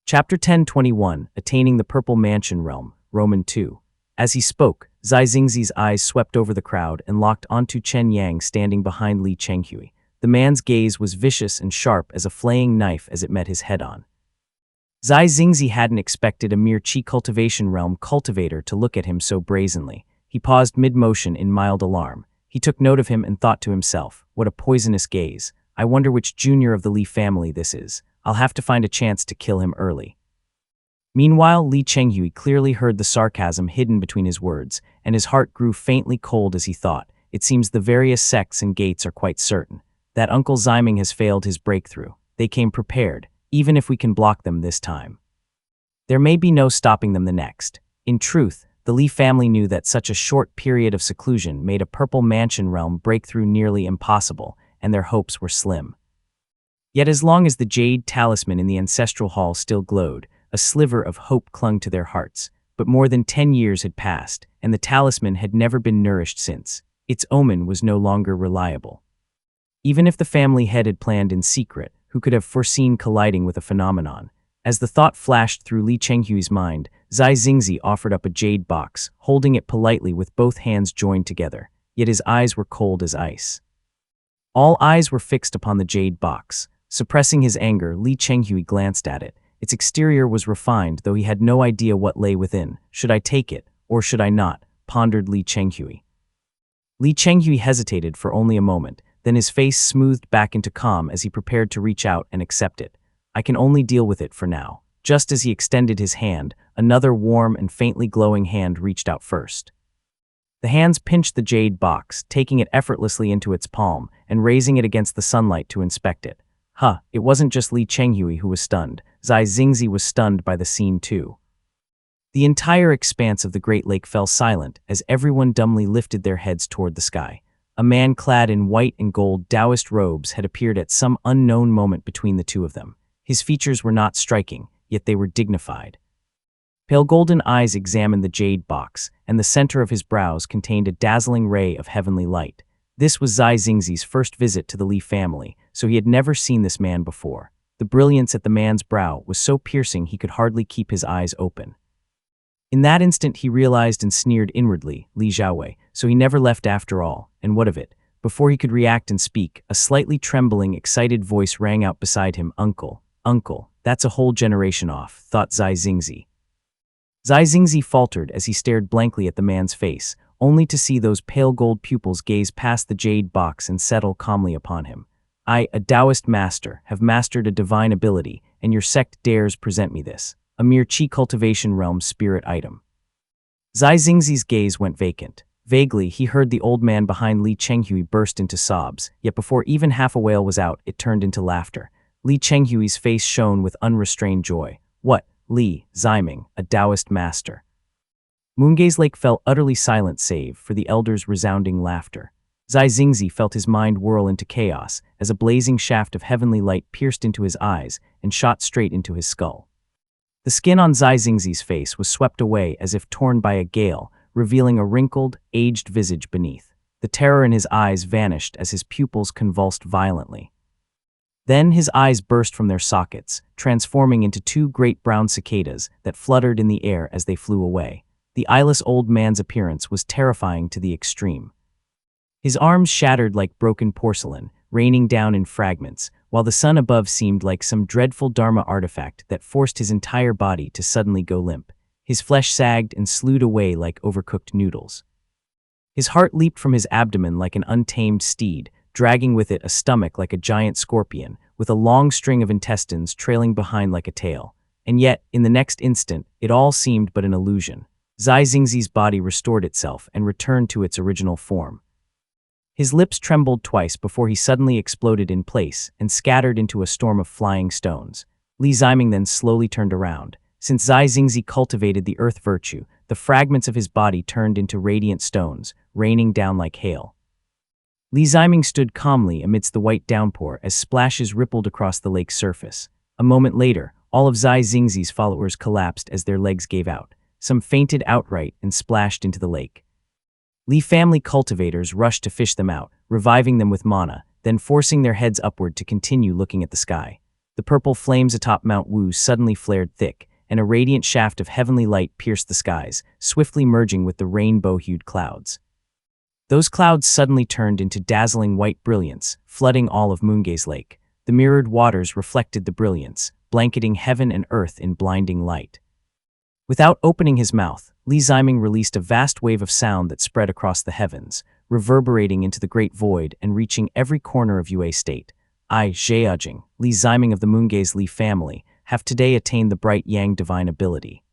Chapter 10:21, Attaining the Purple Mansion Realm, Roman 2. As he spoke, Zai Xingzi's eyes swept over the crowd and locked onto Chen Yang standing behind Li Chenghui. The man's gaze was vicious and sharp as a flaying knife as it met his head-on. Zai Xingzi hadn't expected a mere Qi cultivation realm cultivator to look at him so brazenly. He paused mid-motion in mild alarm. He took note of him and thought to himself, what a poisonous gaze. I wonder which junior of the Li family this is. I'll have to find a chance to kill him early. Meanwhile, Li Chenghui clearly heard the sarcasm hidden between his words, and his heart grew faintly cold as he thought. It seems the various sects and gates are quite certain that Uncle Ziming has failed his breakthrough. They came prepared, even if we can block them this time. There may be no stopping them the next. In truth, the Li family knew that such a short period of seclusion made a Purple Mansion realm breakthrough nearly impossible, and their hopes were slim. Yet as long as the jade talisman in the ancestral hall still glowed, a sliver of hope clung to their hearts. But more than 10 years had passed, and the talisman had never been nourished since. Its omen was no longer reliable. Even if the family head had planned in secret, who could have foreseen colliding with a phenomenon? As the thought flashed through Li Chenghui's mind, Zai Xingzi offered up a jade box, holding it politely with both hands joined together. Yet his eyes were cold as ice. All eyes were fixed upon the jade box. Suppressing his anger, Li Chenghui glanced at it. Its exterior was refined, though he had no idea what lay within. Should I take it, or should I not? Pondered Li Chenghui. Li Chenghui hesitated for only a moment, then his face smoothed back into calm as he prepared to reach out and accept it. I can only deal with it for now. Just as he extended his hand, another warm and faintly glowing hand reached out first. The hands pinched the jade box, taking it effortlessly into its palm and raising it against the sunlight to inspect it. It wasn't just Li Chenghui who was stunned. Zai Xingzi was stunned by the scene too. The entire expanse of the Great Lake fell silent as everyone dumbly lifted their heads toward the sky. A man clad in white and gold Taoist robes had appeared at some unknown moment between the two of them. His features were not striking, yet they were dignified. Pale golden eyes examined the jade box, and the center of his brows contained a dazzling ray of heavenly light. This was Zai Xingzi's first visit to the Li family, so he had never seen this man before. The brilliance at the man's brow was so piercing he could hardly keep his eyes open. In that instant he realized and sneered inwardly, Li Xiaowei, so he never left after all, and what of it? Before he could react and speak, a slightly trembling, excited voice rang out beside him, Uncle, that's a whole generation off, thought Zai Xingzi. Zai Xingzi faltered as he stared blankly at the man's face, only to see those pale gold pupils gaze past the jade box and settle calmly upon him. I, a Taoist master, have mastered a divine ability, and your sect dares present me this, a mere Qi cultivation realm spirit item. Zai Xingzi's gaze went vacant. Vaguely, he heard the old man behind Li Chenghui burst into sobs, yet before even half a wail was out, it turned into laughter. Li Chenghui's face shone with unrestrained joy. What, Li Ziming, a Taoist master? Moongaze Lake fell utterly silent save for the elder's resounding laughter. Zai Xingzi felt his mind whirl into chaos as a blazing shaft of heavenly light pierced into his eyes and shot straight into his skull. The skin on Zai Xingzi's face was swept away as if torn by a gale, revealing a wrinkled, aged visage beneath. The terror in his eyes vanished as his pupils convulsed violently. Then his eyes burst from their sockets, transforming into two great brown cicadas that fluttered in the air as they flew away. The eyeless old man's appearance was terrifying to the extreme. His arms shattered like broken porcelain, raining down in fragments, while the sun above seemed like some dreadful Dharma artifact that forced his entire body to suddenly go limp. His flesh sagged and slewed away like overcooked noodles. His heart leaped from his abdomen like an untamed steed, dragging with it a stomach like a giant scorpion, with a long string of intestines trailing behind like a tail. And yet, in the next instant, it all seemed but an illusion. Zai Xingzi's body restored itself and returned to its original form. His lips trembled twice before he suddenly exploded in place and scattered into a storm of flying stones. Li Ziming then slowly turned around. Since Zai Xingzi cultivated the earth virtue, the fragments of his body turned into radiant stones, raining down like hail. Li Ziming stood calmly amidst the white downpour as splashes rippled across the lake's surface. A moment later, all of Zai Xingzi's followers collapsed as their legs gave out. Some fainted outright and splashed into the lake. Li family cultivators rushed to fish them out, reviving them with mana, then forcing their heads upward to continue looking at the sky. The purple flames atop Mount Wu suddenly flared thick, and a radiant shaft of heavenly light pierced the skies, swiftly merging with the rainbow-hued clouds. Those clouds suddenly turned into dazzling white brilliance, flooding all of Moongaze Lake. The mirrored waters reflected the brilliance, blanketing heaven and earth in blinding light. Without opening his mouth, Li Ziming released a vast wave of sound that spread across the heavens, reverberating into the great void and reaching every corner of Yue State. I, Zheajing, Li Ziming of the Moongaze Li family, have today attained the bright Yang divine ability.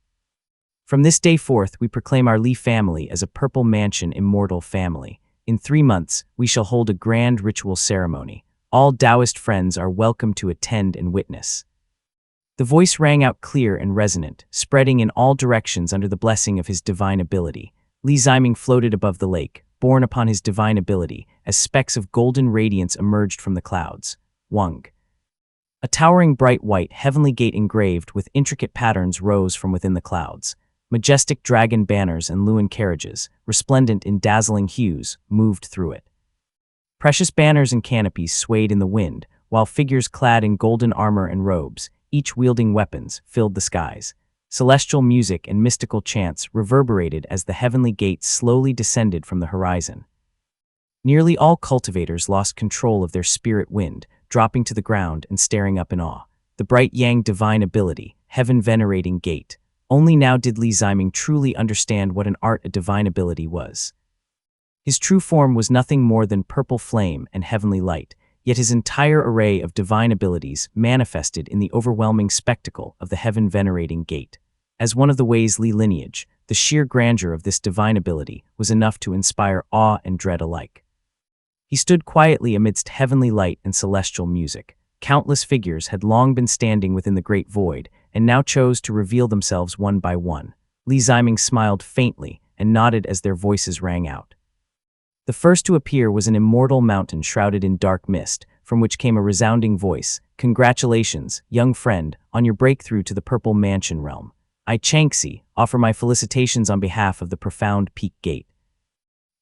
From this day forth, we proclaim our Li family as a Purple Mansion immortal family. In 3 months, we shall hold a grand ritual ceremony. All Taoist friends are welcome to attend and witness. The voice rang out clear and resonant, spreading in all directions under the blessing of his divine ability. Li Ziming floated above the lake, borne upon his divine ability, as specks of golden radiance emerged from the clouds. Wang. A towering bright white heavenly gate engraved with intricate patterns rose from within the clouds. Majestic dragon banners and Luan carriages, resplendent in dazzling hues, moved through it. Precious banners and canopies swayed in the wind, while figures clad in golden armor and robes, each wielding weapons, filled the skies. Celestial music and mystical chants reverberated as the heavenly gates slowly descended from the horizon. Nearly all cultivators lost control of their spirit wind, dropping to the ground and staring up in awe. The bright Yang divine ability, heaven-venerating gate. Only now did Li Ziming truly understand what an art a divine ability was. His true form was nothing more than purple flame and heavenly light, yet his entire array of divine abilities manifested in the overwhelming spectacle of the heaven-venerating gate. As one of the Wei's Li lineage, the sheer grandeur of this divine ability was enough to inspire awe and dread alike. He stood quietly amidst heavenly light and celestial music. Countless figures had long been standing within the great void, and now chose to reveal themselves one by one. Li Ziming smiled faintly and nodded as their voices rang out. The first to appear was an immortal mountain shrouded in dark mist, from which came a resounding voice. "Congratulations, young friend, on your breakthrough to the Purple Mansion realm. I, Changxi, offer my felicitations on behalf of the profound Peak Gate.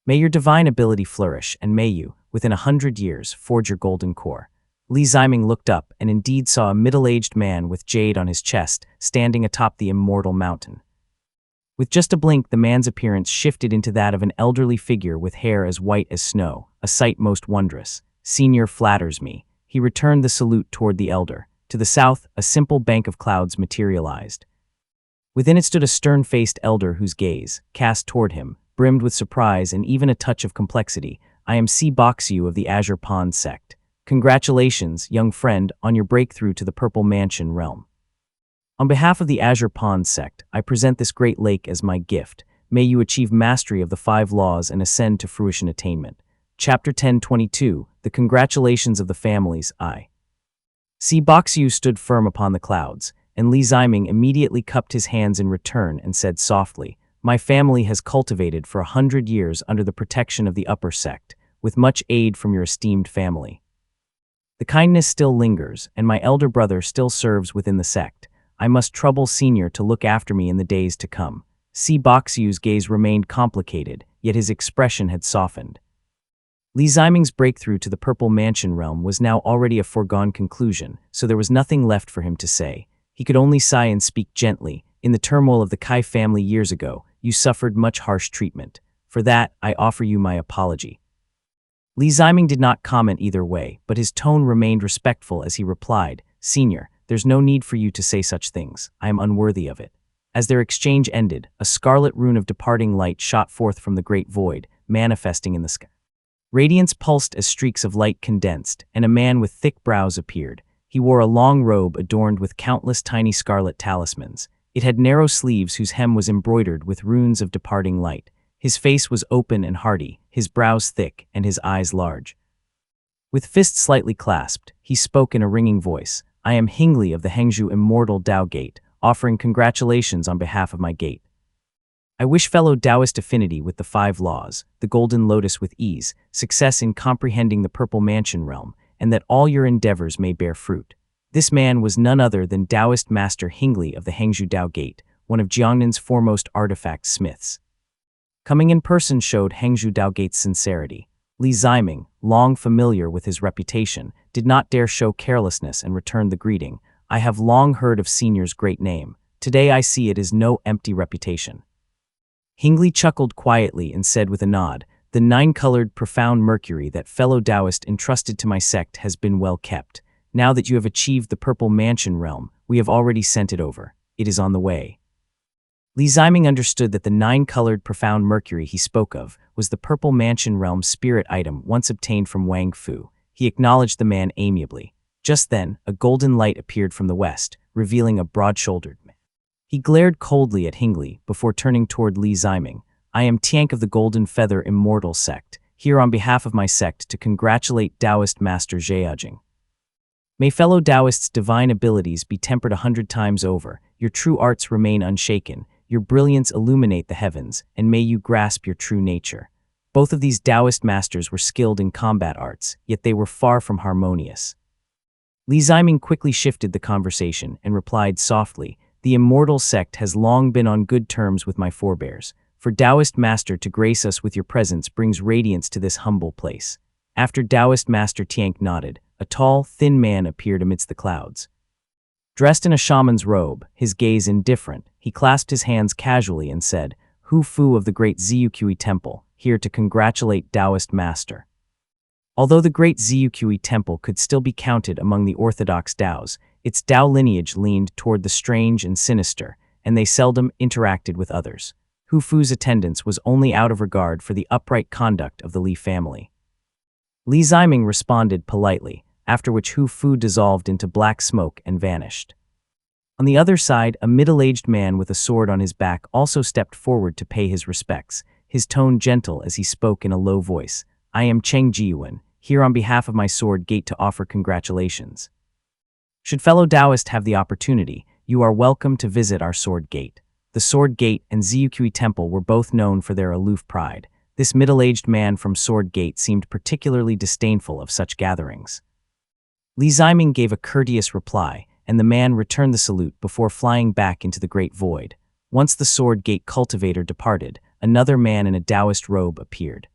May your divine ability flourish, and may you, within 100 years, forge your golden core." Li Ziming looked up and indeed saw a middle-aged man with jade on his chest, standing atop the immortal mountain. With just a blink, the man's appearance shifted into that of an elderly figure with hair as white as snow, a sight most wondrous. "Senior flatters me." He returned the salute toward the elder. To the south, a simple bank of clouds materialized. Within it stood a stern-faced elder whose gaze, cast toward him, brimmed with surprise and even a touch of complexity. "I am Si Boxiu of the Azure Pond sect. Congratulations, young friend, on your breakthrough to the Purple Mansion realm. On behalf of the Azure Pond sect, I present this great lake as my gift. May you achieve mastery of the 5 laws and ascend to fruition attainment." Chapter 10:22, The Congratulations of the Families. Si Boxiu stood firm upon the clouds, and Li Ziming immediately cupped his hands in return and said softly, "My family has cultivated for 100 years under the protection of the upper sect, with much aid from your esteemed family. The kindness still lingers, and my elder brother still serves within the sect. I must trouble Senior to look after me in the days to come." Si Boxiu's gaze remained complicated, yet his expression had softened. Li Ziming's breakthrough to the Purple Mansion realm was now already a foregone conclusion, so there was nothing left for him to say. He could only sigh and speak gently. "In the turmoil of the Kai family years ago, you suffered much harsh treatment. For that, I offer you my apology." Li Ziming did not comment either way, but his tone remained respectful as he replied, "Senior, there's no need for you to say such things. I am unworthy of it." As their exchange ended, a scarlet rune of departing light shot forth from the great void, manifesting in the sky. Radiance pulsed as streaks of light condensed, and a man with thick brows appeared. He wore a long robe adorned with countless tiny scarlet talismans. It had narrow sleeves whose hem was embroidered with runes of departing light. His face was open and hearty, his brows thick, and his eyes large. With fists slightly clasped, he spoke in a ringing voice. "I am Hingli of the Hengzhu Immortal Tao Gate, offering congratulations on behalf of my gate. I wish fellow Taoist affinity with the 5 laws, the Golden Lotus with ease, success in comprehending the Purple Mansion realm, and that all your endeavors may bear fruit." This man was none other than Taoist Master Hingli of the Hengzhu Tao Gate, one of Jiangnan's foremost artifact smiths. Coming in person showed Hengzhu Tao Gate's sincerity. Li Ziming, long familiar with his reputation, did not dare show carelessness and returned the greeting. I have long heard of Senior's great name. Today I see it is no empty reputation. Hingli chuckled quietly and said with a nod, the nine-colored profound mercury that fellow Taoist entrusted to my sect has been well kept. Now that you have achieved the Purple Mansion realm, we have already sent it over. It is on the way. Li Ziming understood that the nine-colored profound mercury he spoke of was the Purple Mansion realm spirit item once obtained from Wang Fu. He acknowledged the man amiably. Just then, a golden light appeared from the west, revealing a broad-shouldered man. He glared coldly at Hingli before turning toward Li Ziming. I am Tiank of the Golden Feather Immortal Sect, here on behalf of my sect to congratulate Taoist Master Zhejiang. May fellow Taoists' divine abilities be tempered 100 times over, your true arts remain unshaken, your brilliance illuminate the heavens, and may you grasp your true nature. Both of these Taoist masters were skilled in combat arts, yet they were far from harmonious. Li Ziming quickly shifted the conversation and replied softly, the Immortal Sect has long been on good terms with my forebears. For Taoist Master to grace us with your presence brings radiance to this humble place. After Taoist Master Tiank nodded, a tall, thin man appeared amidst the clouds. Dressed in a shaman's robe, his gaze indifferent, he clasped his hands casually and said, Hu Fu of the great Ziyuqi Temple, here to congratulate Taoist Master. Although the great Ziyuqi Temple could still be counted among the orthodox Taos, its Tao lineage leaned toward the strange and sinister, and they seldom interacted with others. Hu Fu's attendance was only out of regard for the upright conduct of the Li family. Li Ziming responded politely, after which Hu Fu dissolved into black smoke and vanished. On the other side, a middle-aged man with a sword on his back also stepped forward to pay his respects, his tone gentle as he spoke in a low voice. I am Cheng Jiyuan, here on behalf of my Sword Gate to offer congratulations. Should fellow Taoist have the opportunity, you are welcome to visit our Sword Gate. The Sword Gate and Ziyuqi Temple were both known for their aloof pride. This middle-aged man from Sword Gate seemed particularly disdainful of such gatherings. Li Ziming gave a courteous reply, and the man returned the salute before flying back into the great void. Once the Sword Gate cultivator departed, another man in a Taoist robe appeared.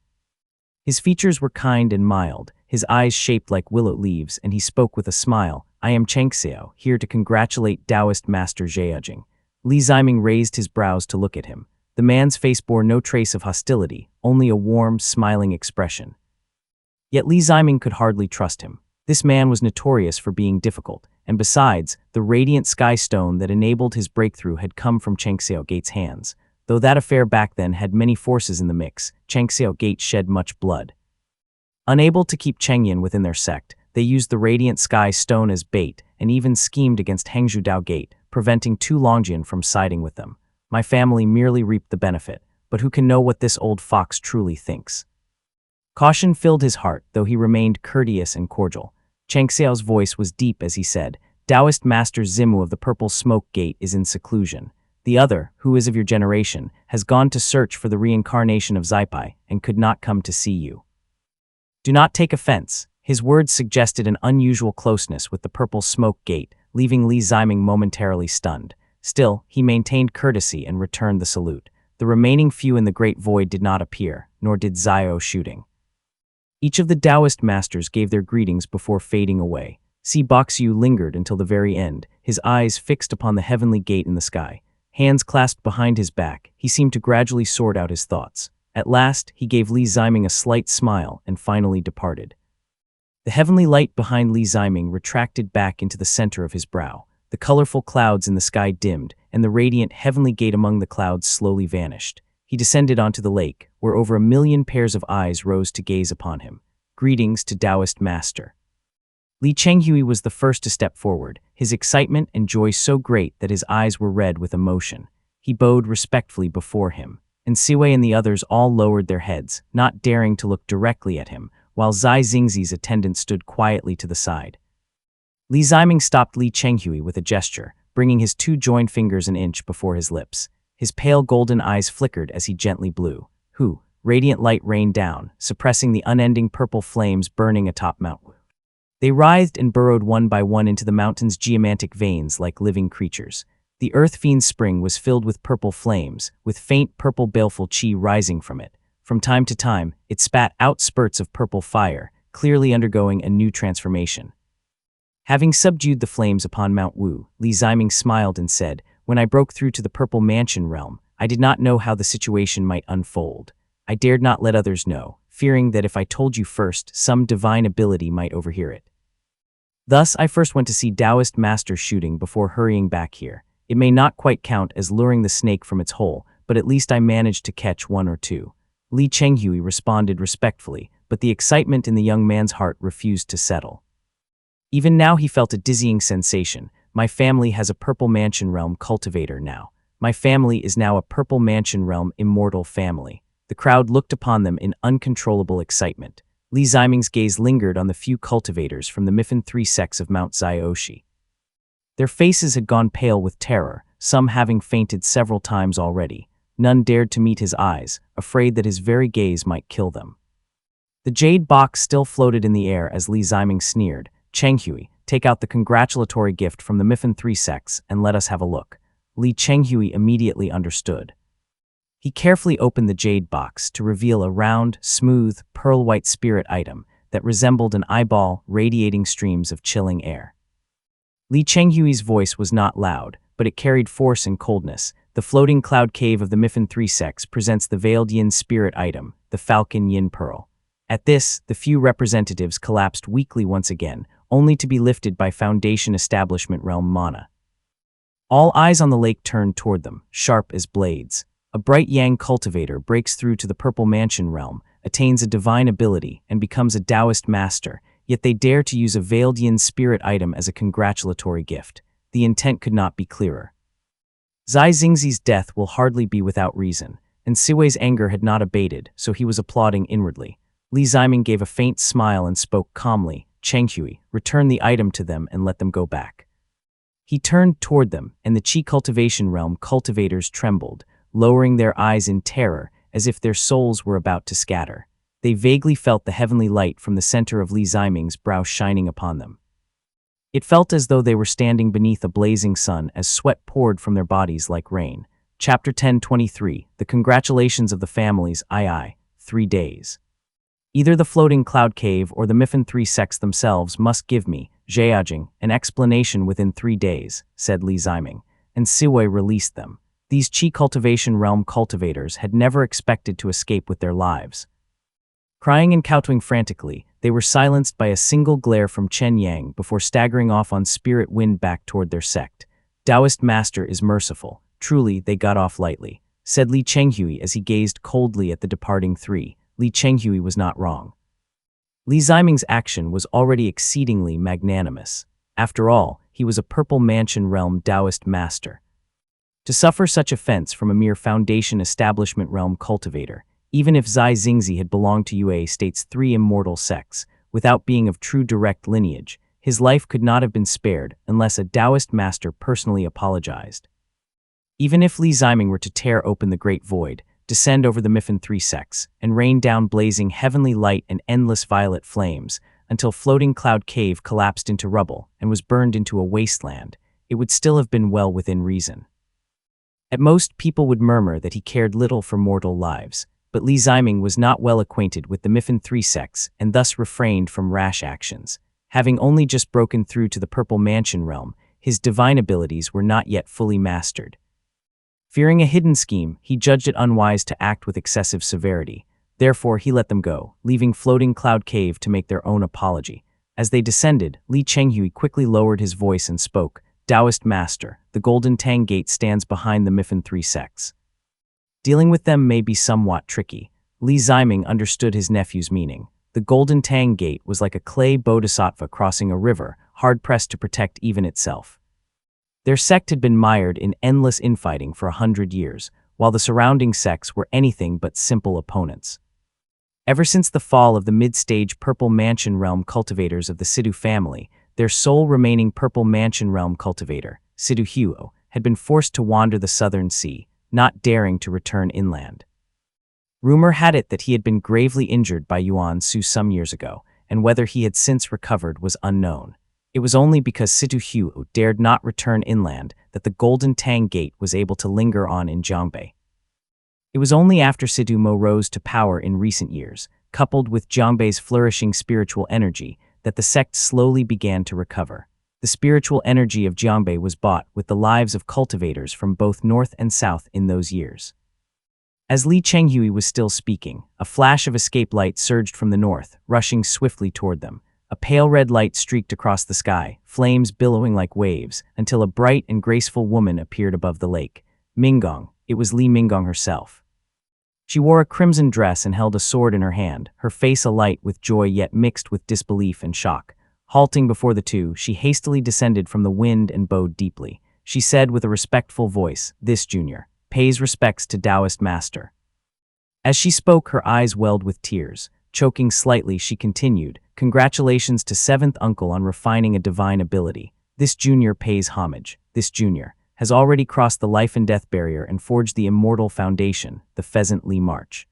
His features were kind and mild, his eyes shaped like willow leaves, and he spoke with a smile. I am Cheng Xiao, here to congratulate Taoist Master Zhejiang. Li Ziming raised his brows to look at him. The man's face bore no trace of hostility, only a warm, smiling expression. Yet Li Ziming could hardly trust him. This man was notorious for being difficult, and besides, the radiant sky stone that enabled his breakthrough had come from Cheng Xiao Gate's hands. Though that affair back then had many forces in the mix, Cheng Xiao Gate shed much blood. Unable to keep Chengyan within their sect, they used the radiant sky stone as bait and even schemed against Hangzhou Dao Gate, preventing Tu Longjian from siding with them. My family merely reaped the benefit, but who can know what this old fox truly thinks? Caution filled his heart, though he remained courteous and cordial. Cheng Xiao's voice was deep as he said, Taoist Master Zimu of the Purple Smoke Gate is in seclusion. The other, who is of your generation, has gone to search for the reincarnation of Zaipai and could not come to see you. Do not take offense. His words suggested an unusual closeness with the Purple Smoke Gate, leaving Li Ziming momentarily stunned. Still, he maintained courtesy and returned the salute. The remaining few in the Great Void did not appear, nor did Zio shooting. Each of the Taoist masters gave their greetings before fading away. Si Boxu lingered until the very end, his eyes fixed upon the heavenly gate in the sky. Hands clasped behind his back, he seemed to gradually sort out his thoughts. At last, he gave Li Ziming a slight smile and finally departed. The heavenly light behind Li Ziming retracted back into the center of his brow. The colorful clouds in the sky dimmed, and the radiant heavenly gate among the clouds slowly vanished. He descended onto the lake, where over 1,000,000 pairs of eyes rose to gaze upon him. Greetings to Taoist Master. Li Chenghui was the first to step forward, his excitement and joy so great that his eyes were red with emotion. He bowed respectfully before him, and Siwei and the others all lowered their heads, not daring to look directly at him, while Zai Xingzi's attendant stood quietly to the side. Li Ziming stopped Li Chenghui with a gesture, bringing his two joined fingers an inch before his lips. His pale golden eyes flickered as he gently blew. Hu, radiant light rained down, suppressing the unending purple flames burning atop Mount Wu. They writhed and burrowed one by one into the mountain's geomantic veins like living creatures. The Earth Fiend's spring was filled with purple flames, with faint purple baleful chi rising from it. From time to time, it spat out spurts of purple fire, clearly undergoing a new transformation. Having subdued the flames upon Mount Wu, Li Ziming smiled and said, "When I broke through to the Purple Mansion realm, I did not know how the situation might unfold. I dared not let others know, fearing that if I told you first, some divine ability might overhear it. Thus, I first went to see Taoist masters shooting before hurrying back here. It may not quite count as luring the snake from its hole, but at least I managed to catch one or two." Li Chenghui responded respectfully, but the excitement in the young man's heart refused to settle. Even now he felt a dizzying sensation. "My family has a Purple Mansion Realm cultivator now. My family is now a Purple Mansion Realm immortal family." The crowd looked upon them in uncontrollable excitement. Li Ziming's gaze lingered on the few cultivators from the Mifan 3 sects of Mount Zioshi. Their faces had gone pale with terror, some having fainted several times already. None dared to meet his eyes, afraid that his very gaze might kill them. The jade box still floated in the air as Li Ziming sneered, "Chenghui, take out the congratulatory gift from the Mifan 3 sects and let us have a look." Li Chenghui immediately understood. He carefully opened the jade box to reveal a round, smooth, pearl-white spirit item that resembled an eyeball radiating streams of chilling air. Li Chenghui's voice was not loud, but it carried force and coldness. "The floating cloud cave of the Mifan 3 sects presents the veiled yin spirit item, the Falcon Yin Pearl." At this, the few representatives collapsed weakly once again, only to be lifted by Foundation Establishment Realm Mana. All eyes on the lake turned toward them, sharp as blades. A bright yang cultivator breaks through to the Purple Mansion realm, attains a divine ability, and becomes a Taoist master, yet they dare to use a veiled yin spirit item as a congratulatory gift. The intent could not be clearer. Zai Xingzi's death will hardly be without reason, and Siwei's anger had not abated, so he was applauding inwardly. Li Ziming gave a faint smile and spoke calmly, "Chenghui, return the item to them and let them go back." He turned toward them, and the Qi cultivation realm cultivators trembled, lowering their eyes in terror as if their souls were about to scatter. They vaguely felt the heavenly light from the center of Li Ziming's brow shining upon them. It felt as though they were standing beneath a blazing sun as sweat poured from their bodies like rain. Chapter 10:23, The Congratulations of the Families, II, 3 days. Either the floating cloud cave or the Mifan 3 sects themselves must give me, Zheajing, an explanation within 3 days, said Li Ziming, and Siwei released them. These Qi cultivation realm cultivators had never expected to escape with their lives. Crying and kowtowing frantically, they were silenced by a single glare from Chen Yang before staggering off on spirit wind back toward their sect. "Taoist master is merciful. Truly, they got off lightly," said Li Chenghui as he gazed coldly at the departing three. Li Chenghui was not wrong. Li Ziming's action was already exceedingly magnanimous. After all, he was a Purple Mansion realm Taoist master. To suffer such offense from a mere Foundation Establishment realm cultivator, even if Zai Xingzi had belonged to Yue State's 3 immortal sects, without being of true direct lineage, his life could not have been spared unless a Taoist master personally apologized. Even if Li Ziming were to tear open the great void, descend over the Mifan 3 sects, and rain down blazing heavenly light and endless violet flames, until Floating Cloud Cave collapsed into rubble and was burned into a wasteland, it would still have been well within reason. At most, people would murmur that he cared little for mortal lives, but Li Ziming was not well acquainted with the Mifan 3 sects and thus refrained from rash actions. Having only just broken through to the Purple Mansion realm, his divine abilities were not yet fully mastered. Fearing a hidden scheme, he judged it unwise to act with excessive severity. Therefore, he let them go, leaving Floating Cloud Cave to make their own apology. As they descended, Li Chenghui quickly lowered his voice and spoke, "Taoist Master, the Golden Tang Gate stands behind the Mifan 3 sects. Dealing with them may be somewhat tricky." Li Ziming understood his nephew's meaning. The Golden Tang Gate was like a clay bodhisattva crossing a river, hard-pressed to protect even itself. Their sect had been mired in endless infighting for 100 years, while the surrounding sects were anything but simple opponents. Ever since the fall of the mid-stage Purple Mansion realm cultivators of the Sidhu family, their sole remaining Purple Mansion realm cultivator, Sidhu Huo, had been forced to wander the southern sea, not daring to return inland. Rumor had it that he had been gravely injured by Yuan Su some years ago, and whether he had since recovered was unknown. It was only because Sidhu Huo dared not return inland that the Golden Tang Gate was able to linger on in Jiangbei. It was only after Sidhu Mo rose to power in recent years coupled with Jiangbei's flourishing spiritual energy, that the sect slowly began to recover. The spiritual energy of Jiangbei was bought with the lives of cultivators from both north and south in those years. As Li Chenghui was still speaking, a flash of escape light surged from the north, rushing swiftly toward them. A pale red light streaked across the sky, flames billowing like waves, until a bright and graceful woman appeared above the lake. Minggong, it was Li Minggong herself. She wore a crimson dress and held a sword in her hand, her face alight with joy yet mixed with disbelief and shock. Halting before the two, she hastily descended from the wind and bowed deeply. She said with a respectful voice, "This junior pays respects to Taoist master." As she spoke, her eyes welled with tears. Choking slightly, she continued, "Congratulations to seventh uncle on refining a divine ability. This junior pays homage. This junior has already crossed the life and death barrier and forged the immortal foundation, the Pheasant Li March.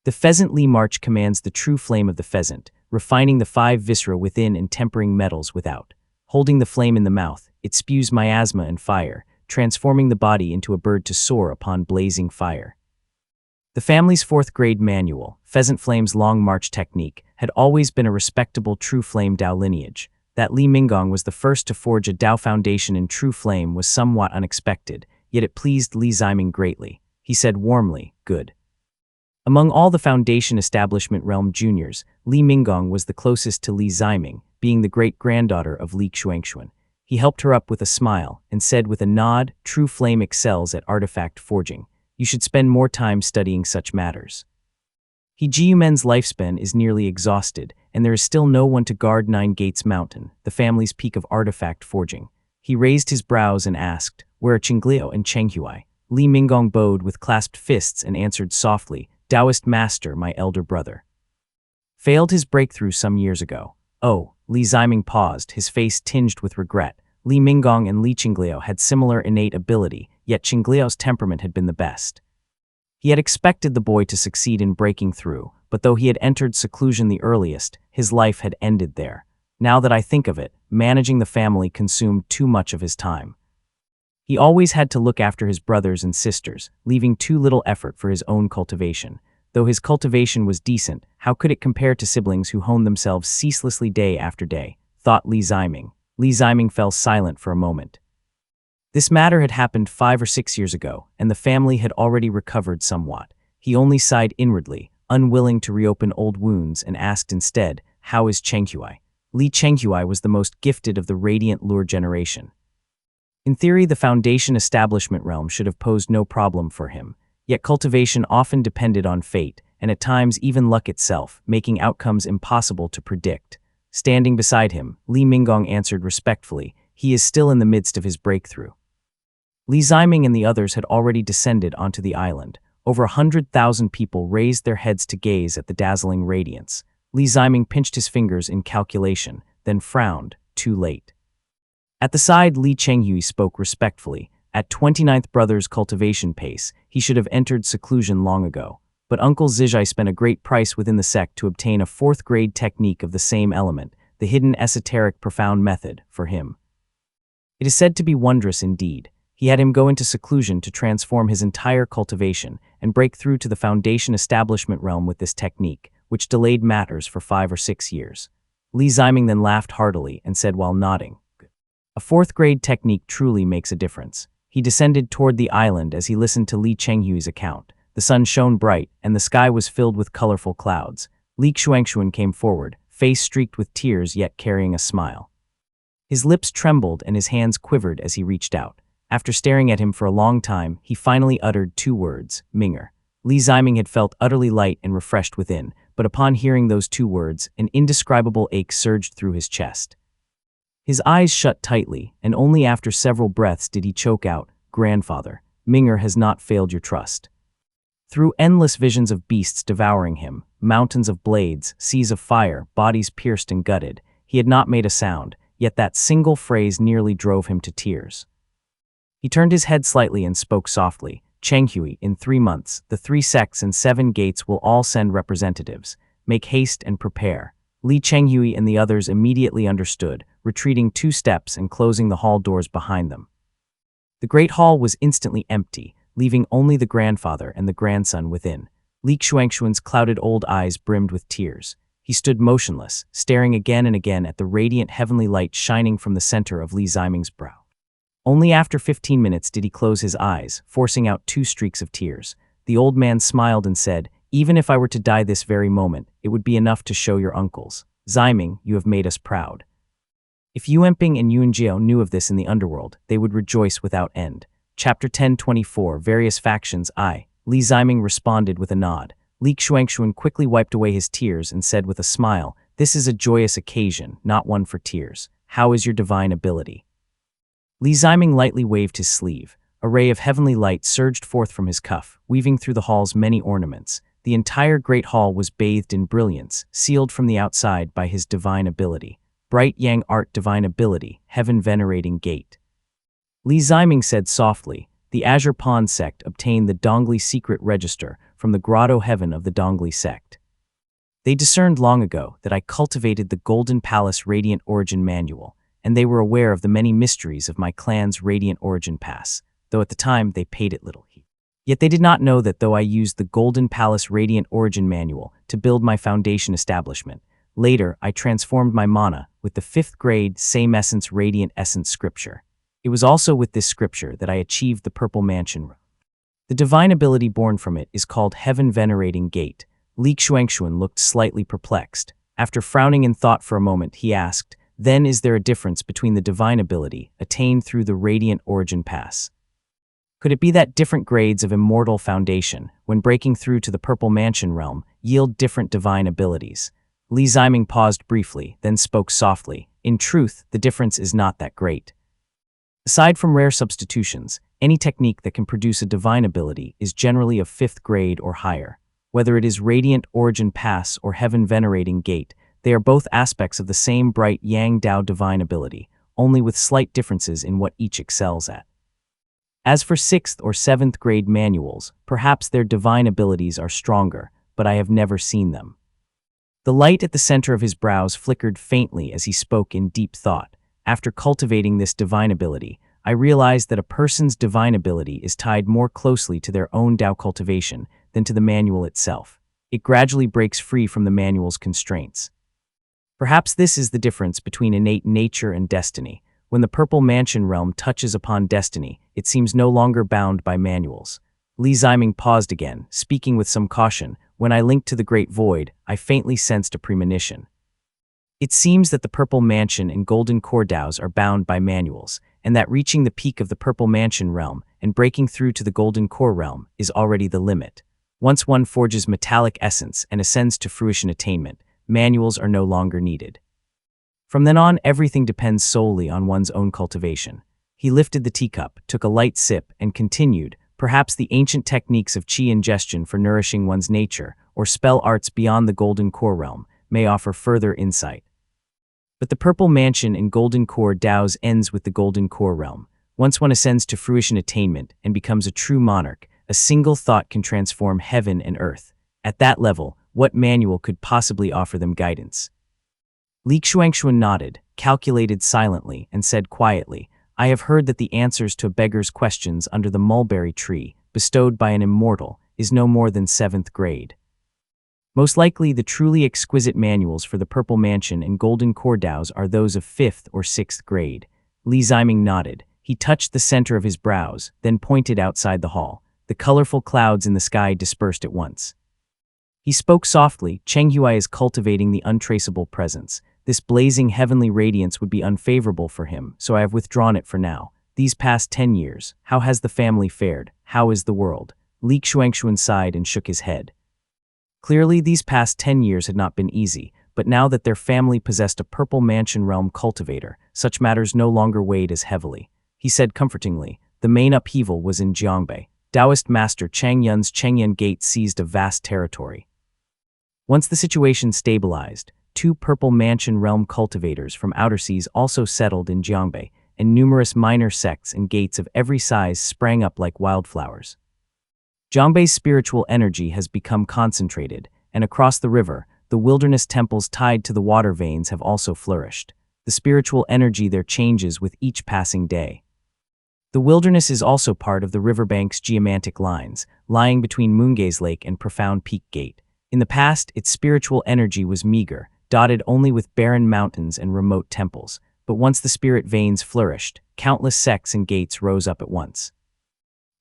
The Pheasant Li March commands the true flame of the pheasant, refining the 5 viscera within and tempering metals without. Holding the flame in the mouth, it spews miasma and fire, transforming the body into a bird to soar upon blazing fire." The family's 4th grade manual, Pheasant Flame's Long March Technique, had always been a respectable true flame Dao lineage. That Li Minggong was the first to forge a Dao foundation in true flame was somewhat unexpected, yet it pleased Li Ziming greatly. He said warmly, "Good." Among all the Foundation Establishment Realm juniors, Li Minggong was the closest to Li Ziming, being the great-granddaughter of Li Xuanxuan. He helped her up with a smile and said with a nod, "True flame excels at artifact forging. You should spend more time studying such matters." He Jiumen's lifespan is nearly exhausted, and there is still no one to guard Nine Gates Mountain, the family's peak of artifact forging. He raised his brows and asked, "Where are Qingliu and Chenghui?" Li Minggong bowed with clasped fists and answered softly, "Taoist master, my elder brother. Failed his breakthrough some years ago." "Oh," Li Ziming paused, his face tinged with regret. Li Minggong and Li Qingliu had similar innate ability, yet Qingliu's temperament had been the best. He had expected the boy to succeed in breaking through, but though he had entered seclusion the earliest, his life had ended there. Now that I think of it, managing the family consumed too much of his time. He always had to look after his brothers and sisters, leaving too little effort for his own cultivation. Though his cultivation was decent, how could it compare to siblings who honed themselves ceaselessly day after day, thought Li Ziming. Li Ziming fell silent for a moment. This matter had happened 5 or 6 years ago, and the family had already recovered somewhat. He only sighed inwardly, unwilling to reopen old wounds, and asked instead, "How is Chenghui?" Li Chenghui was the most gifted of the radiant lure generation. In theory, the Foundation Establishment realm should have posed no problem for him, yet cultivation often depended on fate, and at times even luck itself, making outcomes impossible to predict. Standing beside him, Li Minggong answered respectfully, "He is still in the midst of his breakthrough." Li Ziming and the others had already descended onto the island. Over 100,000 people raised their heads to gaze at the dazzling radiance. Li Ziming pinched his fingers in calculation, then frowned, too late. At the side, Li Chenghui spoke respectfully. At 29th brother's cultivation pace, he should have entered seclusion long ago. But Uncle Zijai spent a great price within the sect to obtain a 4th grade technique of the same element, the hidden esoteric profound method, for him. It is said to be wondrous indeed. He had him go into seclusion to transform his entire cultivation and break through to the Foundation Establishment realm with this technique, which delayed matters for 5 or 6 years. Li Ziming then laughed heartily and said while nodding, "A 4th grade technique truly makes a difference." He descended toward the island as he listened to Li Chenghui's account. The sun shone bright, and the sky was filled with colorful clouds. Li Xuanxuan came forward, face streaked with tears yet carrying a smile. His lips trembled and his hands quivered as he reached out. After staring at him for a long time, he finally uttered 2 words, "Minger." Li Ziming had felt utterly light and refreshed within, but upon hearing those 2 words, an indescribable ache surged through his chest. His eyes shut tightly, and only after several breaths did he choke out, "Grandfather, Minger has not failed your trust." Through endless visions of beasts devouring him, mountains of blades, seas of fire, bodies pierced and gutted, he had not made a sound, yet that single phrase nearly drove him to tears. He turned his head slightly and spoke softly, "Chenghui, in 3 months, the 3 sects and 7 gates will all send representatives. Make haste and prepare." Li Chenghui and the others immediately understood, retreating 2 steps and closing the hall doors behind them. The great hall was instantly empty, leaving only the grandfather and the grandson within. Li Xuanxuan's clouded old eyes brimmed with tears. He stood motionless, staring again and again at the radiant heavenly light shining from the center of Li Ziming's brow. Only after 15 minutes did he close his eyes, forcing out 2 streaks of tears. The old man smiled and said, "Even if I were to die this very moment, it would be enough to show your uncles. Ziming, you have made us proud." If Yuanping and Yuanjiao knew of this in the underworld, they would rejoice without end. Chapter 1024, Various Factions. Li Ziming responded with a nod. Li Xuanxuan quickly wiped away his tears and said with a smile, "This is a joyous occasion, not one for tears. How is your divine ability?" Li Ziming lightly waved his sleeve. A ray of heavenly light surged forth from his cuff, weaving through the hall's many ornaments. The entire great hall was bathed in brilliance, sealed from the outside by his divine ability. Bright Yang Art Divine Ability, Heaven Venerating Gate. Li Ziming said softly, "The Azure Pond sect obtained the Dongli secret register from the Grotto Heaven of the Dongli sect. They discerned long ago that I cultivated the Golden Palace Radiant Origin Manual, and they were aware of the many mysteries of my clan's Radiant Origin Pass, though at the time they paid it little heed. Yet they did not know that though I used the Golden Palace Radiant Origin Manual to build my foundation establishment, later I transformed my mana with the 5th grade Same Essence Radiant Essence Scripture. It was also with this scripture that I achieved the Purple Mansion. The divine ability born from it is called Heaven Venerating Gate." Li Xuanxuan looked slightly perplexed. After frowning in thought for a moment, he asked, "Then is there a difference between the divine ability attained through the Radiant Origin Pass? Could it be that different grades of immortal foundation, when breaking through to the Purple Mansion realm, yield different divine abilities?" Li Ziming paused briefly, then spoke softly. "In truth, the difference is not that great. Aside from rare substitutions, any technique that can produce a divine ability is generally of 5th grade or higher. Whether it is Radiant Origin Pass or Heaven Venerating Gate, they are both aspects of the same bright Yang Dao divine ability, only with slight differences in what each excels at. As for 6th or 7th grade manuals, perhaps their divine abilities are stronger, but I have never seen them." The light at the center of his brows flickered faintly as he spoke in deep thought. "After cultivating this divine ability, I realized that a person's divine ability is tied more closely to their own Dao cultivation than to the manual itself. It gradually breaks free from the manual's constraints. Perhaps this is the difference between innate nature and destiny. When the Purple Mansion realm touches upon destiny, it seems no longer bound by manuals." Li Ziming paused again, speaking with some caution. "When I linked to the Great Void, I faintly sensed a premonition. It seems that the Purple Mansion and Golden Core Daos are bound by manuals, and that reaching the peak of the Purple Mansion realm and breaking through to the Golden Core realm is already the limit. Once one forges metallic essence and ascends to fruition attainment, manuals are no longer needed. From then on, everything depends solely on one's own cultivation." He lifted the teacup, took a light sip, and continued, "Perhaps the ancient techniques of qi ingestion for nourishing one's nature, or spell arts beyond the Golden Core realm, may offer further insight. But the Purple Mansion and Golden Core Daos ends with the Golden Core realm. Once one ascends to fruition attainment and becomes a true monarch, a single thought can transform heaven and earth. At that level, what manual could possibly offer them guidance?" Li Xuanxuan nodded, calculated silently, and said quietly, "I have heard that the answers to a beggar's questions under the mulberry tree, bestowed by an immortal, is no more than 7th grade. Most likely, the truly exquisite manuals for the Purple Mansion and Golden Core Daos are those of 5th or 6th grade." Li Ziming nodded. He touched the center of his brows, then pointed outside the hall. The colorful clouds in the sky dispersed at once. He spoke softly. "Cheng Huai is cultivating the untraceable presence. This blazing heavenly radiance would be unfavorable for him, so I have withdrawn it for now. These past 10 years, how has the family fared? How is the world?" Li Xuanxuan sighed and shook his head. Clearly, these past 10 years had not been easy, but now that their family possessed a Purple Mansion realm cultivator, such matters no longer weighed as heavily. He said comfortingly, "The main upheaval was in Jiangbei. Taoist master Chang Yun's Chengyun Gate seized a vast territory. Once the situation stabilized, 2 Purple Mansion realm cultivators from outer seas also settled in Jiangbei, and numerous minor sects and gates of every size sprang up like wildflowers. Jiangbei's spiritual energy has become concentrated, and across the river, the wilderness temples tied to the water veins have also flourished. The spiritual energy there changes with each passing day. The wilderness is also part of the riverbank's geomantic lines, lying between Moongaze Lake and Profound Peak Gate. In the past, its spiritual energy was meager, dotted only with barren mountains and remote temples. But once the spirit veins flourished, countless sects and gates rose up at once.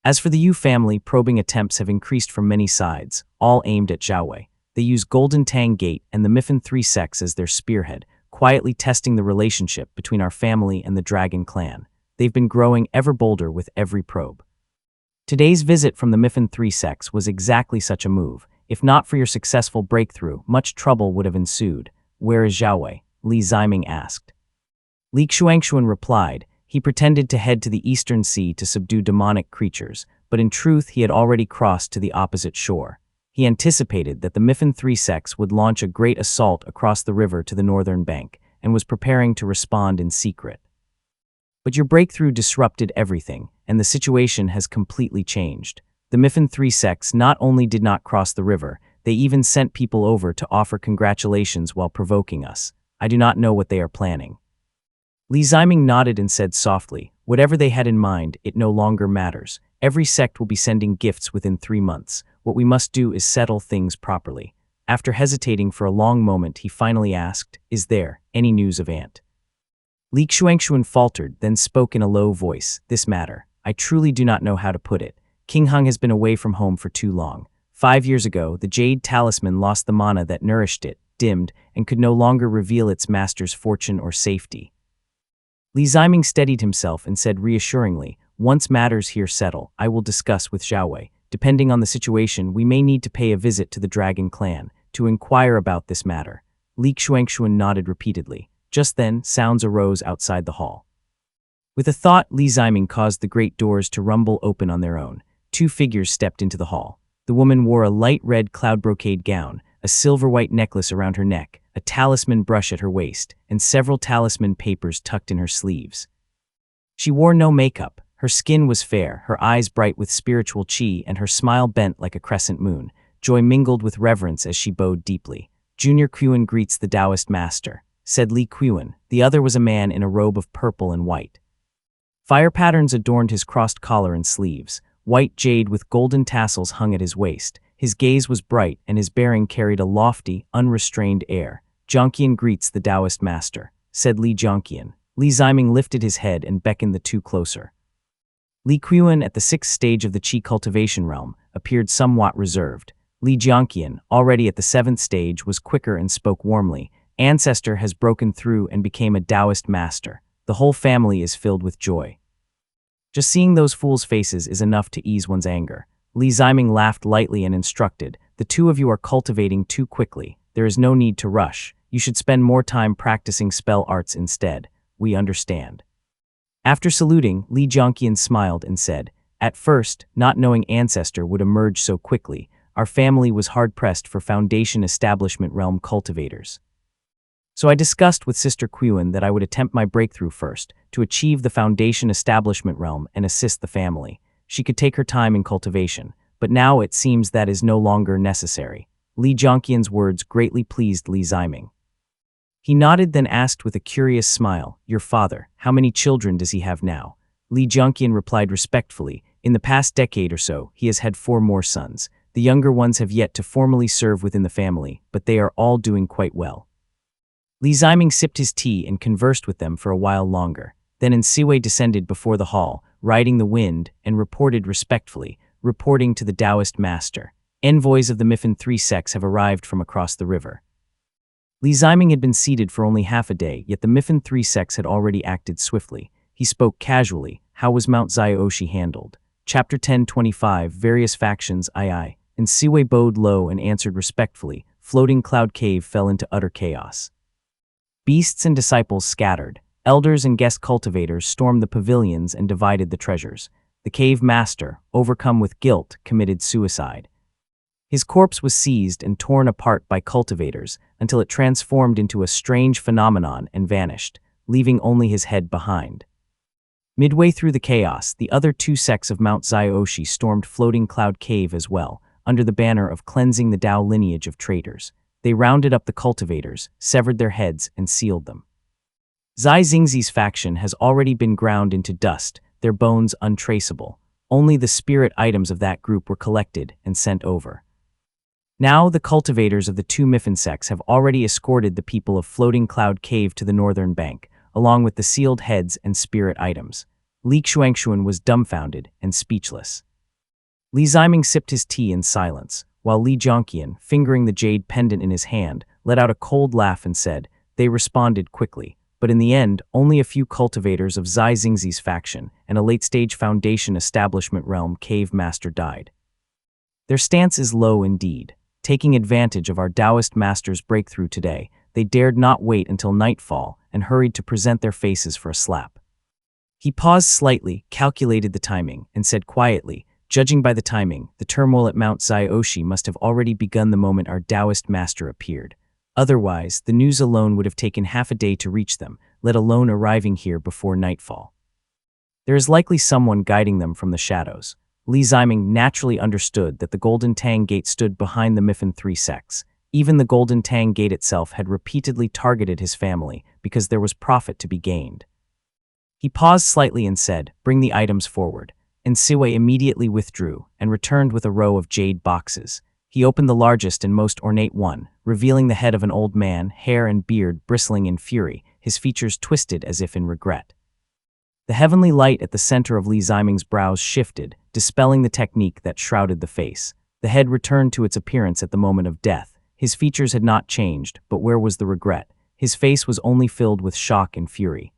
As for the Yu family, probing attempts have increased from many sides, all aimed at Xiaowei. They use Golden Tang Gate and the Mifan 3 sects as their spearhead, quietly testing the relationship between our family and the Dragon Clan. They've been growing ever bolder with every probe. Today's visit from the Mifan 3 sects was exactly such a move. If not for your successful breakthrough, much trouble would have ensued. Where is Xiaowei? Li Ziming asked. Li Xuanxuan replied. He pretended to head to the eastern sea to subdue demonic creatures, but in truth he had already crossed to the opposite shore. He anticipated that the Mifan 3 sects would launch a great assault across the river to the northern bank, and was preparing to respond in secret. But your breakthrough disrupted everything, and the situation has completely changed. The Mifan 3 sects not only did not cross the river, they even sent people over to offer congratulations while provoking us. I do not know what they are planning. Li Ziming nodded and said softly, whatever they had in mind, it no longer matters. Every sect will be sending gifts within 3 months. What we must do is settle things properly. After hesitating for a long moment, he finally asked, is there any news of Ant? Li Xuanxuan faltered, then spoke in a low voice, this matter. I truly do not know how to put it. King Hung has been away from home for too long. 5 years ago, the Jade Talisman lost the mana that nourished it, dimmed, and could no longer reveal its master's fortune or safety. Li Ziming steadied himself and said reassuringly, once matters here settle, I will discuss with Xiaowei. Depending on the situation, we may need to pay a visit to the Dragon Clan to inquire about this matter. Li Xuanxuan nodded repeatedly. Just then, sounds arose outside the hall. With a thought, Li Ziming caused the great doors to rumble open on their own. 2 figures stepped into the hall. The woman wore a light red cloud brocade gown, a silver-white necklace around her neck, a talisman brush at her waist, and several talisman papers tucked in her sleeves. She wore no makeup. Her skin was fair, her eyes bright with spiritual qi, and her smile bent like a crescent moon. Joy mingled with reverence as she bowed deeply. Junior Qiuan greets the Taoist master, said Li Qiuan. The other was a man in a robe of purple and white. Fire patterns adorned his crossed collar and sleeves. White jade with golden tassels hung at his waist. His gaze was bright, and his bearing carried a lofty, unrestrained air. Jiangqian greets the Taoist master, said Li Jiangqian. Li Ziming lifted his head and beckoned the two closer. Li Qiuan, at the 6th stage of the Qi cultivation realm, appeared somewhat reserved. Li Jiangqian, already at the 7th stage, was quicker and spoke warmly. Ancestor has broken through and became a Taoist master. The whole family is filled with joy. Just seeing those fools' faces is enough to ease one's anger. Li Ziming laughed lightly and instructed, the two of you are cultivating too quickly. There is no need to rush. You should spend more time practicing spell arts instead. We understand. After saluting, Li Jiangqian smiled and said, at first, not knowing Ancestor would emerge so quickly, our family was hard-pressed for Foundation Establishment Realm cultivators. So I discussed with Sister Qiuan that I would attempt my breakthrough first, to achieve the Foundation Establishment Realm and assist the family. She could take her time in cultivation, but now it seems that is no longer necessary. Li Jiangqian's words greatly pleased Li Ziming. He nodded, then asked with a curious smile, your father, how many children does he have now? Li Jiangqian replied respectfully, in the past decade or so, he has had 4 more sons. The younger ones have yet to formally serve within the family, but they are all doing quite well. Li Ziming sipped his tea and conversed with them for a while longer. Then Siwei descended before the hall, riding the wind, and reported respectfully, reporting to the Taoist master. Envoys of the Mifan 3 sects have arrived from across the river. Li Ziming had been seated for only half a day, yet the Mifan 3 sects had already acted swiftly. He spoke casually. How was Mount Zioshi handled? Chapter 10:25 Various factions Aye. And Siwei bowed low and answered respectfully. Floating Cloud Cave fell into utter chaos. Beasts and disciples scattered. Elders and guest cultivators stormed the pavilions and divided the treasures. The cave master, overcome with guilt, committed suicide. His corpse was seized and torn apart by cultivators until it transformed into a strange phenomenon and vanished, leaving only his head behind. Midway through the chaos, the other 2 sects of Mount Zioshi stormed Floating Cloud Cave as well, under the banner of cleansing the Tao lineage of traitors. They rounded up the cultivators, severed their heads, and sealed them. Zai Xingzi's faction has already been ground into dust. their bones untraceable. Only the spirit items of that group were collected and sent over. Now the cultivators of the two Miffin sects have already escorted the people of Floating Cloud Cave to the northern bank, along with the sealed heads and spirit items. Li Xuanxuan was dumbfounded and speechless. Li Ziming sipped his tea in silence, while Li Jiangqian, fingering the jade pendant in his hand, let out a cold laugh and said, "They responded quickly, but in the end, only a few cultivators of Zai Xingzi's faction and a late-stage Foundation establishment realm cave master died. Their stance is low indeed. Taking advantage of our Taoist master's breakthrough today, they dared not wait until nightfall and hurried to present their faces for a slap." He paused slightly, calculated the timing, and said quietly, "Judging by the timing, the turmoil at Mount Zioshi must have already begun the moment our Taoist master appeared. Otherwise, the news alone would have taken half a day to reach them, let alone arriving here before nightfall. There is likely someone guiding them from the shadows." Li Ziming naturally understood that the Golden Tang Gate stood behind the Miffin Three sects. Even the Golden Tang Gate itself had repeatedly targeted his family because there was profit to be gained. He paused slightly and said, "Bring the items forward." And Siwei immediately withdrew and returned with a row of jade boxes. He opened the largest and most ornate one, revealing the head of an old man, hair and beard bristling in fury, his features twisted as if in regret. The heavenly light at the center of Li Ziming's brows shifted, dispelling the technique that shrouded the face. The head returned to its appearance at the moment of death. His features had not changed, but where was the regret? His face was only filled with shock and fury.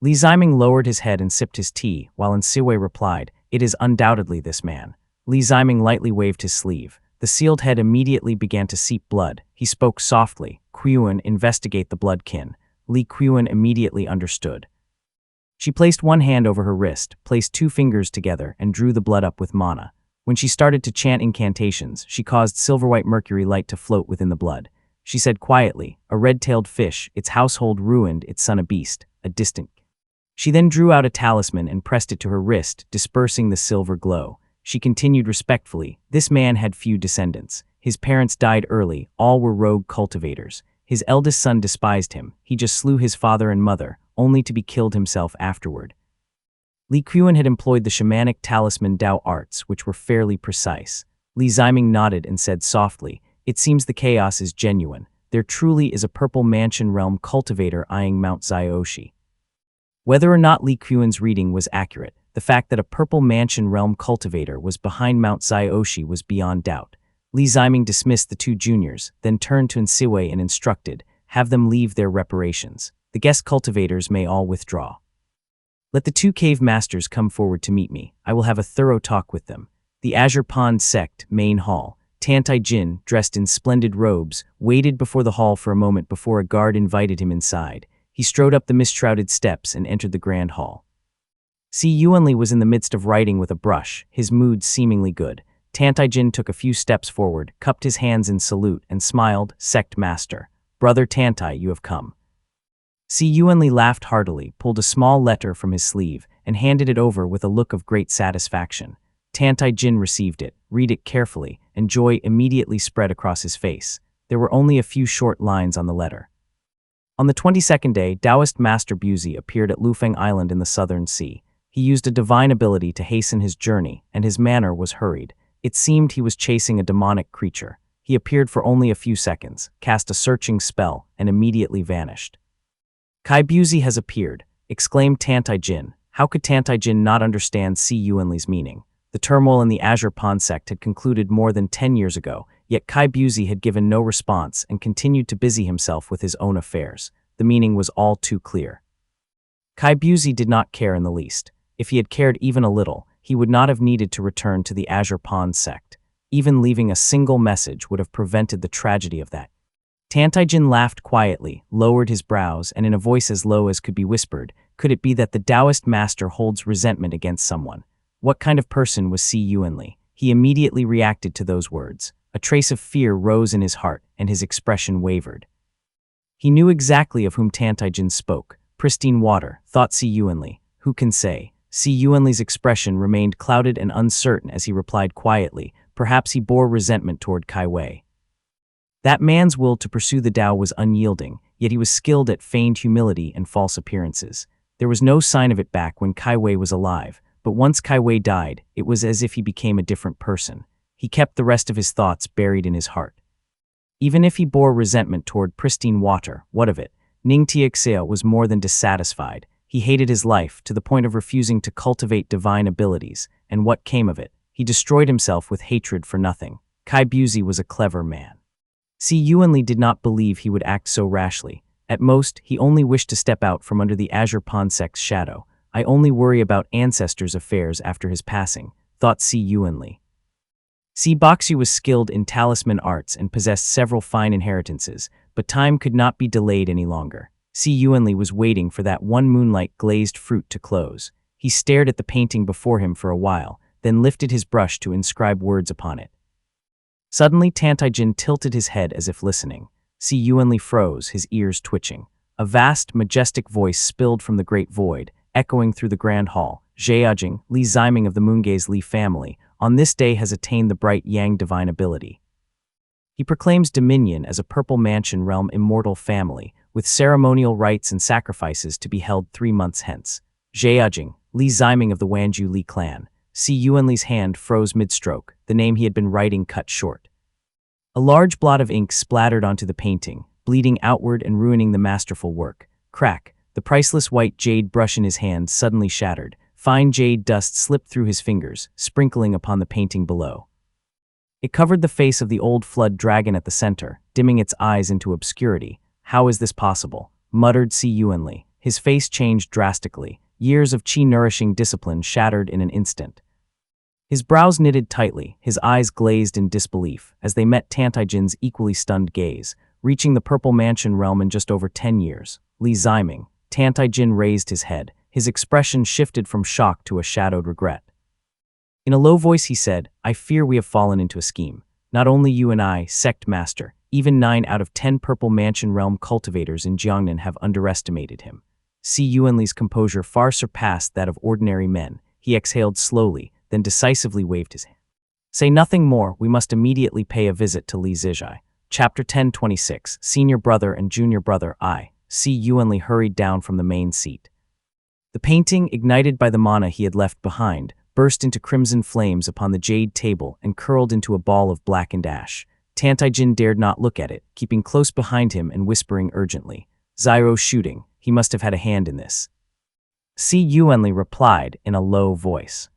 Li Ziming lowered his head and sipped his tea, while Siwei replied, "It is undoubtedly this man." Li Ziming lightly waved his sleeve. The sealed head immediately began to seep blood. He spoke softly, "Qiuan, investigate the blood kin." Li Qiuan immediately understood. She placed one hand over her wrist, placed two fingers together, and drew the blood up with mana. When she started to chant incantations, she caused silver-white mercury light to float within the blood. She said quietly, "A red-tailed fish, its household ruined, its son a beast, a distant." She then drew out a talisman and pressed it to her wrist, dispersing the silver glow. She continued respectfully, "This man had few descendants. His parents died early, all were rogue cultivators. His eldest son despised him, he just slew his father and mother, only to be killed himself afterward." Li Qiuan had employed the shamanic talisman Dao arts, which were fairly precise. Li Ziming nodded and said softly, "It seems the chaos is genuine. There truly is a purple mansion realm cultivator eyeing Mount Zioshi." Whether or not Li Qiuan's reading was accurate, the fact that a purple mansion realm cultivator was behind Mount Zioshi was beyond doubt. Li Ziming dismissed the two juniors, then turned to Siwei and instructed, "Have them leave their reparations. The guest cultivators may all withdraw. Let the two cave masters come forward to meet me. I will have a thorough talk with them." The Azure Pond Sect, main hall. Tantai Jin, dressed in splendid robes, waited before the hall for a moment before a guard invited him inside. He strode up the mist-shrouded steps and entered the grand hall. Si Yuanli was in the midst of writing with a brush, his mood seemingly good. Tantai Jin took a few steps forward, cupped his hands in salute, and smiled, "Sect Master. Brother Tantai, you have come." Si Yuanli laughed heartily, pulled a small letter from his sleeve, and handed it over with a look of great satisfaction. Tantai Jin received it, read it carefully, and joy immediately spread across his face. There were only a few short lines on the letter. On the 22nd day, Taoist Master Buzi appeared at Lufeng Island in the southern sea. He used a divine ability to hasten his journey, and his manner was hurried. It seemed he was chasing a demonic creature. He appeared for only a few seconds, cast a searching spell, and immediately vanished. "Kai Buzi has appeared," exclaimed Tantai Jin. How could Tantai Jin not understand Si Yuanli's meaning? The turmoil in the Azure Pond sect had concluded more than 10 years ago, yet Kai Buzi had given no response and continued to busy himself with his own affairs. The meaning was all too clear. Kai Buzi did not care in the least. If he had cared even a little, he would not have needed to return to the Azure Pond sect. Even leaving a single message would have prevented the tragedy of that. Tantai Jin laughed quietly, lowered his brows, and in a voice as low as could be whispered, "Could it be that the Taoist master holds resentment against someone?" What kind of person was Si Yuanli? He immediately reacted to those words. A trace of fear rose in his heart, and his expression wavered. He knew exactly of whom Tantai Jin spoke. Pristine water, thought Si Yuanli. Who can say? Si Yuanli's expression remained clouded and uncertain as he replied quietly. Perhaps he bore resentment toward Kai Wei. That man's will to pursue the Tao was unyielding, yet he was skilled at feigned humility and false appearances. There was no sign of it back when Kai Wei was alive, but once Kai Wei died, it was as if he became a different person. He kept the rest of his thoughts buried in his heart. Even if he bore resentment toward pristine water, what of it? Ning Tianxia was more than dissatisfied. He hated his life to the point of refusing to cultivate divine abilities, and what came of it? He destroyed himself with hatred for nothing. Kai Buzi was a clever man. Si Yuanli did not believe he would act so rashly. At most, he only wished to step out from under the Azure Ponsect's shadow. I only worry about ancestors' affairs after his passing, thought Si Yuanli. Si Baxu was skilled in talisman arts and possessed several fine inheritances, but time could not be delayed any longer. Si Yuanli was waiting for that one moonlight glazed fruit to close. He stared at the painting before him for a while, then lifted his brush to inscribe words upon it. Suddenly Tantaijin tilted his head as if listening. Si Yuanli froze, his ears twitching. A vast, majestic voice spilled from the great void, echoing through the grand hall. Zheajing, Li Ziming of the Moongaze Li family, on this day has attained the bright Yang divine ability. He proclaims dominion as a Purple Mansion realm immortal family, with ceremonial rites and sacrifices to be held 3 months hence. Zheajing, Li Ziming of the Wanju Li clan. Si Yuanli's hand froze mid-stroke, the name he had been writing cut short. A large blot of ink splattered onto the painting, bleeding outward and ruining the masterful work. Crack, the priceless white jade brush in his hand suddenly shattered. Fine jade dust slipped through his fingers, sprinkling upon the painting below. It covered the face of the old flood dragon at the center, dimming its eyes into obscurity. How is this possible? Muttered Si Yuanli. His face changed drastically. Years of qi-nourishing discipline shattered in an instant. His brows knitted tightly, his eyes glazed in disbelief, as they met Tantaijin's equally stunned gaze, reaching the Purple Mansion realm in just over 10 years. Li Ziming. Tantaijin raised his head. His expression shifted from shock to a shadowed regret. In a low voice he said, I fear we have fallen into a scheme. Not only you and I, sect master, even 9 out of 10 Purple Mansion realm cultivators in Jiangnan have underestimated him. Si Yuanli's composure far surpassed that of ordinary men. He exhaled slowly, then decisively waved his hand. Say nothing more, we must immediately pay a visit to Li Zijai. Chapter 1026, Senior Brother and Junior Brother I. Si Yuanli hurried down from the main seat. The painting, ignited by the mana he had left behind, burst into crimson flames upon the jade table and curled into a ball of blackened ash. Tantaijin dared not look at it, keeping close behind him and whispering urgently, Zyro shooting, he must have had a hand in this. Si Yuanli replied in a low voice.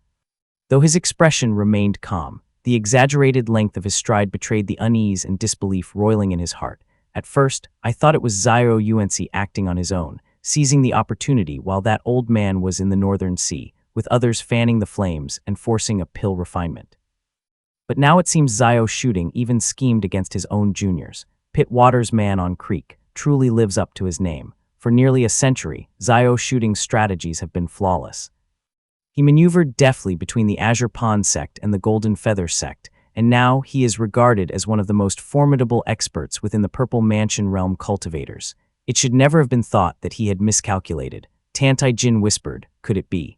Though his expression remained calm, the exaggerated length of his stride betrayed the unease and disbelief roiling in his heart. At first, I thought it was Zyro Yuanci acting on his own, seizing the opportunity while that old man was in the northern sea, with others fanning the flames and forcing a pill refinement. But now it seems Zyro shooting even schemed against his own juniors. Pit Water's man on Creek truly lives up to his name. For nearly a century, Zyro shooting's strategies have been flawless. He maneuvered deftly between the Azure Pond sect and the Golden Feather sect, and now he is regarded as one of the most formidable experts within the Purple Mansion realm cultivators. It should never have been thought that he had miscalculated. Tantaijin whispered, could it be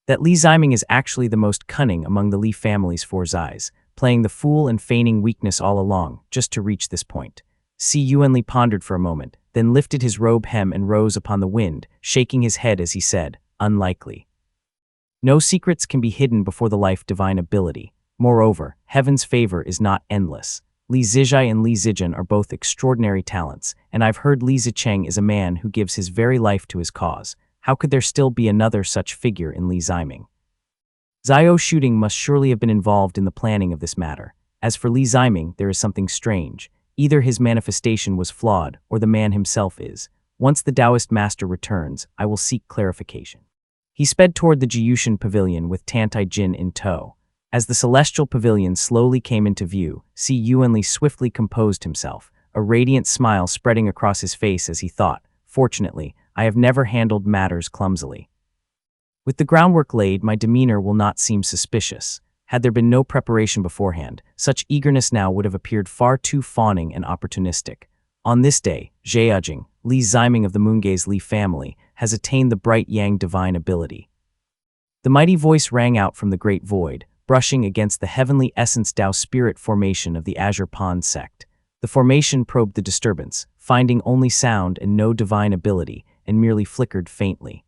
that Li Ziming is actually the most cunning among the Li family's 4 Zais, playing the fool and feigning weakness all along, just to reach this point? Si Yuanli pondered for a moment, then lifted his robe hem and rose upon the wind, shaking his head as he said, unlikely. No secrets can be hidden before the life divine ability. Moreover, heaven's favor is not endless. Li Zijai and Li Zijin are both extraordinary talents, and I've heard Li Zicheng is a man who gives his very life to his cause. How could there still be another such figure in Li Ziming? Zyro shooting must surely have been involved in the planning of this matter. As for Li Ziming, there is something strange. Either his manifestation was flawed, or the man himself is. Once the Taoist master returns, I will seek clarification. He sped toward the Jiyushan pavilion with Tantaijin in tow. As the celestial pavilion slowly came into view, Si Yuanli swiftly composed himself, a radiant smile spreading across his face as he thought, fortunately, I have never handled matters clumsily. With the groundwork laid, my demeanor will not seem suspicious. Had there been no preparation beforehand, such eagerness now would have appeared far too fawning and opportunistic. On this day, Zheajing, Li Ziming of the Moongaze Li family, has attained the bright Yang divine ability. The mighty voice rang out from the great void, brushing against the heavenly essence Tao spirit formation of the Azure Pond sect. The formation probed the disturbance, finding only sound and no divine ability, and merely flickered faintly.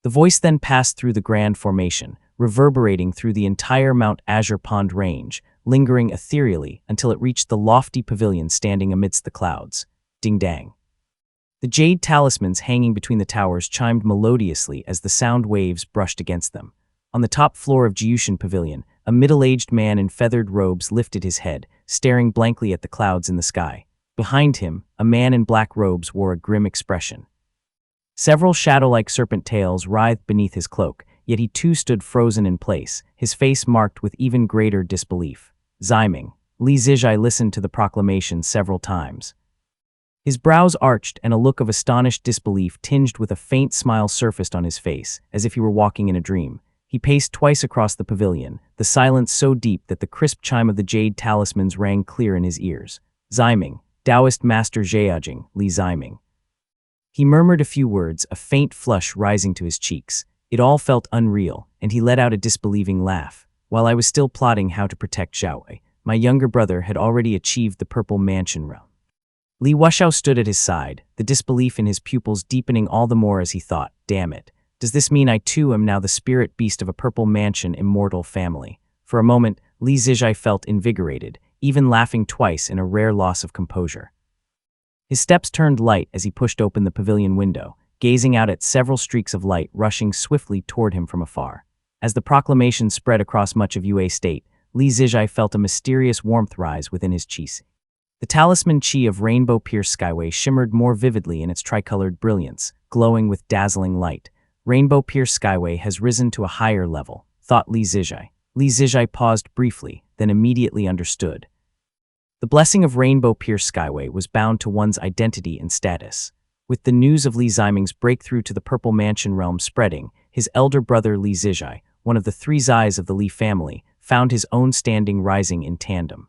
The voice then passed through the grand formation, reverberating through the entire Mount Azure Pond range, lingering ethereally until it reached the lofty pavilion standing amidst the clouds. Ding-dang. The jade talismans hanging between the towers chimed melodiously as the sound waves brushed against them. On the top floor of Jiyushan Pavilion, a middle-aged man in feathered robes lifted his head, staring blankly at the clouds in the sky. Behind him, a man in black robes wore a grim expression. Several shadow-like serpent tails writhed beneath his cloak, yet he too stood frozen in place, his face marked with even greater disbelief. Ziming. Li Zijai listened to the proclamation several times. His brows arched and a look of astonished disbelief tinged with a faint smile surfaced on his face, as if he were walking in a dream. He paced twice across the pavilion, the silence so deep that the crisp chime of the jade talismans rang clear in his ears. Ziming. Taoist Master Zheajing, Li Ziming. He murmured a few words, a faint flush rising to his cheeks. It all felt unreal, and he let out a disbelieving laugh. While I was still plotting how to protect Xiaowei, my younger brother had already achieved the Purple Mansion realm. Li Wuxiao stood at his side, the disbelief in his pupils deepening all the more as he thought, damn it, does this mean I too am now the spirit beast of a Purple Mansion immortal family? For a moment, Li Zijai felt invigorated, even laughing twice in a rare loss of composure. His steps turned light as he pushed open the pavilion window, gazing out at several streaks of light rushing swiftly toward him from afar. As the proclamation spread across much of Yue State, Li Zijai felt a mysterious warmth rise within his qi. The talisman qi of Rainbow Pierce Skyway shimmered more vividly in its tricolored brilliance, glowing with dazzling light. Rainbow Pierce Skyway has risen to a higher level, thought Li Zijai. Li Zijai paused briefly, then immediately understood. The blessing of Rainbow Pierce Skyway was bound to one's identity and status. With the news of Li Ziming's breakthrough to the Purple Mansion realm spreading, his elder brother Li Zijai, one of the three Zais of the Li family, found his own standing rising in tandem.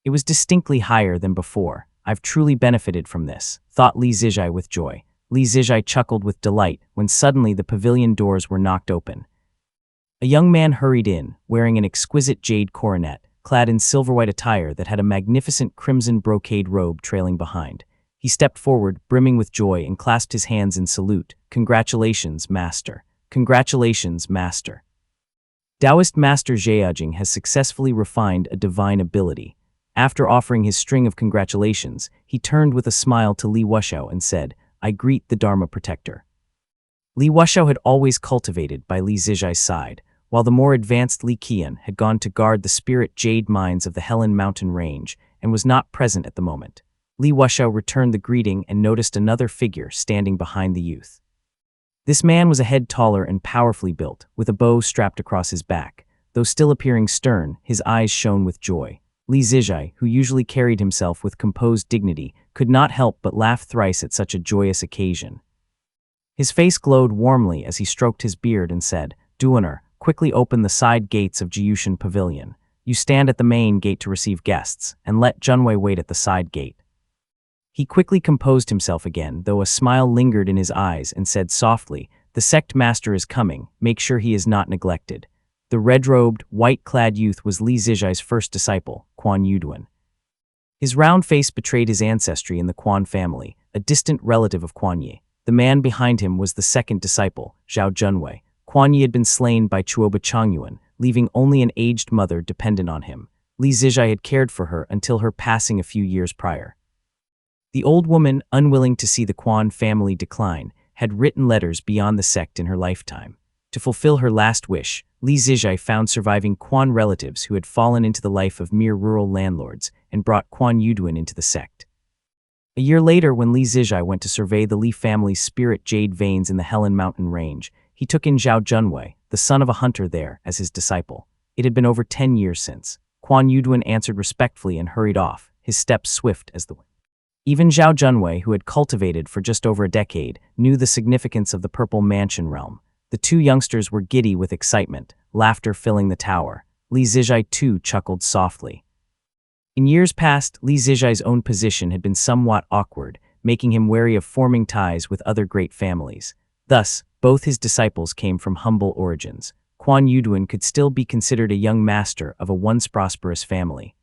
It was distinctly higher than before. I've truly benefited from this, thought Li Zijai with joy. Li Zijai chuckled with delight when suddenly the pavilion doors were knocked open. A young man hurried in, wearing an exquisite jade coronet, clad in silver-white attire that had a magnificent crimson brocade robe trailing behind. He stepped forward, brimming with joy, and clasped his hands in salute. Congratulations, Master. Congratulations, Master. Taoist Master Zheajing has successfully refined a divine ability. After offering his string of congratulations, he turned with a smile to Li Wuxiao and said, I greet the Dharma Protector. Li Wuxiao had always cultivated by Li Zijai's side, while the more advanced Li Qian had gone to guard the spirit jade mines of the Helen Mountain Range and was not present at the moment. Li Wuxiao returned the greeting and noticed another figure standing behind the youth. This man was a head taller and powerfully built, with a bow strapped across his back. Though still appearing stern, his eyes shone with joy. Li Zijai, who usually carried himself with composed dignity, could not help but laugh thrice at such a joyous occasion. His face glowed warmly as he stroked his beard and said, Duaner, quickly open the side gates of Jiyushan Pavilion. You stand at the main gate to receive guests, and let Junwei wait at the side gate. He quickly composed himself again, though a smile lingered in his eyes, and said softly, The sect master is coming, make sure he is not neglected. The red-robed, white-clad youth was Li Zijai's first disciple, Quan Yuduan. His round face betrayed his ancestry in the Quan family, a distant relative of Quan Yi. The man behind him was the second disciple, Zhao Junwei. Quan Yi had been slain by Chuoba Changyuan, leaving only an aged mother dependent on him. Li Zijai had cared for her until her passing a few years prior. The old woman, unwilling to see the Quan family decline, had written letters beyond the sect in her lifetime. To fulfill her last wish, Li Zijai found surviving Quan relatives who had fallen into the life of mere rural landlords and brought Quan Yuduan into the sect. A year later, when Li Zijai went to survey the Li family's spirit jade veins in the Helen Mountain Range, he took in Zhao Junwei, the son of a hunter there, as his disciple. It had been over 10 years since. Quan Yuduan answered respectfully and hurried off, his steps swift as the wind. Even Zhao Junwei, who had cultivated for just over a decade, knew the significance of the Purple Mansion realm. The two youngsters were giddy with excitement, laughter filling the tower. Li Zijai too chuckled softly. In years past, Li Zijai's own position had been somewhat awkward, making him wary of forming ties with other great families. Thus, both his disciples came from humble origins. Quan Yuduan could still be considered a young master of a once prosperous family.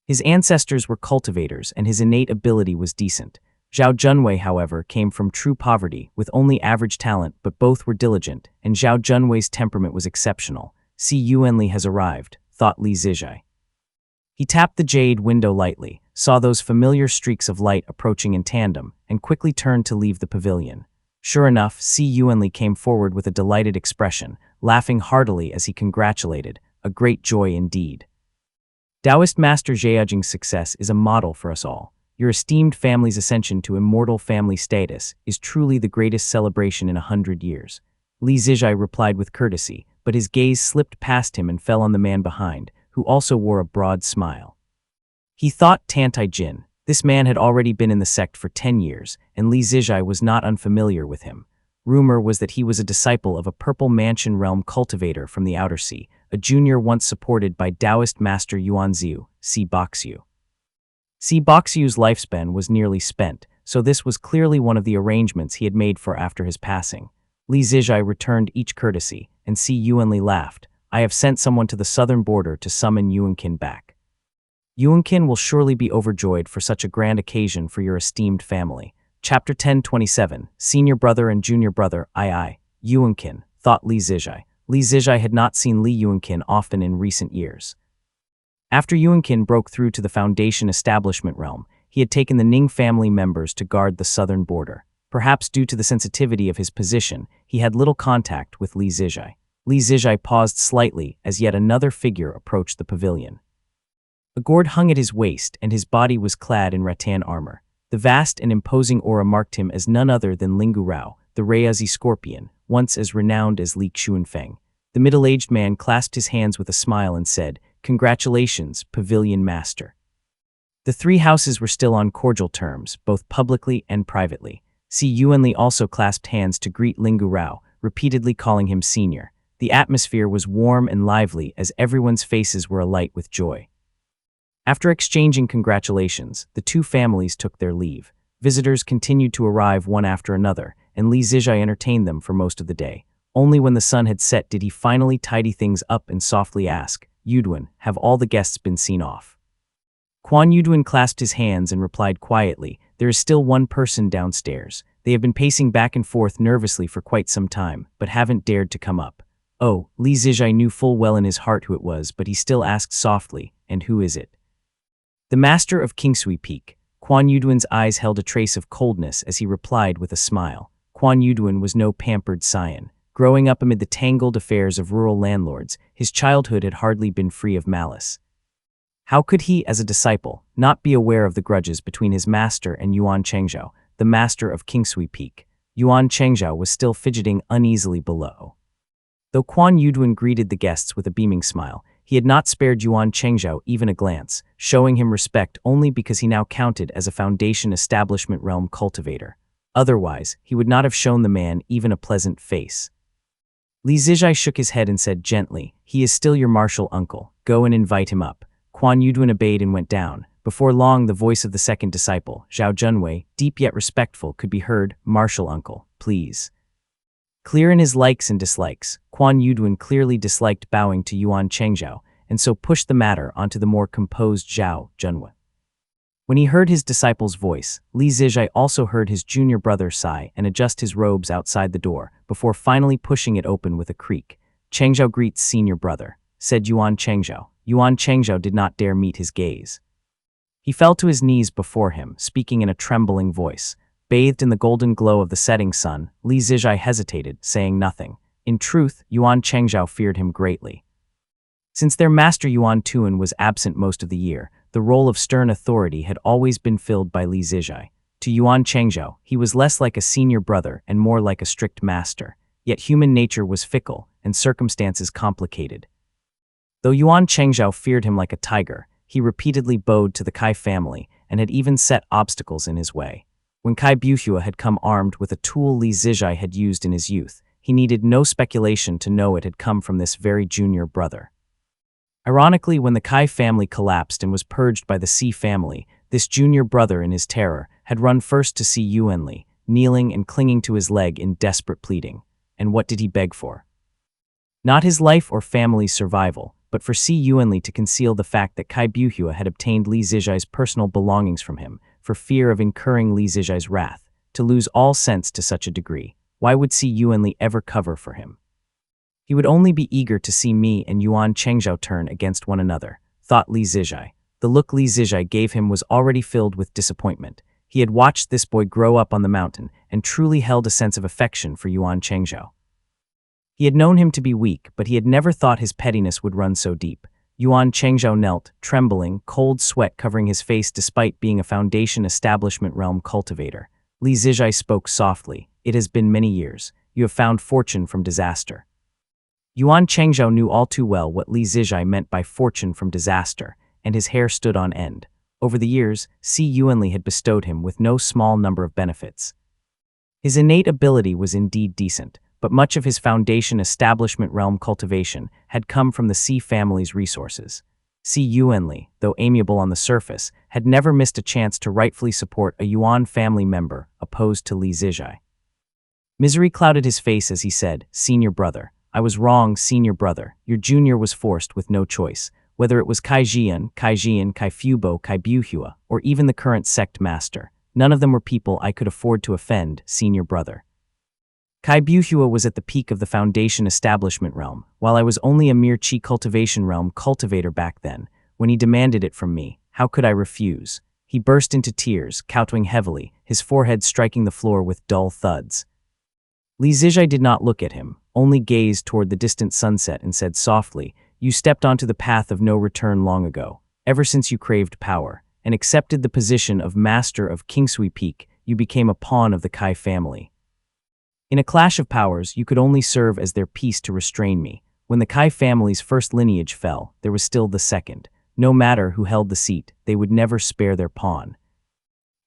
His ancestors were cultivators and his innate ability was decent. Zhao Junwei, however, came from true poverty, with only average talent, but both were diligent, and Zhao Junwei's temperament was exceptional. "See, Yuanli has arrived," thought Li Zijai. He tapped the jade window lightly, saw those familiar streaks of light approaching in tandem, and quickly turned to leave the pavilion. Sure enough, Si Yuanli came forward with a delighted expression, laughing heartily as he congratulated, "A great joy indeed. Taoist Master Zhejiang's success is a model for us all. Your esteemed family's ascension to immortal family status is truly the greatest celebration in 100 years." Li Zijai replied with courtesy, but his gaze slipped past him and fell on the man behind, who also wore a broad smile. He thought Tantai Jin. This man had already been in the sect for 10 years, and Li Zijai was not unfamiliar with him. Rumor was that he was a disciple of a Purple Mansion Realm cultivator from the Outer Sea, a junior once supported by Taoist Master Yuanziu, Si Boxiu. Si Boxiu's lifespan was nearly spent, so this was clearly one of the arrangements he had made for after his passing. Li Zijai returned each courtesy, and Si Yuanli laughed. "I have sent someone to the southern border to summon Yuanqin back. Yuanqin will surely be overjoyed for such a grand occasion for your esteemed family." Chapter 10:27, Senior Brother and Junior Brother, Yuanqin, thought Li Zijai. Li Zijai had not seen Li Yuanqin often in recent years. After Yuanqin broke through to the Foundation establishment realm, he had taken the Ning family members to guard the southern border. Perhaps due to the sensitivity of his position, he had little contact with Li Zijai. Li Zijai paused slightly as yet another figure approached the pavilion. A gourd hung at his waist, and his body was clad in rattan armor. The vast and imposing aura marked him as none other than Lingu Rao, the Reiazi Scorpion, once as renowned as Li Xuanfeng. The middle-aged man clasped his hands with a smile and said, "Congratulations, Pavilion Master." The three houses were still on cordial terms, both publicly and privately. Si Yuanli also clasped hands to greet Lingu Rao, repeatedly calling him senior. The atmosphere was warm and lively as everyone's faces were alight with joy. After exchanging congratulations, the two families took their leave. Visitors continued to arrive one after another, and Li Zijai entertained them for most of the day. Only when the sun had set did he finally tidy things up and softly ask, "Yuduan, have all the guests been seen off?" Quan Yuduan clasped his hands and replied quietly, "There is still one person downstairs. They have been pacing back and forth nervously for quite some time, but haven't dared to come up." Oh, Li Zijai knew full well in his heart who it was, but he still asked softly, "And who is it?" "The Master of Kingsui Peak." Quan Yuduan's eyes held a trace of coldness as he replied with a smile. Quan Yuduan was no pampered scion. Growing up amid the tangled affairs of rural landlords, his childhood had hardly been free of malice. How could he, as a disciple, not be aware of the grudges between his master and Yuan Chengzhao, the master of Kingsui Peak? Yuan Chengzhao was still fidgeting uneasily below. Though Quan Yuduan greeted the guests with a beaming smile, he had not spared Yuan Chengzhao even a glance, showing him respect only because he now counted as a Foundation establishment realm cultivator. Otherwise, he would not have shown the man even a pleasant face. Li Zijai shook his head and said gently, "He is still your martial uncle. Go and invite him up." Quan Yuduan obeyed and went down. Before long, the voice of the second disciple, Zhao Junwei, deep yet respectful, could be heard, "Martial uncle, please." Clear in his likes and dislikes, Quan Yuduan clearly disliked bowing to Yuan Chengzhao, and so pushed the matter onto the more composed Zhao Junwei. When he heard his disciple's voice, Li Zijai also heard his junior brother sigh and adjust his robes outside the door, before finally pushing it open with a creak. "Chengzhao greets senior brother," said Yuan Chengzhao. Yuan Chengzhao did not dare meet his gaze. He fell to his knees before him, speaking in a trembling voice. Bathed in the golden glow of the setting sun, Li Zijai hesitated, saying nothing. In truth, Yuan Chengzhao feared him greatly. Since their master Yuan Tuan was absent most of the year, the role of stern authority had always been filled by Li Zijai. To Yuan Chengzhao, he was less like a senior brother and more like a strict master. Yet human nature was fickle, and circumstances complicated. Though Yuan Chengzhao feared him like a tiger, he repeatedly bowed to the Kai family and had even set obstacles in his way. When Kai Buhua had come armed with a tool Li Zijai had used in his youth, he needed no speculation to know it had come from this very junior brother. Ironically, when the Kai family collapsed and was purged by the Si family, this junior brother in his terror had run first to see Yuanli, kneeling and clinging to his leg in desperate pleading. And what did he beg for? Not his life or family's survival, but for Si Yuanli to conceal the fact that Kai Buhua had obtained Li Zijai's personal belongings from him, for fear of incurring Li Zijai's wrath. To lose all sense to such a degree, why would Si Yuanli ever cover for him? He would only be eager to see me and Yuan Chengzhao turn against one another, thought Li Zijai. The look Li Zijai gave him was already filled with disappointment. He had watched this boy grow up on the mountain and truly held a sense of affection for Yuan Chengzhao. He had known him to be weak, but he had never thought his pettiness would run so deep. Yuan Chengzhao knelt, trembling, cold sweat covering his face despite being a Foundation Establishment Realm cultivator. Li Zijai spoke softly. It has been many years. You have found fortune from disaster. Yuan Chengzhao knew all too well what Li Zijai meant by fortune from disaster, and his hair stood on end. Over the years, Si Yuanli had bestowed him with no small number of benefits. His innate ability was indeed decent, but much of his Foundation Establishment Realm cultivation had come from the Si family's resources. Si Yuanli, though amiable on the surface, had never missed a chance to rightfully support a Yuan family member opposed to Li Zijai. Misery clouded his face as he said, "Senior brother, I was wrong, senior brother. Your junior was forced with no choice. Whether it was Kai Jian, Kai Fubo, Kai Buhua, or even the current sect master, none of them were people I could afford to offend, senior brother. Kai Buhua was at the peak of the Foundation Establishment Realm, while I was only a mere Qi Cultivation Realm cultivator back then. When he demanded it from me, how could I refuse? He burst into tears, kowtowing heavily, his forehead striking the floor with dull thuds. Li Zijai did not look at him, only gazed toward the distant sunset and said softly, "You stepped onto the path of no return long ago. Ever since you craved power and accepted the position of master of Kingsui Peak, you became a pawn of the Kai family. In a clash of powers, you could only serve as their piece to restrain me. When the Kai family's first lineage fell, there was still the second. No matter who held the seat, they would never spare their pawn.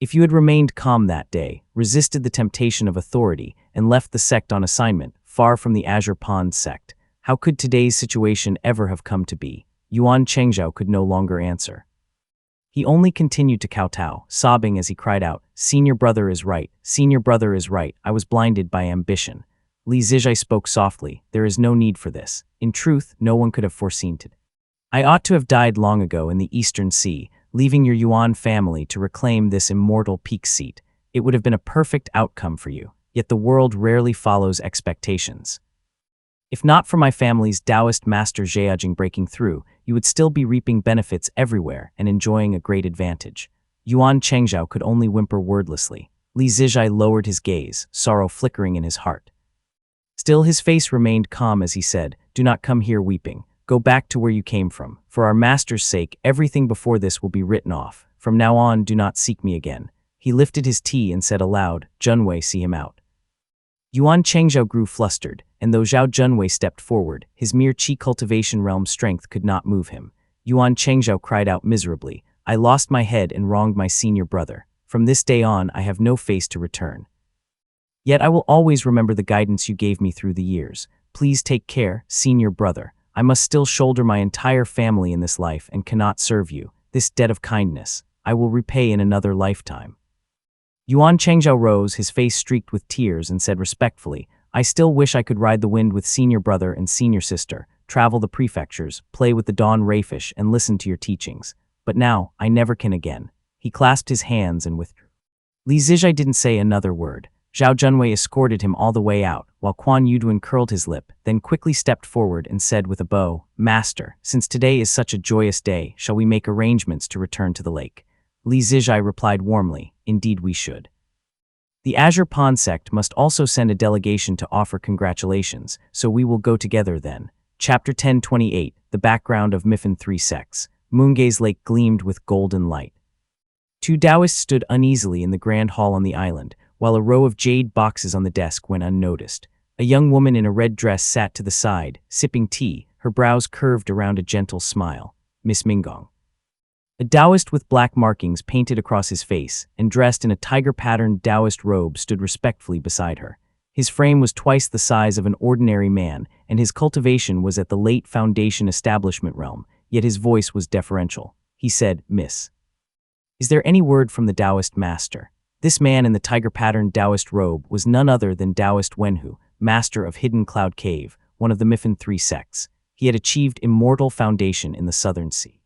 If you had remained calm that day, resisted the temptation of authority, and left the sect on assignment, far from the Azure Pond sect, how could today's situation ever have come to be?" Yuan Chengzhao could no longer answer. He only continued to kowtow, sobbing as he cried out, "Senior brother is right, senior brother is right, I was blinded by ambition." Li Zijai spoke softly, "There is no need for this. In truth, no one could have foreseen it. I ought to have died long ago in the Eastern Sea, leaving your Yuan family to reclaim this immortal peak seat. It would have been a perfect outcome for you, yet the world rarely follows expectations. If not for my family's Taoist master Zheajing breaking through, you would still be reaping benefits everywhere and enjoying a great advantage." Yuan Chengzhao could only whimper wordlessly. Li Zijai lowered his gaze, sorrow flickering in his heart. Still his face remained calm as he said, "Do not come here weeping. Go back to where you came from. For our master's sake, everything before this will be written off. From now on, do not seek me again." He lifted his tea and said aloud, "Junwei, see him out." Yuan Chengzhao grew flustered, and though Zhao Junwei stepped forward, his mere Qi cultivation realm strength could not move him. Yuan Chengzhao cried out miserably, "I lost my head and wronged my senior brother. From this day on, I have no face to return. Yet I will always remember the guidance you gave me through the years. Please take care, senior brother. I must still shoulder my entire family in this life and cannot serve you. This debt of kindness, I will repay in another lifetime." Yuan Chengzhao rose, his face streaked with tears, and said respectfully, "I still wish I could ride the wind with senior brother and senior sister, travel the prefectures, play with the dawn rayfish, and listen to your teachings. But now, I never can again." He clasped his hands and withdrew. Li Zijai didn't say another word. Zhao Junwei escorted him all the way out, while Quan Yuduan curled his lip, then quickly stepped forward and said with a bow, "Master, since today is such a joyous day, shall we make arrangements to return to the lake?" Li Zijai replied warmly, "Indeed we should. The Azure Pond sect must also send a delegation to offer congratulations, so we will go together then." Chapter 1028, The Background of Mifan 3 Sects. Moongaze Lake gleamed with golden light. Two Taoists stood uneasily in the grand hall on the island, while a row of jade boxes on the desk went unnoticed. A young woman in a red dress sat to the side, sipping tea, her brows curved around a gentle smile. Miss Minggong. A Taoist with black markings painted across his face and dressed in a tiger-patterned Taoist robe stood respectfully beside her. His frame was twice the size of an ordinary man, and his cultivation was at the late Foundation Establishment realm, yet his voice was deferential. He said, "Miss, is there any word from the Taoist master?" This man in the tiger-patterned Taoist robe was none other than Taoist Wenhu, master of Hidden Cloud Cave, one of the Mifan 3 sects. He had achieved immortal foundation in the Southern Sea.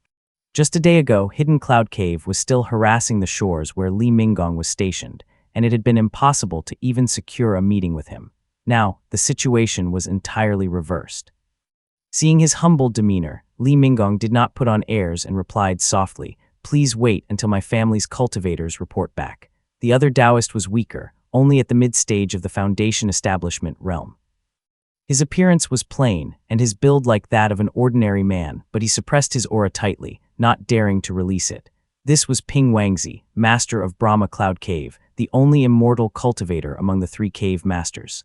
Just a day ago, Hidden Cloud Cave was still harassing the shores where Li Minggong was stationed, and it had been impossible to even secure a meeting with him. Now, the situation was entirely reversed. Seeing his humble demeanor, Li Minggong did not put on airs and replied softly, "Please wait until my family's cultivators report back." The other Taoist was weaker, only at the mid-stage of the Foundation establishment realm. His appearance was plain, and his build like that of an ordinary man, but he suppressed his aura tightly, not daring to release it. This was Ping Wangzi, master of Brahma Cloud Cave, the only immortal cultivator among the three cave masters.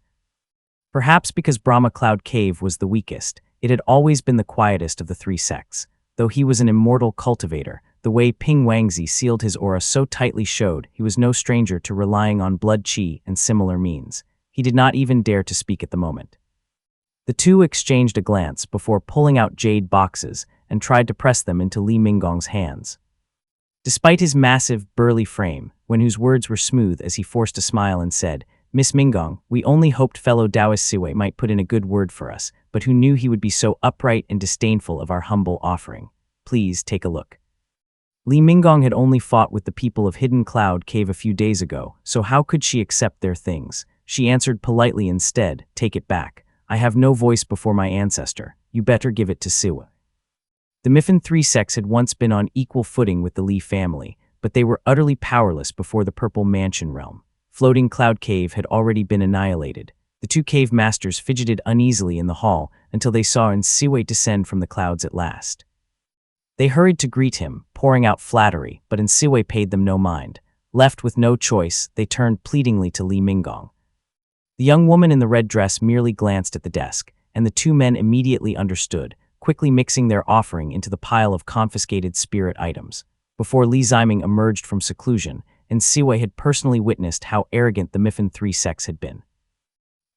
Perhaps because Brahma Cloud Cave was the weakest, it had always been the quietest of the three sects. Though he was an immortal cultivator, the way Ping Wangzi sealed his aura so tightly showed he was no stranger to relying on blood qi and similar means. He did not even dare to speak at the moment. The two exchanged a glance before pulling out jade boxes and tried to press them into Li Minggong's hands. Despite his massive, burly frame, Wenhu's words were smooth as he forced a smile and said, "Miss Minggong, we only hoped fellow Taoist Siwei might put in a good word for us, but who knew he would be so upright and disdainful of our humble offering? Please take a look." Li Minggong had only fought with the people of Hidden Cloud Cave a few days ago, so how could she accept their things? She answered politely instead, "Take it back. I have no voice before my ancestor. You better give it to Siwa." The Miffin Three sects had once been on equal footing with the Li family, but they were utterly powerless before the Purple Mansion realm. Floating Cloud Cave had already been annihilated. The two cave masters fidgeted uneasily in the hall until they saw Siwei descend from the clouds at last. They hurried to greet him, pouring out flattery, but Siwei paid them no mind. Left with no choice, they turned pleadingly to Li Minggong. The young woman in the red dress merely glanced at the desk, and the two men immediately understood, quickly mixing their offering into the pile of confiscated spirit items. Before Li Ziming emerged from seclusion, Siwei had personally witnessed how arrogant the Miffin Three sects had been.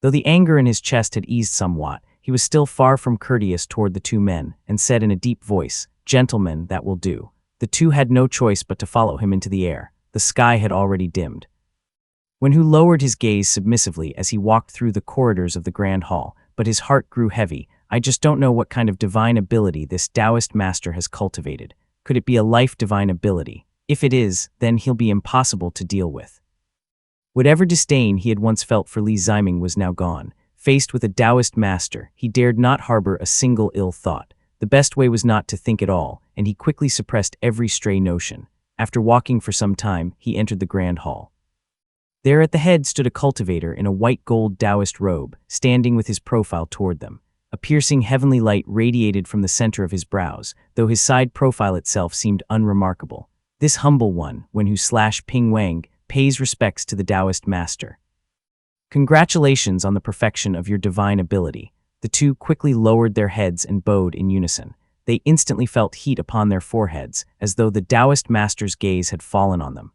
Though the anger in his chest had eased somewhat, he was still far from courteous toward the two men, and said in a deep voice, "Gentlemen, that will do." The two had no choice but to follow him into the air. The sky had already dimmed. Wenhu lowered his gaze submissively as he walked through the corridors of the Grand Hall, but his heart grew heavy. "I just don't know what kind of divine ability this Taoist master has cultivated. Could it be a life divine ability? If it is, then he'll be impossible to deal with." Whatever disdain he had once felt for Li Ziming was now gone. Faced with a Taoist master, he dared not harbor a single ill thought. The best way was not to think at all, and he quickly suppressed every stray notion. After walking for some time, he entered the Grand Hall. There at the head stood a cultivator in a white gold Taoist robe, standing with his profile toward them. A piercing heavenly light radiated from the center of his brows, though his side profile itself seemed unremarkable. This humble one, Wenhu/Ping Wang, pays respects to the Taoist master. "Congratulations on the perfection of your divine ability." The two quickly lowered their heads and bowed in unison. They instantly felt heat upon their foreheads, as though the Taoist master's gaze had fallen on them.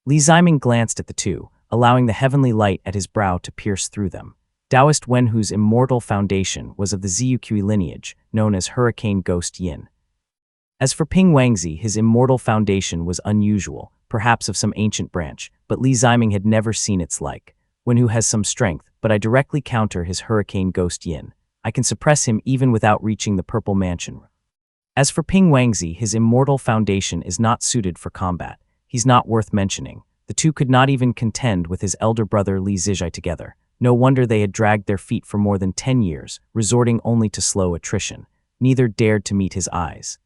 Li Ziming glanced at the two, allowing the heavenly light at his brow to pierce through them. Taoist Wenhu's immortal foundation was of the Ziyuqi lineage, known as Hurricane Ghost Yin. As for Ping Wangzi, his immortal foundation was unusual, perhaps of some ancient branch, but Li Ziming had never seen its like. Wenhu has some strength, but I directly counter his Hurricane Ghost Yin. I can suppress him even without reaching the Purple Mansion. As for Ping Wangzi, his immortal foundation is not suited for combat. He's not worth mentioning. The two could not even contend with his elder brother Li Zijai together. No wonder they had dragged their feet for more than 10 years, resorting only to slow attrition. Neither dared to meet his eyes.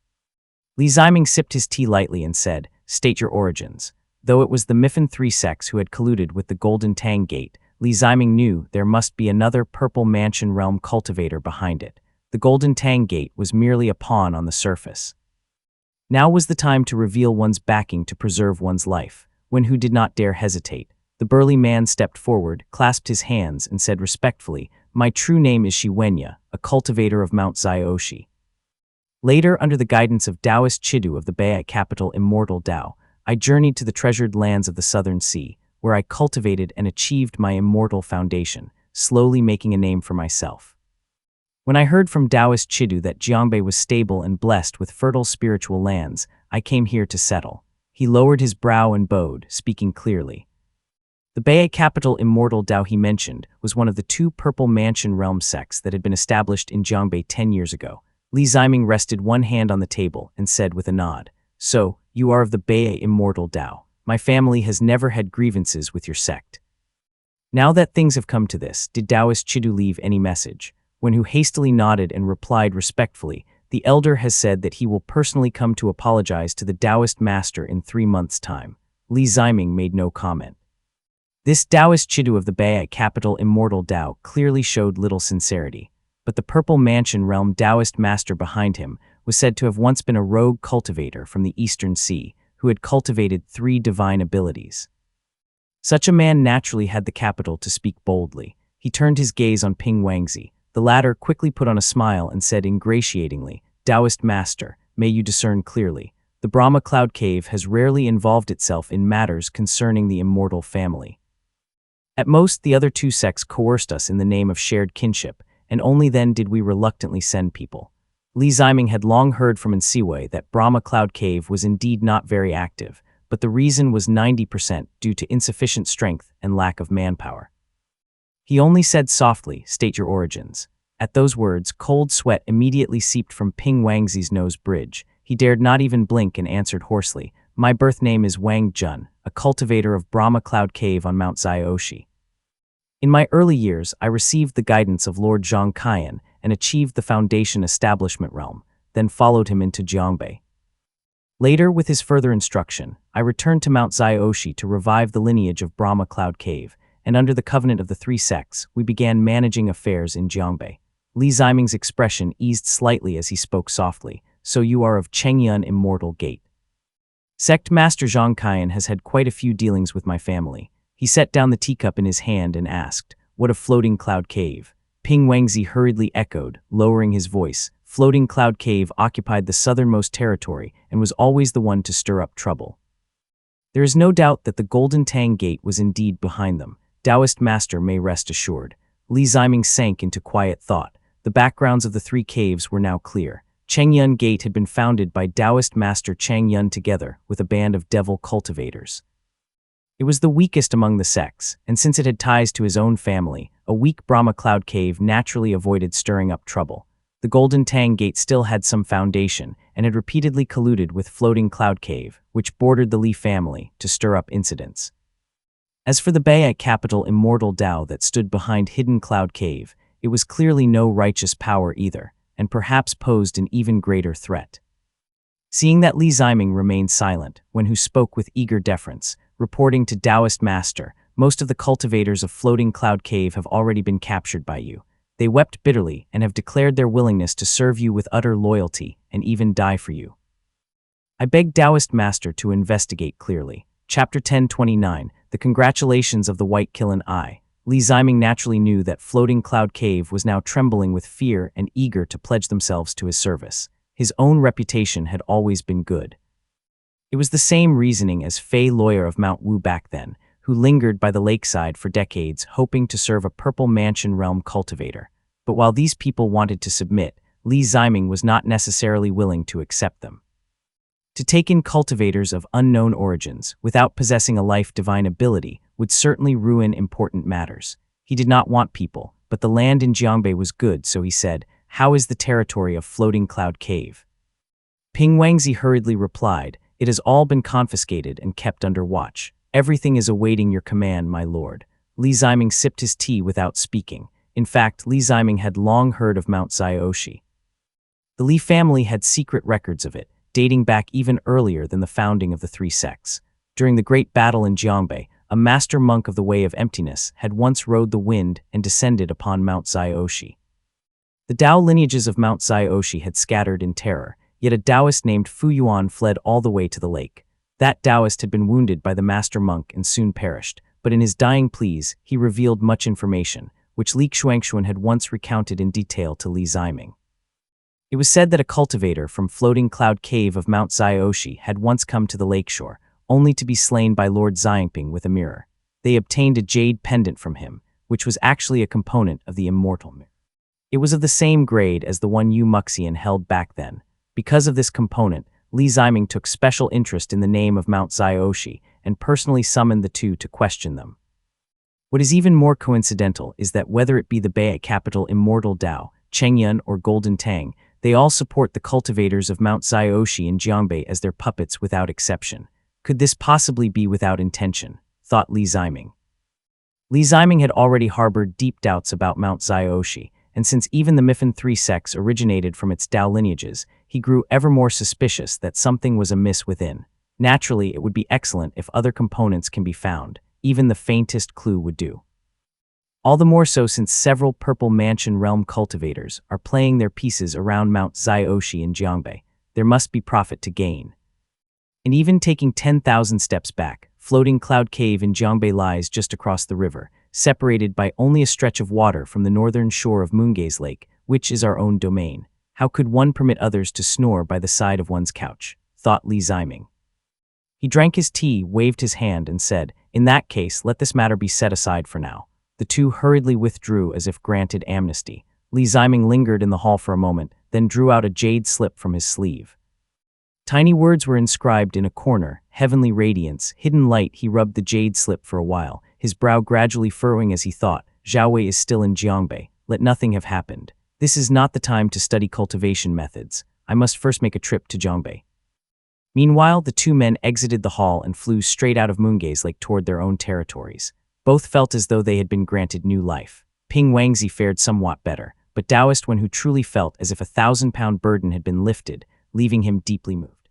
Li Ziming sipped his tea lightly and said, "State your origins." Though it was the Miffin Three sects who had colluded with the Golden Tang Gate, Li Ziming knew there must be another Purple Mansion realm cultivator behind it. The Golden Tang Gate was merely a pawn on the surface. Now was the time to reveal one's backing to preserve one's life. Wenhu did not dare hesitate. The burly man stepped forward, clasped his hands, and said respectfully, "My true name is Shi Wenya, a cultivator of Mount Zioshi. Later, under the guidance of Taoist Chidu of the Bai'ai capital Immortal Tao, I journeyed to the treasured lands of the Southern Sea, where I cultivated and achieved my immortal foundation, slowly making a name for myself. When I heard from Taoist Chidu that Jiangbei was stable and blessed with fertile spiritual lands, I came here to settle." He lowered his brow and bowed, speaking clearly. The Bai'ai capital Immortal Tao he mentioned was one of the two Purple Mansion realm sects that had been established in Jiangbei 10 years ago. Li Ziming rested one hand on the table and said with a nod, "So, you are of the Baya Immortal Dao. My family has never had grievances with your sect." Now that things have come to this, did Taoist Chidu leave any message? Wenhu hastily nodded and replied respectfully, "The elder has said that he will personally come to apologize to the Taoist master in 3 months' time." Li Ziming made no comment. This Taoist Chidu of the Baya capital Immortal Dao clearly showed little sincerity, but the Purple Mansion realm Taoist master behind him was said to have once been a rogue cultivator from the Eastern Sea who had cultivated 3 divine abilities. Such a man naturally had the capital to speak boldly. He turned his gaze on Ping Wangzi. The latter quickly put on a smile and said ingratiatingly, "Taoist master, may you discern clearly. The Brahma Cloud Cave has rarely involved itself in matters concerning the immortal family. At most, the other 2 sects coerced us in the name of shared kinship, and only then did we reluctantly send people." Li Ziming had long heard from Nsiwei that Brahma Cloud Cave was indeed not very active, but the reason was 90% due to insufficient strength and lack of manpower. He only said softly, "State your origins." At those words, cold sweat immediately seeped from Ping Wangzi's nose bridge. He dared not even blink and answered hoarsely, "My birth name is Wang Jun, a cultivator of Brahma Cloud Cave on Mount Zioshi. In my early years, I received the guidance of Lord Zhang Kaiyan and achieved the Foundation Establishment realm, then followed him into Jiangbei. Later, with his further instruction, I returned to Mount Zioshi to revive the lineage of Brahma Cloud Cave, and under the covenant of the 3 sects, we began managing affairs in Jiangbei." Li Ziming's expression eased slightly as he spoke softly, "So you are of Chengyun Immortal Gate." Sect Master Zhang Kaiyan has had quite a few dealings with my family. He set down the teacup in his hand and asked, "What of Floating Cloud Cave?" Ping Wangzi hurriedly echoed, lowering his voice, "Floating Cloud Cave occupied the southernmost territory and was always the one to stir up trouble. There is no doubt that the Golden Tang Gate was indeed behind them. Taoist master may rest assured." Li Ziming sank into quiet thought. The backgrounds of the 3 caves were now clear. Chengyun Gate had been founded by Taoist master Chang Yun together with a band of devil cultivators. It was the weakest among the sects, and since it had ties to his own family, a weak Brahma Cloud Cave naturally avoided stirring up trouble. The Golden Tang Gate still had some foundation and had repeatedly colluded with Floating Cloud Cave, which bordered the Li family, to stir up incidents. As for the Baya capital Immortal Dao that stood behind Hidden Cloud Cave, it was clearly no righteous power either, and perhaps posed an even greater threat. Seeing that Li Ziming remained silent, Wenhu spoke with eager deference, reporting to Taoist master, "Most of the cultivators of Floating Cloud Cave have already been captured by you. They wept bitterly and have declared their willingness to serve you with utter loyalty and even die for you. I beg Taoist master to investigate clearly." Chapter 1029, The Congratulations of the White Kiln Eye. Li Ziming naturally knew that Floating Cloud Cave was now trembling with fear and eager to pledge themselves to his service. His own reputation had always been good. It was the same reasoning as Fei Lawyer of Mount Wu back then, who lingered by the lakeside for decades hoping to serve a Purple Mansion realm cultivator. But while these people wanted to submit, Li Ziming was not necessarily willing to accept them. To take in cultivators of unknown origins without possessing a life divine ability would certainly ruin important matters. He did not want people, but the land in Jiangbei was good, so he said, "How is the territory of Floating Cloud Cave?" Ping Wangzi hurriedly replied, "It has all been confiscated and kept under watch. Everything is awaiting your command, my lord." Li Ziming sipped his tea without speaking. In fact, Li Ziming had long heard of Mount Zioshi. The Li family had secret records of it, dating back even earlier than the founding of the 3 sects. During the Great Battle in Jiangbei, a master monk of the Way of Emptiness had once rode the wind and descended upon Mount Zioshi. The Dao lineages of Mount Zioshi had scattered in terror, yet a Taoist named Fu Yuan fled all the way to the lake. That Taoist had been wounded by the master monk and soon perished, but in his dying pleas, he revealed much information, which Li Xuanxuan had once recounted in detail to Li Ziming. It was said that a cultivator from Floating Cloud Cave of Mount Zioshi had once come to the lakeshore, only to be slain by Lord Xiangping with a mirror. They obtained a jade pendant from him, which was actually a component of the immortal mirror. It was of the same grade as the one Yu Muxian held back then. Because of this component, Li Ziming took special interest in the name of Mount Zioshi and personally summoned the 2 to question them. What is even more coincidental is that whether it be the Baya capital Immortal Dao, Chengyun or Golden Tang, They all support the cultivators of Mount Zaiyoshi in Jiangbei as their puppets without exception. Could this possibly be without intention? Thought Li Ziming. Li Ziming had already harbored deep doubts about Mount Zaiyoshi, and since even the Mifan III sects originated from its Dao lineages, he grew ever more suspicious that something was amiss within. Naturally, it would be excellent if other components can be found. Even the faintest clue would do. All the more so since several Purple Mansion realm cultivators are playing their pieces around Mount Zaiyoshi in Jiangbei. There must be profit to gain. And even taking 10,000 steps back, Floating Cloud Cave in Jiangbei lies just across the river, separated by only a stretch of water from the northern shore of Moongaze Lake, which is our own domain. How could one permit others to snore by the side of one's couch? Thought Li Ziming. He drank his tea, waved his hand, and said, "In that case, let this matter be set aside for now." The two hurriedly withdrew as if granted amnesty. Li Ziming lingered in the hall for a moment, then drew out a jade slip from his sleeve. Tiny words were inscribed in a corner, heavenly radiance, hidden light. He rubbed the jade slip for a while, his brow gradually furrowing as he thought, Zhaowei is still in Jiangbei. Let nothing have happened. This is not the time to study cultivation methods. I must first make a trip to Jiangbei. Meanwhile, the two men exited the hall and flew straight out of Moongaze Lake toward their own territories. Both felt as though they had been granted new life. Ping Wangzi fared somewhat better, but Taoist Wen Hu truly felt as if a 1,000-pound burden had been lifted, leaving him deeply moved.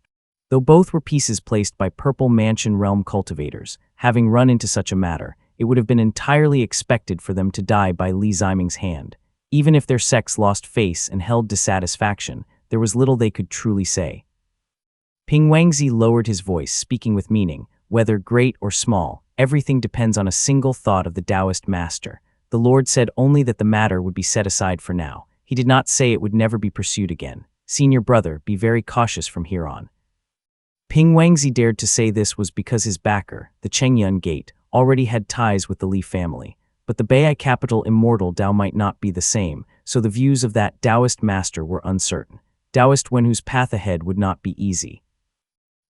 Though both were pieces placed by Purple Mansion realm cultivators, having run into such a matter, it would have been entirely expected for them to die by Li Ziming's hand. Even if their sects lost face and held dissatisfaction, there was little they could truly say. Ping Wangzi lowered his voice, speaking with meaning. Whether great or small, everything depends on a single thought of the Taoist master. The Lord said only that the matter would be set aside for now. He did not say it would never be pursued again. Senior brother, be very cautious from here on. Ping Wangzi dared to say this was because his backer, the Chengyun Gate, already had ties with the Li family. But the Bei'ai capital Immortal Dao might not be the same, so the views of that Taoist master were uncertain. Taoist Wen Hu's path ahead would not be easy.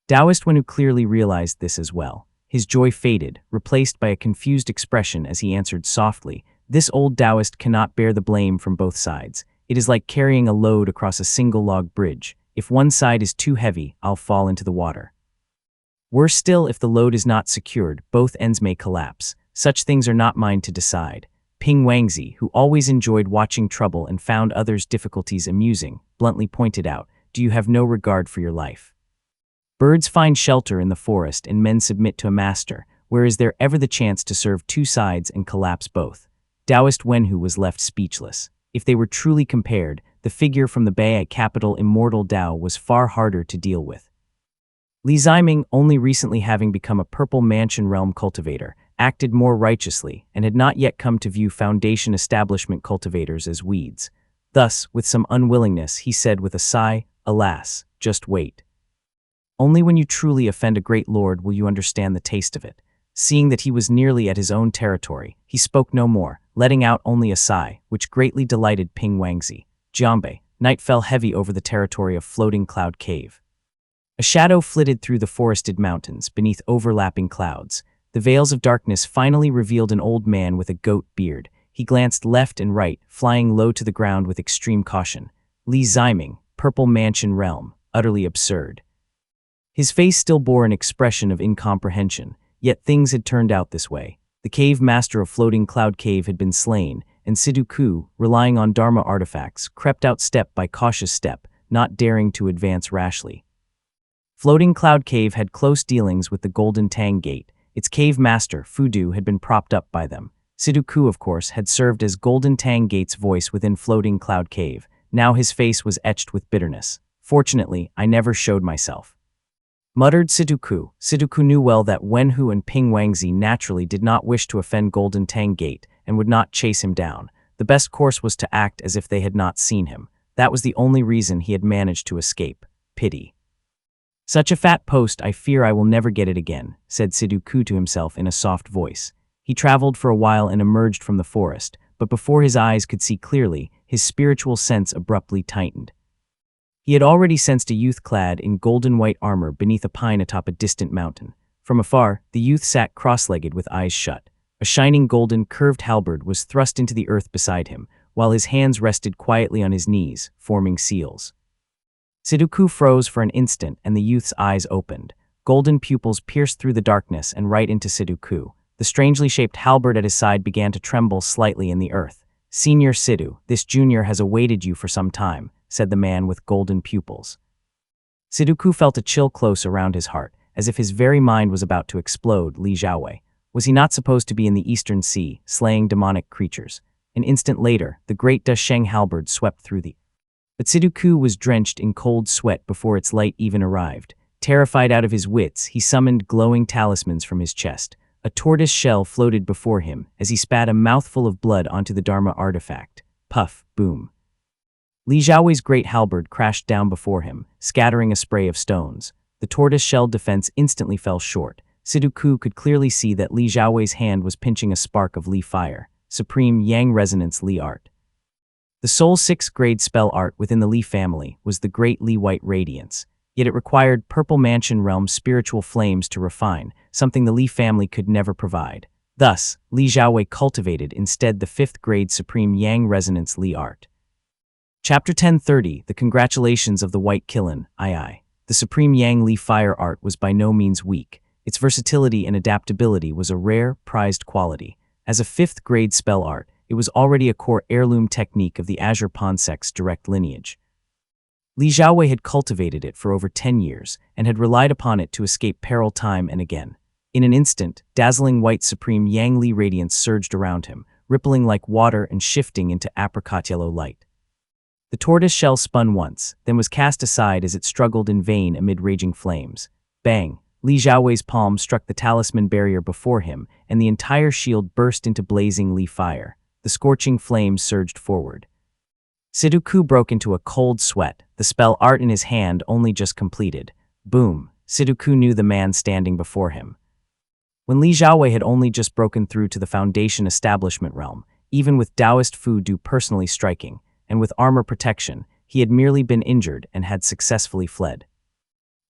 Taoist Wen Hu clearly realized this as well. His joy faded, replaced by a confused expression as he answered softly, "This old Taoist cannot bear the blame from both sides. It is like carrying a load across a single log bridge. If one side is too heavy, I'll fall into the water. Worse still, if the load is not secured, both ends may collapse. Such things are not mine to decide." Ping Wangzi, who always enjoyed watching trouble and found others' difficulties amusing, bluntly pointed out, "Do you have no regard for your life? Birds find shelter in the forest and men submit to a master, where is there ever the chance to serve two sides and collapse both?" Taoist Wen Hu was left speechless. If they were truly compared, the figure from the Bei'ai capital Immortal Dao was far harder to deal with. Li Ziming, only recently having become a Purple Mansion realm cultivator, acted more righteously and had not yet come to view Foundation establishment cultivators as weeds. Thus, with some unwillingness, he said with a sigh, "Alas, just wait. Only when you truly offend a great lord will you understand the taste of it." Seeing that he was nearly at his own territory, he spoke no more, letting out only a sigh, which greatly delighted Ping Wangzi. Jiangbei, night fell heavy over the territory of Floating Cloud Cave. A shadow flitted through the forested mountains, beneath overlapping clouds. The veils of darkness finally revealed an old man with a goat beard. He glanced left and right, flying low to the ground with extreme caution. Li Ziming, Purple Mansion realm, utterly absurd. His face still bore an expression of incomprehension, yet things had turned out this way. The cave master of Floating Cloud Cave had been slain, and Sidu Ku, relying on Dharma artifacts, crept out step by cautious step, not daring to advance rashly. Floating Cloud Cave had close dealings with the Golden Tang Gate. Its cave master, Fudu, had been propped up by them. Sidu Ku, of course, had served as Golden Tang Gate's voice within Floating Cloud Cave. Now his face was etched with bitterness. "Fortunately, I never showed myself," muttered Sidu Ku. Sidu Ku knew well that Wen Hu and Ping Wangzi naturally did not wish to offend Golden Tang Gate and would not chase him down. The best course was to act as if they had not seen him. That was the only reason he had managed to escape. Pity. "Such a fat post, I fear I will never get it again," said Sidu Ku to himself in a soft voice. He traveled for a while and emerged from the forest, but before his eyes could see clearly, his spiritual sense abruptly tightened. He had already sensed a youth clad in golden white armor beneath a pine atop a distant mountain. From afar, the youth sat cross-legged with eyes shut. A shining golden, curved halberd was thrust into the earth beside him, while his hands rested quietly on his knees, forming seals. Sidhu froze for an instant and the youth's eyes opened. Golden pupils pierced through the darkness and right into Sidhu. The strangely shaped halberd at his side began to tremble slightly in the earth. "Senior Sidhu, this junior has awaited you for some time," said the man with golden pupils. Sidhu felt a chill close around his heart, as if his very mind was about to explode. Li Xiaowei. Was he not supposed to be in the Eastern Sea, slaying demonic creatures? An instant later, the great Da Sheng halberd swept through the But Sidhu was drenched in cold sweat before its light even arrived. Terrified out of his wits, he summoned glowing talismans from his chest. A tortoise shell floated before him as he spat a mouthful of blood onto the Dharma artifact. Puff, boom. Li Xiaowei's great halberd crashed down before him, scattering a spray of stones. The tortoise-shell defense instantly fell short. Sidhu could clearly see that Li Xiaowei's hand was pinching a spark of Li fire, Supreme Yang Resonance Li art. The sole 6th grade spell art within the Li family was the Great Li White Radiance, yet it required Purple Mansion Realm spiritual flames to refine, something the Li family could never provide. Thus, Li Xiaowei cultivated instead the 5th grade Supreme Yang Resonance Li art. Chapter 1030, The Congratulations of the White Qilin, II. The Supreme Yang Li fire art was by no means weak. Its versatility and adaptability was a rare, prized quality. As a 5th grade spell art, it was already a core heirloom technique of the Azure Ponsek's direct lineage. Li Xiaowei had cultivated it for over 10 years and had relied upon it to escape peril time and again. In an instant, dazzling white Supreme Yang Li radiance surged around him, rippling like water and shifting into apricot yellow light. The tortoise shell spun once, then was cast aside as it struggled in vain amid raging flames. Bang! Li Xiaowei's palm struck the talisman barrier before him, and the entire shield burst into blazing Li fire. The scorching flames surged forward. Sidhu broke into a cold sweat, the spell art in his hand only just completed. Boom! Sidhu knew the man standing before him. When Li Xiaowei had only just broken through to the Foundation Establishment realm, even with Taoist Fu Du personally striking, and with armor protection, he had merely been injured and had successfully fled.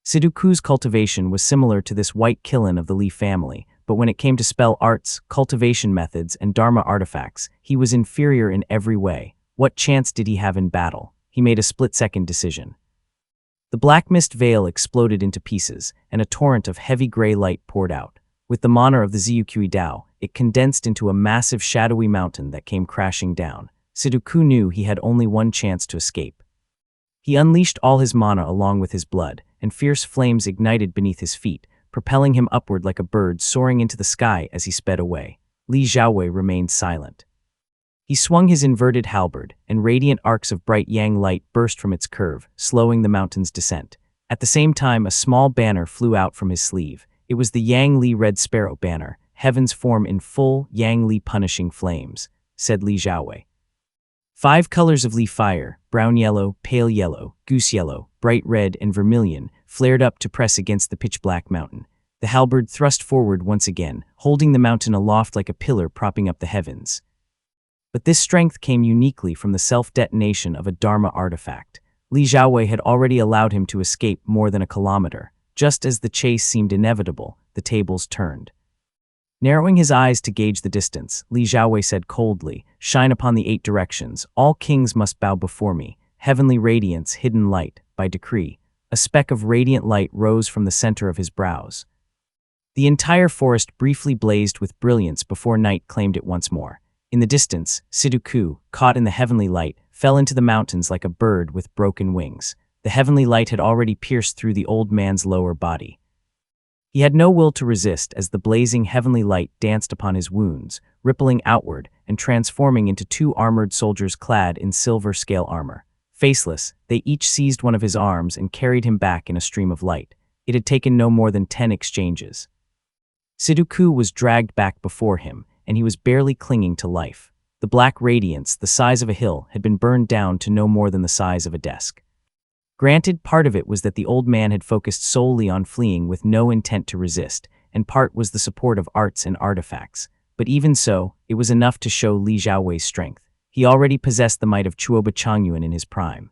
Sidhu's cultivation was similar to this White Qilin of the Li family, but when it came to spell arts, cultivation methods, and Dharma artifacts, he was inferior in every way. What chance did he have in battle? He made a split-second decision. The black mist veil exploded into pieces, and a torrent of heavy gray light poured out. With the mana of the Ziyuqi Dao, it condensed into a massive shadowy mountain that came crashing down. Sidhu knew he had only one chance to escape. He unleashed all his mana along with his blood, and fierce flames ignited beneath his feet, propelling him upward like a bird soaring into the sky as he sped away. Li Xiaowei remained silent. He swung his inverted halberd, and radiant arcs of bright yang light burst from its curve, slowing the mountain's descent. At the same time, a small banner flew out from his sleeve. It was the Yang Li Red Sparrow banner, heaven's form in full Yang Li punishing flames, said Li Xiaowei. 5 colors of Li fire, brown yellow, pale yellow, goose yellow, bright red, and vermilion, flared up to press against the pitch-black mountain. The halberd thrust forward once again, holding the mountain aloft like a pillar propping up the heavens. But this strength came uniquely from the self-detonation of a Dharma artifact. Li Xiaowei had already allowed him to escape more than a kilometer. Just as the chase seemed inevitable, the tables turned. Narrowing his eyes to gauge the distance, Li Xiaowei said coldly, "Shine upon the 8 directions. All kings must bow before me. Heavenly radiance, hidden light, by decree." A speck of radiant light rose from the center of his brows. The entire forest briefly blazed with brilliance before night claimed it once more. In the distance, Sidhu, caught in the heavenly light, fell into the mountains like a bird with broken wings. The heavenly light had already pierced through the old man's lower body. He had no will to resist as the blazing heavenly light danced upon his wounds, rippling outward and transforming into 2 armored soldiers clad in silver scale armor. Faceless, they each seized one of his arms and carried him back in a stream of light. It had taken no more than 10 exchanges. Sidhu was dragged back before him, and he was barely clinging to life. The black radiance, the size of a hill, had been burned down to no more than the size of a desk. Granted, part of it was that the old man had focused solely on fleeing with no intent to resist, and part was the support of arts and artifacts. But even so, it was enough to show Li Xiaowei's strength. He already possessed the might of Chuoba Changyuan in his prime.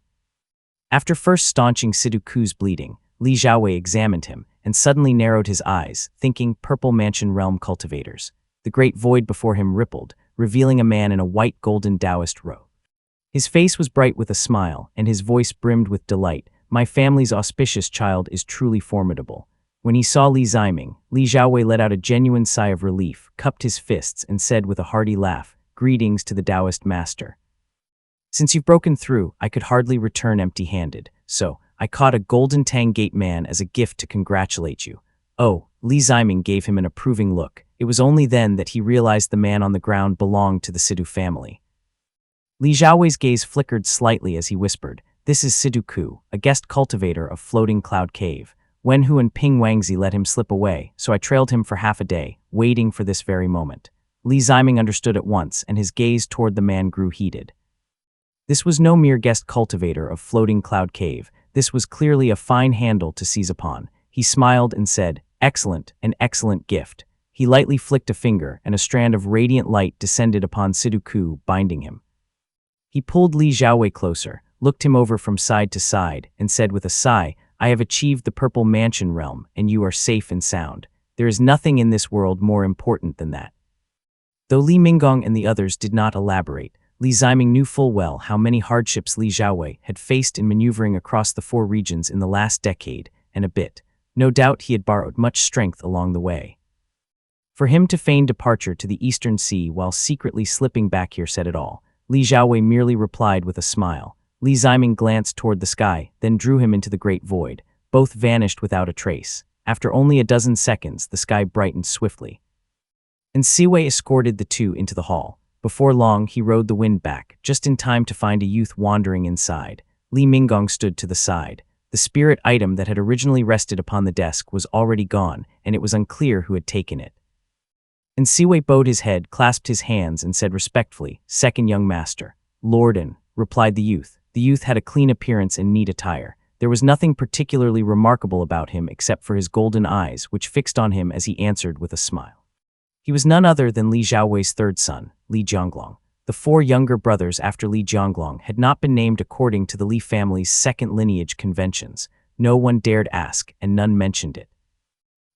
After first staunching Sidhu's bleeding, Li Xiaowei examined him and suddenly narrowed his eyes, thinking Purple Mansion Realm cultivators. The great void before him rippled, revealing a man in a white golden Taoist robe. His face was bright with a smile, and his voice brimmed with delight. My family's auspicious child is truly formidable. When he saw Li Ziming, Li Xiaowei let out a genuine sigh of relief, cupped his fists, and said with a hearty laugh, "Greetings to the Taoist master. Since you've broken through, I could hardly return empty-handed, so I caught a golden Tang Gate man as a gift to congratulate you." Oh, Li Ziming gave him an approving look. It was only then that he realized the man on the ground belonged to the Sidu family. Li Xiaowei's gaze flickered slightly as he whispered, "This is Sidu Ku, a guest cultivator of Floating Cloud Cave. Wen Hu and Ping Wangzi let him slip away, so I trailed him for half a day, waiting for this very moment." Li Ziming understood at once, and his gaze toward the man grew heated. This was no mere guest cultivator of Floating Cloud Cave. This was clearly a fine handle to seize upon. He smiled and said, "Excellent, an excellent gift." He lightly flicked a finger, and a strand of radiant light descended upon Sidu Ku, binding him. He pulled Li Xiaowei closer, looked him over from side to side, and said with a sigh, "I have achieved the Purple Mansion realm, and you are safe and sound. There is nothing in this world more important than that." Though Li Minggong and the others did not elaborate, Li Ziming knew full well how many hardships Li Xiaowei had faced in maneuvering across the 4 regions in the last decade and a bit. No doubt he had borrowed much strength along the way. For him to feign departure to the Eastern Sea while secretly slipping back here said it all. Li Xiaowei merely replied with a smile. Li Ziming glanced toward the sky, then drew him into the great void. Both vanished without a trace. After only a dozen seconds, the sky brightened swiftly. And Siwei escorted the two into the hall. Before long, he rode the wind back, just in time to find a youth wandering inside. Li Minggong stood to the side. The spirit item that had originally rested upon the desk was already gone, and it was unclear who had taken it. And Siwei bowed his head, clasped his hands, and said respectfully, "Second young master." "Lorden," replied the youth. The youth had a clean appearance and neat attire. There was nothing particularly remarkable about him except for his golden eyes, which fixed on him as he answered with a smile. He was none other than Li Xiaowei's third son, Li Jianglong. The 4 younger brothers after Li Jianglong had not been named according to the Li family's second lineage conventions. No one dared ask, and none mentioned it.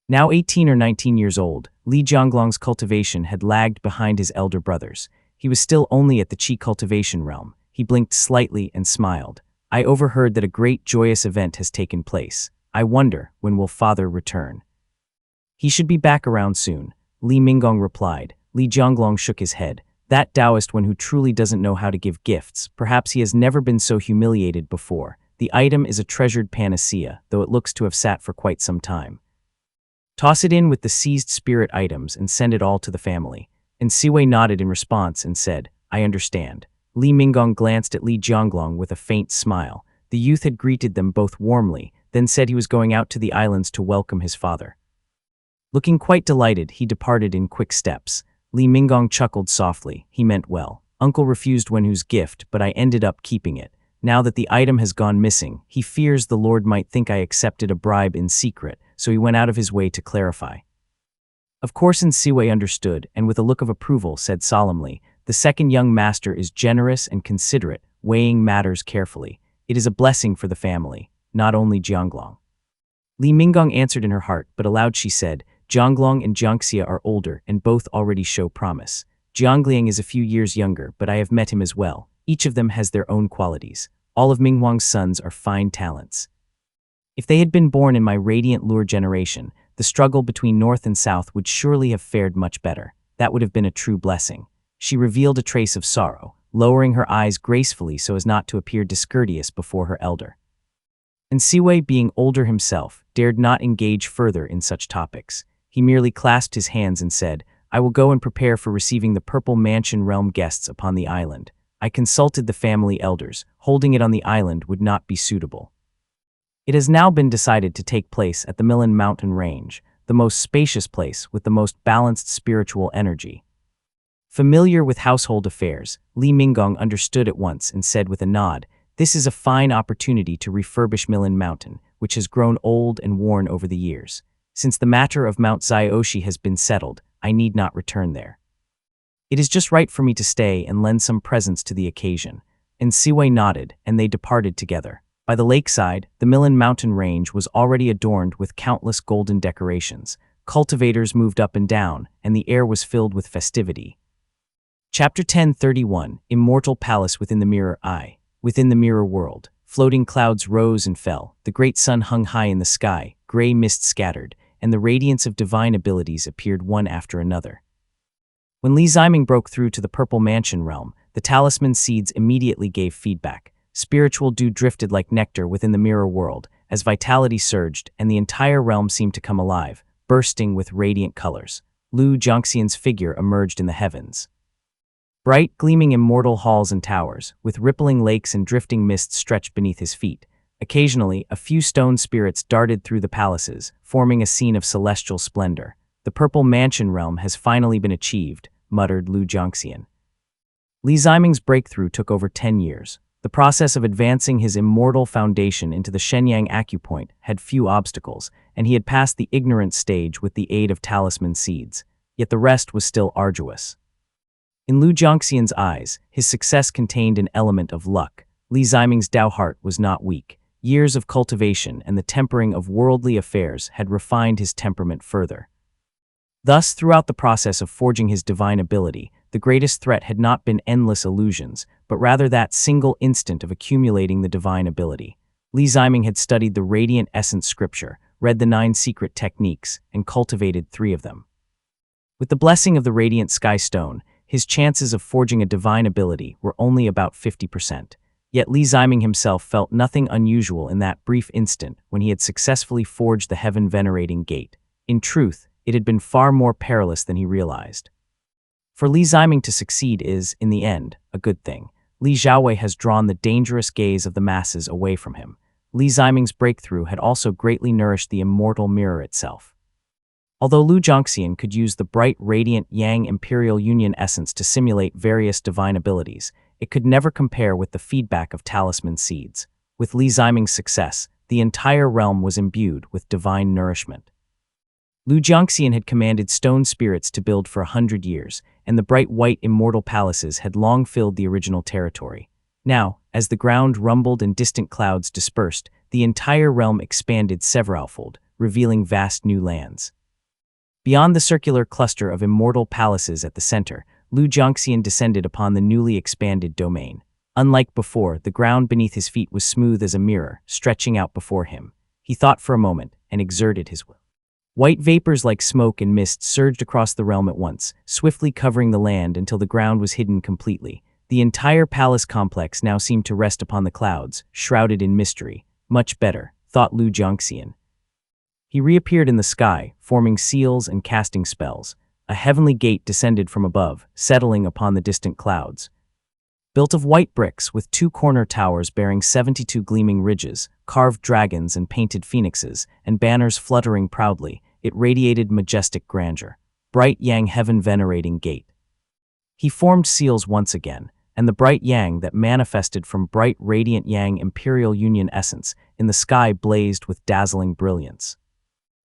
Now 18 or 19 years old, Li Jianglong's cultivation had lagged behind his elder brothers. He was still only at the Qi cultivation realm. He blinked slightly and smiled. "I overheard that a great joyous event has taken place. I wonder, when will father return?" "He should be back around soon," Li Minggong replied. Li Jianglong shook his head. "That Taoist one who truly doesn't know how to give gifts. Perhaps he has never been so humiliated before. The item is a treasured panacea, though it looks to have sat for quite some time. Toss it in with the seized spirit items and send it all to the family." And Siwei nodded in response and said, "I understand." Li Minggong glanced at Li Jianglong with a faint smile. The youth had greeted them both warmly, then said he was going out to the islands to welcome his father. Looking quite delighted, he departed in quick steps. Li Minggong chuckled softly. He meant well. Uncle refused Wenhu's gift, but I ended up keeping it. Now that the item has gone missing, he fears the Lord might think I accepted a bribe in secret, so he went out of his way to clarify. Of course, Siwei understood, and with a look of approval said solemnly, "The second young master is generous and considerate, weighing matters carefully. It is a blessing for the family, not only Jianglong." Li Minggong answered in her heart, but aloud she said, "Jianglong and Jiangxia are older, and both already show promise. Jiangliang is a few years younger, but I have met him as well. Each of them has their own qualities. All of Minghuang's sons are fine talents. If they had been born in my radiant lure generation, the struggle between North and South would surely have fared much better. That would have been a true blessing." She revealed a trace of sorrow, lowering her eyes gracefully so as not to appear discourteous before her elder. And Siwei, being older himself, dared not engage further in such topics. He merely clasped his hands and said, "I will go and prepare for receiving the Purple Mansion realm guests upon the island. I consulted the family elders. Holding it on the island would not be suitable. It has now been decided to take place at the Millen Mountain Range, the most spacious place with the most balanced spiritual energy." Familiar with household affairs, Li Minggong understood at once and said with a nod, "This is a fine opportunity to refurbish Millen Mountain, which has grown old and worn over the years. Since the matter of Mount Zioshi has been settled, I need not return there. It is just right for me to stay and lend some presents to the occasion." And Siwei nodded, and they departed together. By the lakeside, the Millen Mountain Range was already adorned with countless golden decorations. Cultivators moved up and down, and the air was filled with festivity. Chapter 1031, Immortal Palace Within the Mirror Eye. Within the mirror world, floating clouds rose and fell, the great sun hung high in the sky, gray mist scattered, and the radiance of divine abilities appeared one after another. When Li Ziming broke through to the Purple Mansion realm, the talisman seeds immediately gave feedback. Spiritual dew drifted like nectar within the mirror world, as vitality surged and the entire realm seemed to come alive, bursting with radiant colors. Lu Jiangxian's figure emerged in the heavens. Bright, gleaming immortal halls and towers, with rippling lakes and drifting mists stretched beneath his feet. Occasionally, a few stone spirits darted through the palaces, forming a scene of celestial splendor. The Purple Mansion realm has finally been achieved, muttered Lu Jiangxian. Li Ziming's breakthrough took over 10 years. The process of advancing his immortal foundation into the Shenyang acupoint had few obstacles, and he had passed the ignorant stage with the aid of talisman seeds. Yet the rest was still arduous. In Lu Jiangxian's eyes, his success contained an element of luck. Li Ziming's Dao heart was not weak. Years of cultivation and the tempering of worldly affairs had refined his temperament further. Thus, throughout the process of forging his divine ability, the greatest threat had not been endless illusions, but rather that single instant of accumulating the divine ability. Li Ziming had studied the Radiant Essence scripture, read the 9 secret techniques, and cultivated 3 of them. With the blessing of the Radiant Sky Stone, his chances of forging a divine ability were only about 50%. Yet Li Ziming himself felt nothing unusual in that brief instant when he had successfully forged the heaven-venerating gate. In truth, it had been far more perilous than he realized. For Li Ziming to succeed is, in the end, a good thing. Li Xiaowei has drawn the dangerous gaze of the masses away from him. Li Ziming's breakthrough had also greatly nourished the immortal mirror itself. Although Lu Jiangxian could use the bright, radiant Yang Imperial Union essence to simulate various divine abilities, it could never compare with the feedback of talisman seeds. With Li Ziming's success, the entire realm was imbued with divine nourishment. Lu Jiangxian had commanded stone spirits to build for 100 years, and the bright white immortal palaces had long filled the original territory. Now, as the ground rumbled and distant clouds dispersed, the entire realm expanded severalfold, revealing vast new lands. Beyond the circular cluster of immortal palaces at the center, Lu Jiangxian descended upon the newly expanded domain. Unlike before, the ground beneath his feet was smooth as a mirror, stretching out before him. He thought for a moment and exerted his will. White vapors like smoke and mist surged across the realm at once, swiftly covering the land until the ground was hidden completely. The entire palace complex now seemed to rest upon the clouds, shrouded in mystery. Much better, thought Lu Jiangxian. He reappeared in the sky, forming seals and casting spells. A heavenly gate descended from above, settling upon the distant clouds. Built of white bricks with 2 corner towers bearing 72 gleaming ridges, carved dragons and painted phoenixes, and banners fluttering proudly, it radiated majestic grandeur. Bright Yang heaven-venerating gate. He formed seals once again, and the bright Yang that manifested from bright radiant Yang Imperial Union essence in the sky blazed with dazzling brilliance.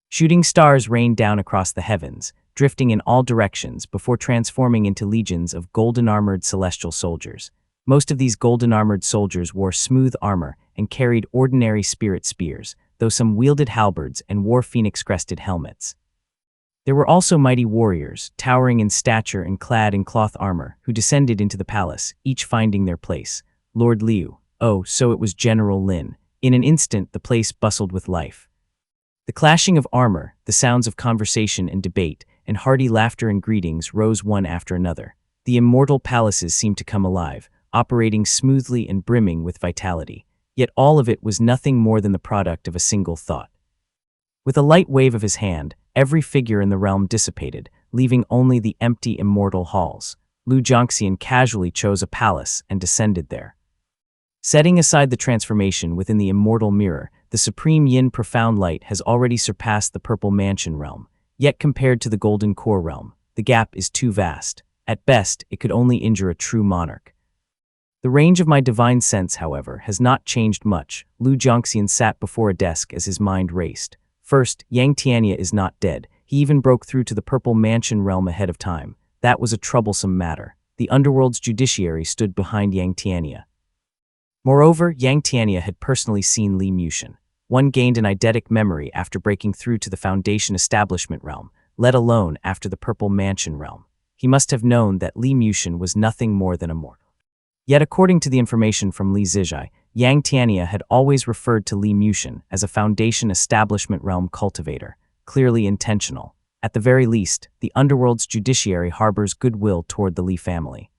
Shooting stars rained down across the heavens, drifting in all directions before transforming into legions of golden-armored celestial soldiers. Most of these golden-armored soldiers wore smooth armor and carried ordinary spirit spears, though some wielded halberds and wore phoenix-crested helmets. There were also mighty warriors, towering in stature and clad in cloth armor, who descended into the palace, each finding their place. Lord Liu. Oh, so it was General Lin. In an instant, the place bustled with life. The clashing of armor, the sounds of conversation and debate, and hearty laughter and greetings rose one after another. The immortal palaces seemed to come alive, operating smoothly and brimming with vitality. Yet all of it was nothing more than the product of a single thought. With a light wave of his hand, every figure in the realm dissipated, leaving only the empty immortal halls. Lu Jiangxian casually chose a palace and descended there. Setting aside the transformation within the immortal mirror, the supreme yin profound light has already surpassed the Purple Mansion realm. Yet compared to the Golden Core realm, the gap is too vast. At best, it could only injure a true monarch. The range of my divine sense, however, has not changed much. Lu Jiangxian sat before a desk as his mind raced. First, Yang Tianya is not dead. He even broke through to the Purple Mansion realm ahead of time. That was a troublesome matter. The underworld's judiciary stood behind Yang Tianya. Moreover, Yang Tianya had personally seen Li Mushin. One gained an eidetic memory after breaking through to the Foundation Establishment realm, let alone after the Purple Mansion realm. he must have known that Li Muxian was nothing more than a mortal. Yet according to the information from Li Zijai, Yang Tiania had always referred to Li Muxian as a Foundation Establishment Realm cultivator, clearly intentional. At the very least, the underworld's judiciary harbors goodwill toward the Li family.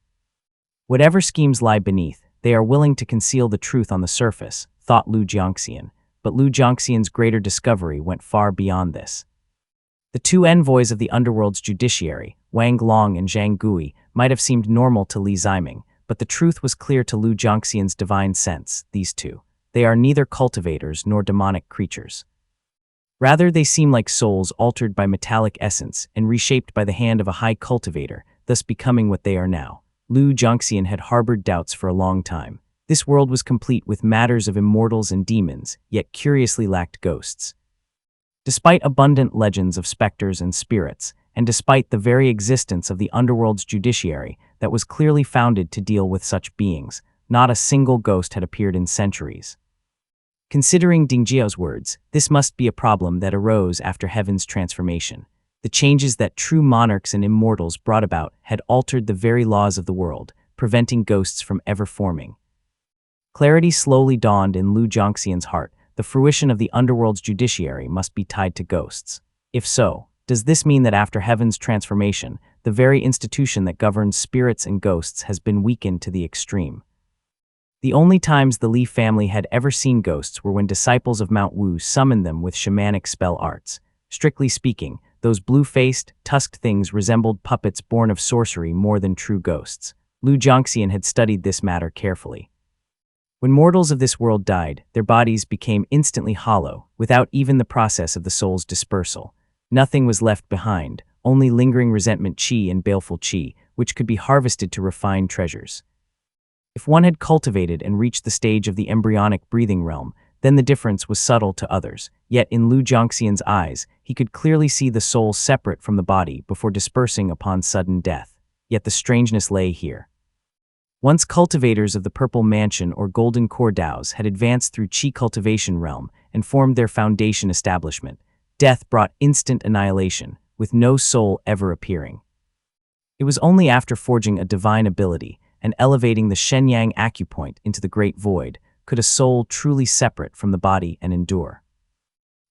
Whatever schemes lie beneath, they are willing to conceal the truth on the surface, thought Lu Jiangxian, but Lu Jiangxian's greater discovery went far beyond this. The two envoys of the underworld's judiciary, Wang Long and Zhang Gui, might have seemed normal to Li Ziming, but the truth was clear to Lu Jiangxian's divine sense, these two. They are neither cultivators nor demonic creatures. Rather, they seem like souls altered by metallic essence and reshaped by the hand of a high cultivator, thus becoming what they are now. Lu Jiangxian had harbored doubts for a long time. This world was complete with matters of immortals and demons, yet curiously lacked ghosts. Despite abundant legends of specters and spirits, and despite the very existence of the underworld's judiciary that was clearly founded to deal with such beings, not a single ghost had appeared in centuries. Considering Ding Jiao's words, this must be a problem that arose after heaven's transformation. The changes that true monarchs and immortals brought about had altered the very laws of the world, preventing ghosts from ever forming. Clarity slowly dawned in Lu Jiangxian's heart. The fruition of the underworld's judiciary must be tied to ghosts. If so, does this mean that after heaven's transformation, the very institution that governs spirits and ghosts has been weakened to the extreme? The only times the Li family had ever seen ghosts were when disciples of Mount Wu summoned them with shamanic spell arts. Strictly speaking, those blue-faced, tusked things resembled puppets born of sorcery more than true ghosts. Lu Jiangxian had studied this matter carefully. When mortals of this world died, their bodies became instantly hollow, without even the process of the soul's dispersal. Nothing was left behind, only lingering resentment qi and baleful qi, which could be harvested to refine treasures. If one had cultivated and reached the stage of the embryonic breathing realm, then the difference was subtle to others. Yet in Lu Jiangxian's eyes, he could clearly see the soul separate from the body before dispersing upon sudden death. Yet the strangeness lay here. Once cultivators of the Purple Mansion or Golden Core Daos had advanced through Qi cultivation realm and formed their foundation establishment, death brought instant annihilation, with no soul ever appearing. It was only after forging a divine ability and elevating the Shenyang acupoint into the Great Void could a soul truly separate from the body and endure.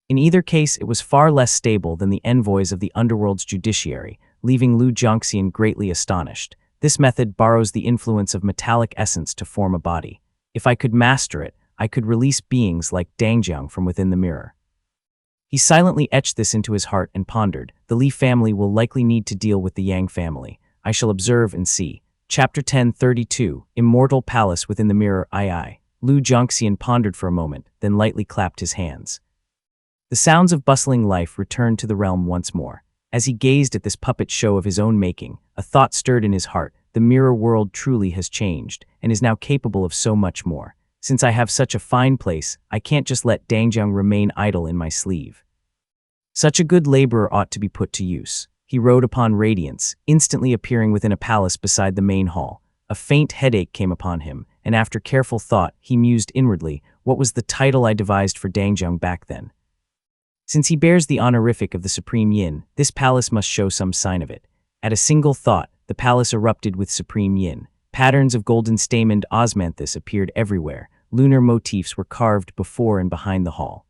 In either case, it was far less stable than the envoys of the underworld's judiciary, leaving Lu Jiangxian greatly astonished. This method borrows the influence of metallic essence to form a body. If I could master it, I could release beings like Dangjiang from within the mirror. He silently etched this into his heart and pondered, the Li family will likely need to deal with the Yang family. I shall observe and see. Chapter 1032, Immortal Palace Within the Mirror II. Lu Jiangxian pondered for a moment, then lightly clapped his hands. The sounds of bustling life returned to the realm once more. As he gazed at this puppet show of his own making, a thought stirred in his heart. The mirror world truly has changed, and is now capable of so much more. Since I have such a fine place, I can't just let Dangjiang remain idle in my sleeve. Such a good laborer ought to be put to use. He rode upon radiance, instantly appearing within a palace beside the main hall. A faint headache came upon him, and after careful thought, he mused inwardly, what was the title I devised for Dangjiang back then? Since he bears the honorific of the Supreme Yin, this palace must show some sign of it. At a single thought, the palace erupted with Supreme Yin. Patterns of golden stamened osmanthus appeared everywhere. Lunar motifs were carved before and behind the hall.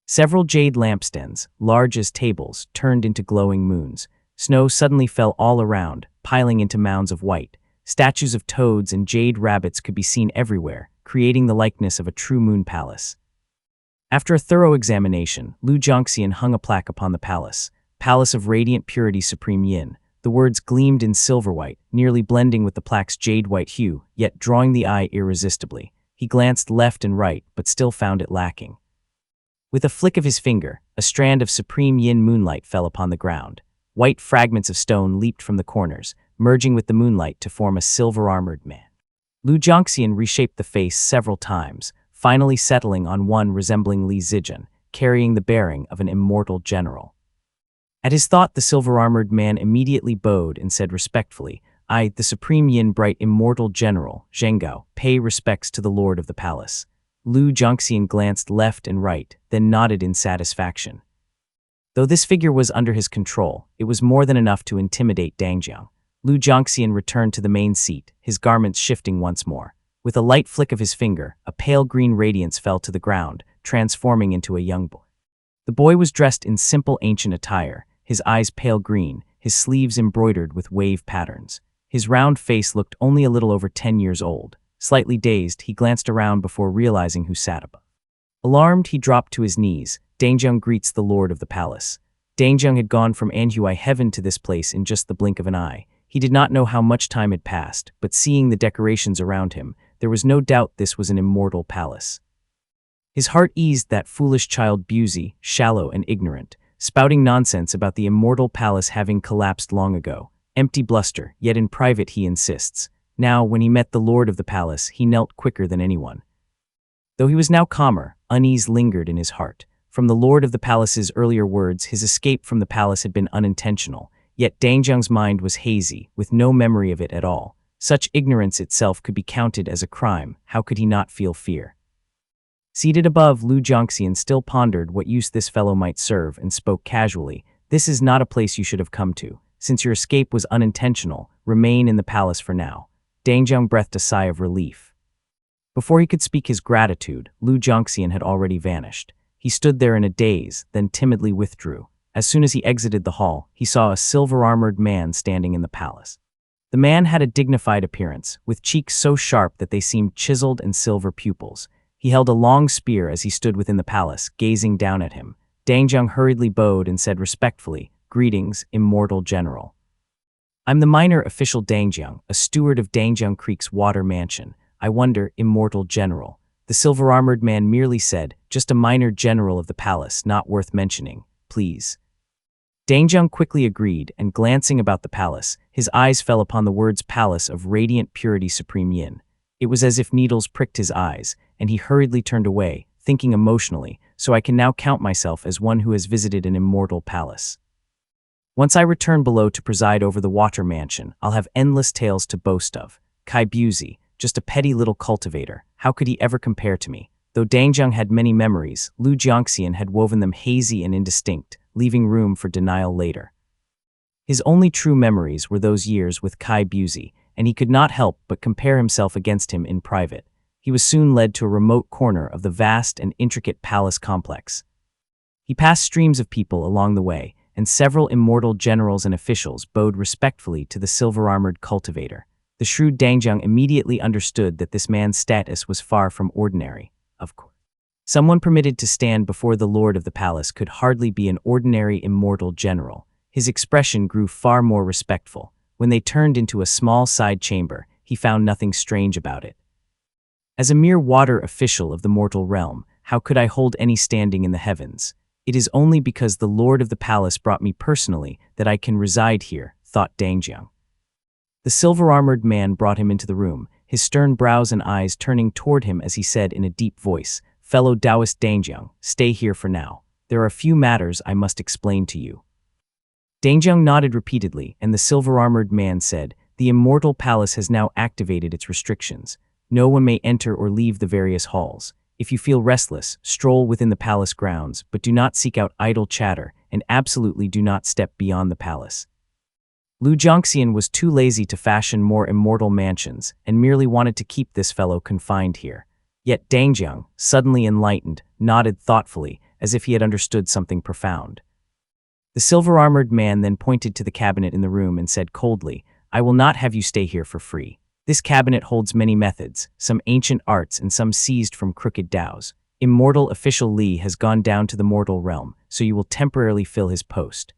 Several jade lampstands, large as tables, turned into glowing moons. Snow suddenly fell all around, piling into mounds of white. Statues of toads and jade rabbits could be seen everywhere, creating the likeness of a true moon palace. After a thorough examination, Lu Jiangxian hung a plaque upon the palace. Palace of Radiant Purity Supreme Yin. The words gleamed in silver white, nearly blending with the plaque's jade-white hue, yet drawing the eye irresistibly. He glanced left and right, but still found it lacking. With a flick of his finger, a strand of Supreme Yin moonlight fell upon the ground. White fragments of stone leaped from the corners, merging with the moonlight to form a silver-armored man. Lu Jiangxian reshaped the face several times, finally settling on one resembling Li Zijin, carrying the bearing of an immortal general. At his thought, the silver-armored man immediately bowed and said respectfully, I, the Supreme Yin Bright Immortal General, Zhenggao, pay respects to the Lord of the Palace. Lu Jiangxian glanced left and right, then nodded in satisfaction. Though this figure was under his control, it was more than enough to intimidate Dang Jiang. Lu Jiangxian returned to the main seat, his garments shifting once more. With a light flick of his finger, a pale green radiance fell to the ground, transforming into a young boy. The boy was dressed in simple ancient attire, his eyes pale green, his sleeves embroidered with wave patterns. His round face looked only a little over 10 years old. Slightly dazed, he glanced around before realizing who sat above. Alarmed, he dropped to his knees. Dangjung greets the lord of the palace. Dangjung had gone from Anhui heaven to this place in just the blink of an eye. He did not know how much time had passed, but seeing the decorations around him, there was no doubt this was an immortal palace. His heart eased that foolish child Buzi, shallow and ignorant, spouting nonsense about the immortal palace having collapsed long ago. Empty bluster, yet in private he insists. Now, when he met the lord of the palace, he knelt quicker than anyone. Though he was now calmer, unease lingered in his heart. From the lord of the palace's earlier words, his escape from the palace had been unintentional, yet Dangjung's mind was hazy, with no memory of it at all. Such ignorance itself could be counted as a crime. How could he not feel fear? Seated above, Lu Jiangxian still pondered what use this fellow might serve and spoke casually. This is not a place you should have come to. Since your escape was unintentional, remain in the palace for now. Dangjung breathed a sigh of relief. Before he could speak his gratitude, Lu Jiangxian had already vanished. He stood there in a daze, then timidly withdrew. As soon as he exited the hall, he saw a silver-armored man standing in the palace. The man had a dignified appearance, with cheeks so sharp that they seemed chiseled and silver pupils. He held a long spear as he stood within the palace, gazing down at him. Dangjung hurriedly bowed and said respectfully, "Greetings, immortal general. I'm the minor official Dangjung, a steward of Dangjung Creek's water mansion. I wonder, immortal general." The silver-armored man merely said, "Just a minor general of the palace, not worth mentioning, please." Dangjung quickly agreed, and glancing about the palace, his eyes fell upon the words Palace of Radiant Purity Supreme Yin. It was as if needles pricked his eyes, and he hurriedly turned away, thinking emotionally, so I can now count myself as one who has visited an immortal palace. Once I return below to preside over the water mansion, I'll have endless tales to boast of. Kai Buzi, just a petty little cultivator, how could he ever compare to me? Though Dangjung had many memories, Lu Jiangxian had woven them hazy and indistinct, leaving room for denial later. His only true memories were those years with Kai Buzi, and he could not help but compare himself against him in private. He was soon led to a remote corner of the vast and intricate palace complex. He passed streams of people along the way, and several immortal generals and officials bowed respectfully to the silver-armored cultivator. The shrewd Dangjung immediately understood that this man's status was far from ordinary. Of course, someone permitted to stand before the lord of the palace could hardly be an ordinary immortal general. His expression grew far more respectful. When they turned into a small side chamber, he found nothing strange about it. As a mere water official of the mortal realm, how could I hold any standing in the heavens? It is only because the lord of the palace brought me personally that I can reside here, thought Dangjung. The silver-armored man brought him into the room, his stern brows and eyes turning toward him as he said in a deep voice, "Fellow Taoist Dangjung, stay here for now. There are a few matters I must explain to you." Dangjung nodded repeatedly, and the silver-armored man said, "The immortal palace has now activated its restrictions. No one may enter or leave the various halls. If you feel restless, stroll within the palace grounds, but do not seek out idle chatter, and absolutely do not step beyond the palace." Lu Jiangxian was too lazy to fashion more immortal mansions, and merely wanted to keep this fellow confined here. Yet Dangjung, suddenly enlightened, nodded thoughtfully, as if he had understood something profound. The silver-armored man then pointed to the cabinet in the room and said coldly, "I will not have you stay here for free. This cabinet holds many methods, some ancient arts and some seized from crooked Daos. Immortal official Li has gone down to the mortal realm, so you will temporarily fill his post.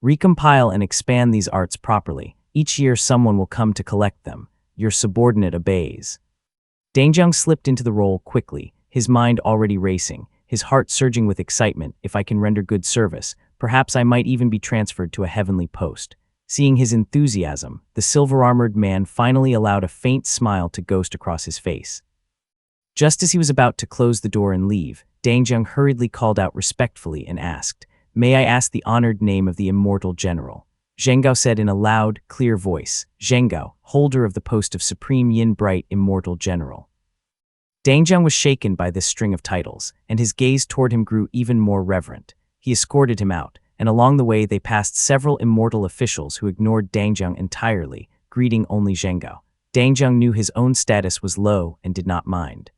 Recompile and expand these arts properly. Each year someone will come to collect them. Your subordinate obeys." Dangjung slipped into the role quickly, his mind already racing, his heart surging with excitement. If I can render good service, perhaps I might even be transferred to a heavenly post. Seeing his enthusiasm, the silver-armored man finally allowed a faint smile to ghost across his face. Just as he was about to close the door and leave, Dangjung hurriedly called out respectfully and asked, "May I ask the honored name of the immortal general?" Zhenggao said in a loud, clear voice, "Zhenggao, holder of the post of Supreme Yin Bright Immortal General." Dangjung was shaken by this string of titles, and his gaze toward him grew even more reverent. He escorted him out, and along the way they passed several immortal officials who ignored Dangjung entirely, greeting only Zhengao. Dangjung knew his own status was low and did not mind.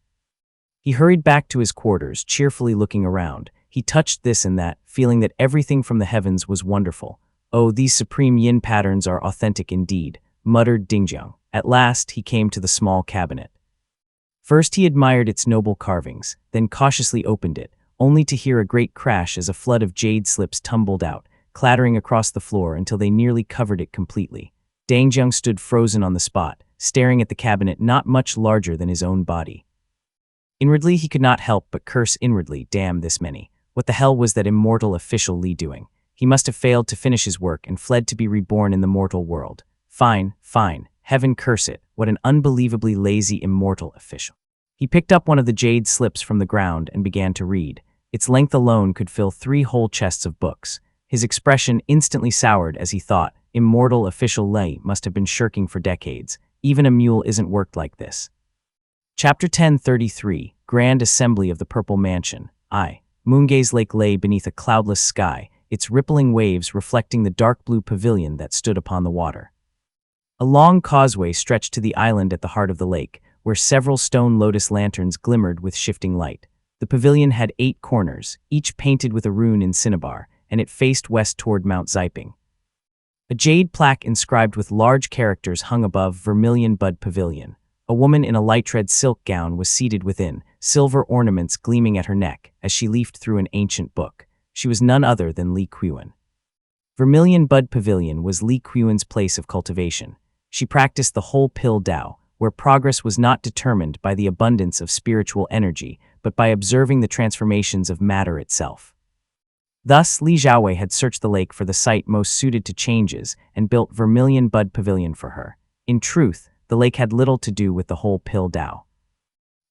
He hurried back to his quarters, cheerfully looking around. He touched this and that, feeling that everything from the heavens was wonderful. "Oh, these supreme yin patterns are authentic indeed," muttered Dangjung. At last, he came to the small cabinet. First he admired its noble carvings, then cautiously opened it, only to hear a great crash as a flood of jade slips tumbled out, clattering across the floor until they nearly covered it completely. Dangjung stood frozen on the spot, staring at the cabinet not much larger than his own body. Inwardly he could not help but curse inwardly, damn this many. What the hell was that immortal official Li doing? He must have failed to finish his work and fled to be reborn in the mortal world. Fine, fine, heaven curse it, what an unbelievably lazy immortal official. He picked up one of the jade slips from the ground and began to read. Its length alone could fill 3 whole chests of books. His expression instantly soured as he thought, immortal official Li must have been shirking for decades. Even a mule isn't worked like this. Chapter 1033, Grand Assembly of the Purple Mansion. Moongaze Lake lay beneath a cloudless sky, its rippling waves reflecting the dark blue pavilion that stood upon the water. A long causeway stretched to the island at the heart of the lake, where several stone lotus lanterns glimmered with shifting light. The pavilion had 8 corners, each painted with a rune in cinnabar, and it faced west toward Mount Ziping. A jade plaque inscribed with large characters hung above Vermilion Bud Pavilion. A woman in a light red silk gown was seated within, silver ornaments gleaming at her neck as she leafed through an ancient book. She was none other than Li Qiuwen. Vermilion Bud Pavilion was Li Qiuwen's place of cultivation. She practiced the whole pill Tao, where progress was not determined by the abundance of spiritual energy, but by observing the transformations of matter itself. Thus, Li Xiaowei had searched the lake for the site most suited to changes and built Vermilion Bud Pavilion for her. In truth, the lake had little to do with the whole pill Tao.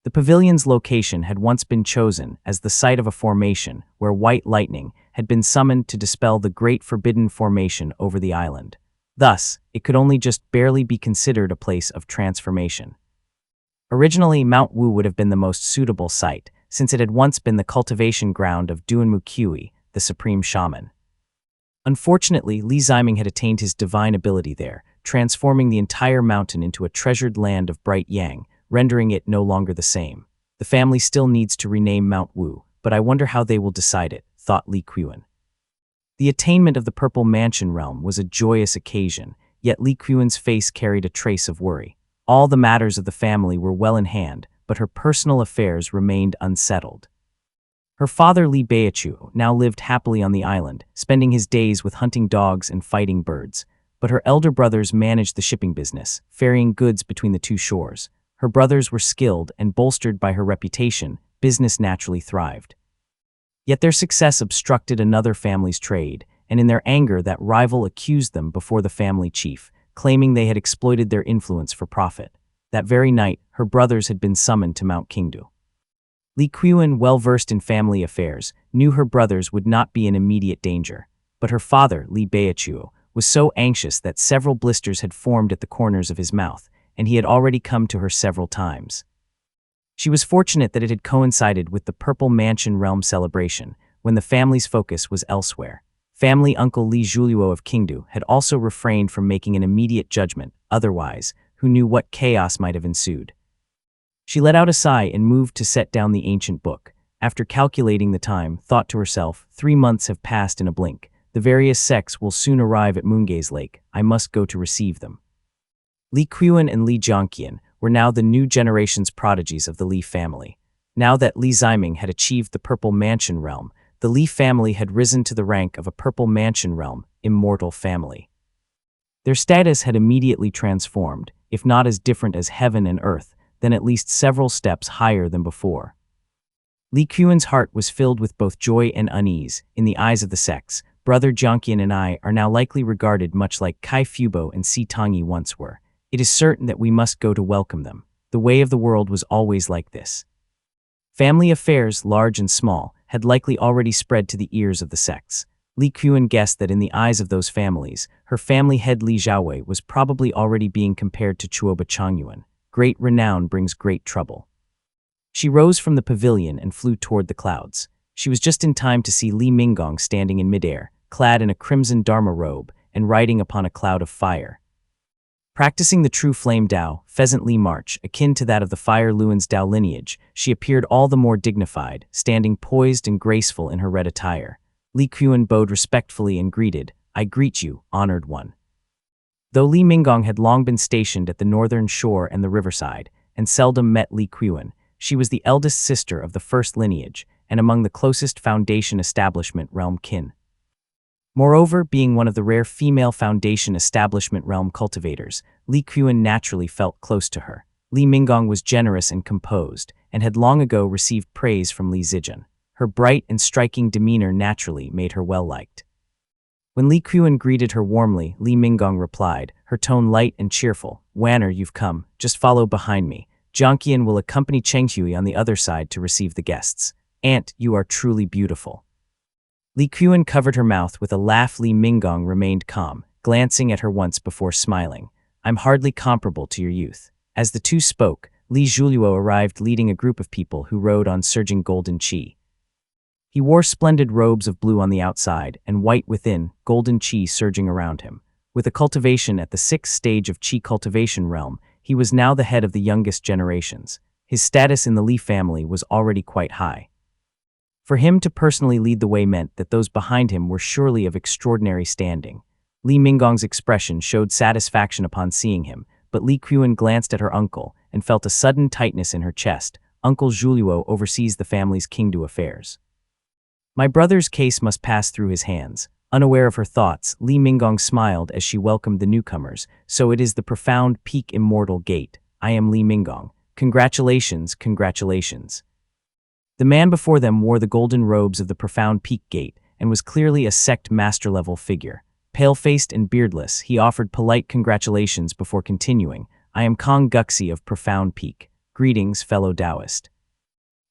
The pavilion's location had once been chosen as the site of a formation where white lightning had been summoned to dispel the great forbidden formation over the island. Thus, it could only just barely be considered a place of transformation. Originally, Mount Wu would have been the most suitable site, since it had once been the cultivation ground of Duanmu Qiu, the supreme shaman. Unfortunately, Li Ziming had attained his divine ability there, transforming the entire mountain into a treasured land of bright yang, rendering it no longer the same. The family still needs to rename Mount Wu, but I wonder how they will decide it, thought Li Qiuwen. The attainment of the Purple Mansion realm was a joyous occasion, yet Li Qiuwen's face carried a trace of worry. All the matters of the family were well in hand, but her personal affairs remained unsettled. Her father Li Beichu now lived happily on the island, spending his days with hunting dogs and fighting birds. But her elder brothers managed the shipping business, ferrying goods between the 2 shores. Her brothers were skilled, and bolstered by her reputation, business naturally thrived. Yet their success obstructed another family's trade, and in their anger that rival accused them before the family chief, claiming they had exploited their influence for profit. That very night, her brothers had been summoned to Mount Qingdu. Li Qiuwen, well versed in family affairs, knew her brothers would not be in immediate danger. But her father, Li Beichu, was so anxious that several blisters had formed at the corners of his mouth, and he had already come to her several times. She was fortunate that it had coincided with the Purple Mansion realm celebration, when the family's focus was elsewhere. Family uncle Li Zhuliuo of Qingdu had also refrained from making an immediate judgment, otherwise, who knew what chaos might have ensued. She let out a sigh and moved to set down the ancient book. After calculating the time, thought to herself, 3 months have passed in a blink. The various sects will soon arrive at Moongaze Lake. I must go to receive them. Li Qiuwen and Li Zhongqian were now the new generation's prodigies of the Li family. Now that Li Ziming had achieved the Purple Mansion realm, the Li family had risen to the rank of a Purple Mansion realm, immortal family. Their status had immediately transformed, if not as different as heaven and earth, then at least several steps higher than before. Li Qiuwen's heart was filled with both joy and unease. In the eyes of the sects, Brother Zhongqian and I are now likely regarded much like Kai Fubo and Si Tongyi once were. It is certain that we must go to welcome them. The way of the world was always like this. Family affairs, large and small, had likely already spread to the ears of the sects. Li Qiuwen guessed that in the eyes of those families, her family head Li Xiaowei was probably already being compared to Chuoba Changyuan. Great renown brings great trouble. She rose from the pavilion and flew toward the clouds. She was just in time to see Li Minggong standing in midair, clad in a crimson Dharma robe, and riding upon a cloud of fire. Practicing the true flame Dao, Pheasant Li march, akin to that of the Fire Luan's Dao lineage, she appeared all the more dignified, standing poised and graceful in her red attire. Li Qiuan bowed respectfully and greeted, "I greet you, honored one." Though Li Minggong had long been stationed at the northern shore and the riverside, and seldom met Li Qiuan, she was the eldest sister of the first lineage, and among the closest Foundation Establishment realm kin. Moreover, being one of the rare female Foundation Establishment realm cultivators, Li Qiuan naturally felt close to her. Li Minggong was generous and composed, and had long ago received praise from Li Zijian. Her bright and striking demeanor naturally made her well-liked. When Li Qiuan greeted her warmly, Li Minggong replied, her tone light and cheerful, "Wanner, you've come, just follow behind me. Jiangqian will accompany Chenghui on the other side to receive the guests. Aunt, you are truly beautiful." Li Qiuan covered her mouth with a laugh. Li Minggong remained calm, glancing at her once before smiling. "I'm hardly comparable to your youth." As the two spoke, Li Zhuluo arrived leading a group of people who rode on surging golden qi. He wore splendid robes of blue on the outside and white within, golden qi surging around him. With a cultivation at the 6th stage of qi cultivation realm, he was now the head of the youngest generations. His status in the Li family was already quite high. For him to personally lead the way meant that those behind him were surely of extraordinary standing. Li Minggong's expression showed satisfaction upon seeing him, but Li Qiuan glanced at her uncle and felt a sudden tightness in her chest. Uncle Zhuluo oversees the family's Qingdu affairs. My brother's case must pass through his hands. Unaware of her thoughts, Li Minggong smiled as she welcomed the newcomers. So it is the profound peak immortal gate. I am Li Minggong. Congratulations, congratulations. The man before them wore the golden robes of the Profound Peak Gate and was clearly a sect master-level figure. Pale-faced and beardless, he offered polite congratulations before continuing, "I am Kong Guxi of Profound Peak. Greetings, fellow Taoist."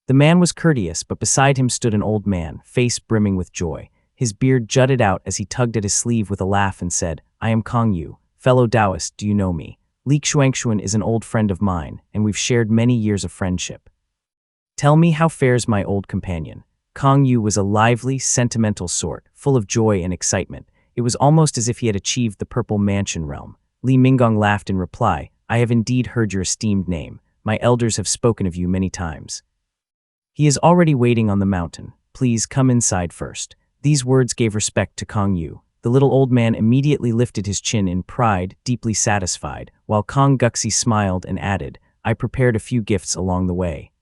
The man was courteous, but beside him stood an old man, face brimming with joy. His beard jutted out as he tugged at his sleeve with a laugh and said, "I am Kong Yu. Fellow Taoist, do you know me? Li Xuanxuan is an old friend of mine, and we've shared many years of friendship. Tell me, how fares my old companion?" Kong Yu was a lively, sentimental sort, full of joy and excitement. It was almost as if he had achieved the Purple Mansion realm. Li Minggong laughed in reply, "I have indeed heard your esteemed name. My elders have spoken of you many times. He is already waiting on the mountain. Please come inside first." These words gave respect to Kong Yu. The little old man immediately lifted his chin in pride, deeply satisfied, while Kong Guxi smiled and added, "I prepared a few gifts along the way.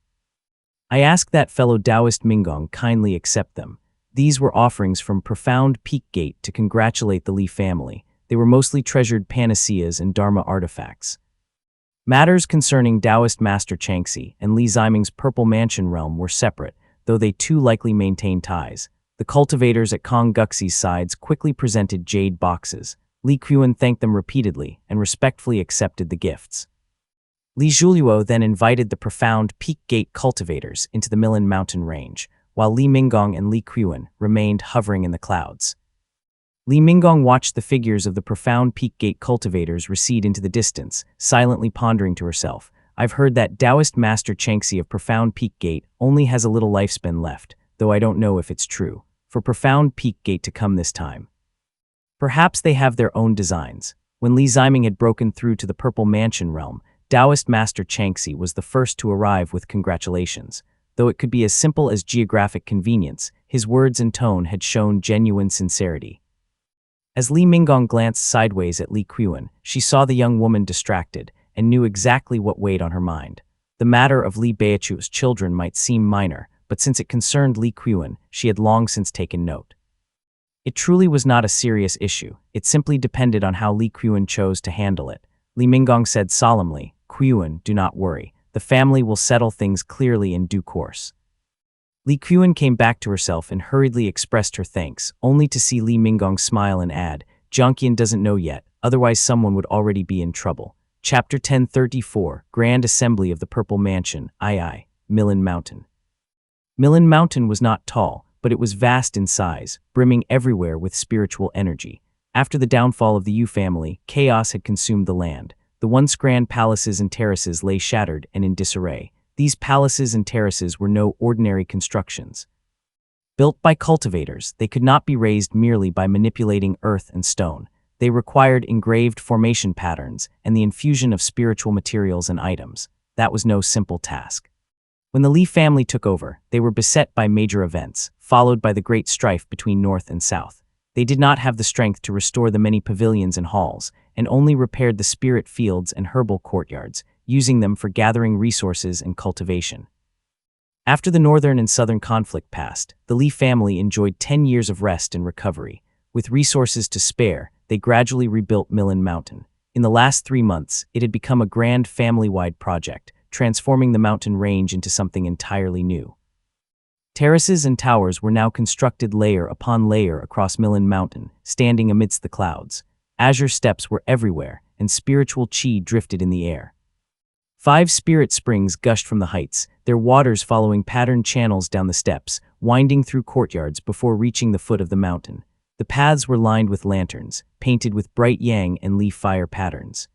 I ask that fellow Taoist Minggong kindly accept them." These were offerings from Profound Peak Gate to congratulate the Li family. They were mostly treasured panaceas and Dharma artifacts. Matters concerning Taoist Master Changxi and Li Ziming's Purple Mansion realm were separate, though they too likely maintained ties. The cultivators at Kong Guxi's sides quickly presented jade boxes. Li Qiuan thanked them repeatedly and respectfully accepted the gifts. Li Zhuluo then invited the Profound Peak Gate cultivators into the Milin Mountain range, while Li Minggong and Li Qiuan remained hovering in the clouds. Li Minggong watched the figures of the Profound Peak Gate cultivators recede into the distance, silently pondering to herself, "I've heard that Taoist Master Changxi of Profound Peak Gate only has a little lifespan left, though I don't know if it's true. For Profound Peak Gate to come this time, perhaps they have their own designs." When Li Ziming had broken through to the Purple Mansion realm, Taoist Master Changxi was the first to arrive with congratulations. Though it could be as simple as geographic convenience, his words and tone had shown genuine sincerity. As Li Minggong glanced sideways at Li Qiuan, she saw the young woman distracted and knew exactly what weighed on her mind. The matter of Li Beichu's children might seem minor, but since it concerned Li Qiuan, she had long since taken note. It truly was not a serious issue. It simply depended on how Li Qiuan chose to handle it. Li Minggong said solemnly, "Qiuan, do not worry. The family will settle things clearly in due course." Li Qiuan came back to herself and hurriedly expressed her thanks, only to see Li Minggong smile and add, "Jiangqian doesn't know yet, otherwise someone would already be in trouble." Chapter 1034, Grand Assembly of the Purple Mansion, II, Milin Mountain. Milin Mountain was not tall, but it was vast in size, brimming everywhere with spiritual energy. After the downfall of the Yu family, chaos had consumed the land. The once grand palaces and terraces lay shattered and in disarray. These palaces and terraces were no ordinary constructions. Built by cultivators, they could not be raised merely by manipulating earth and stone. They required engraved formation patterns and the infusion of spiritual materials and items. That was no simple task. When the Li family took over, they were beset by major events, followed by the great strife between North and South. They did not have the strength to restore the many pavilions and halls, and only repaired the spirit fields and herbal courtyards, using them for gathering resources and cultivation. After the northern and southern conflict passed, the Li family enjoyed 10 years of rest and recovery. With resources to spare, they gradually rebuilt Millen Mountain. In the last 3 months, it had become a grand family-wide project, transforming the mountain range into something entirely new. Terraces and towers were now constructed layer upon layer across Millen Mountain, standing amidst the clouds. Azure steps were everywhere, and spiritual chi drifted in the air. 5 spirit springs gushed from the heights, their waters following patterned channels down the steps, winding through courtyards before reaching the foot of the mountain. The paths were lined with lanterns, painted with bright yang and leaf fire patterns.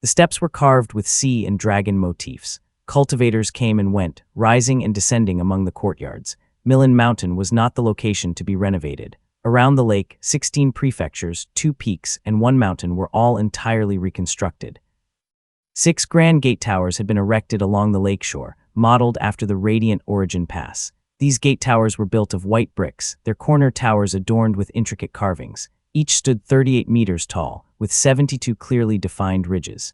The steps were carved with sea and dragon motifs. Cultivators came and went, rising and descending among the courtyards. Millen Mountain was not the location to be renovated. Around the lake, 16 prefectures, 2 peaks, and 1 mountain were all entirely reconstructed. 6 grand gate towers had been erected along the lakeshore, modeled after the Radiant Origin Pass. These gate towers were built of white bricks, their corner towers adorned with intricate carvings. Each stood 38 meters tall, with 72 clearly defined ridges.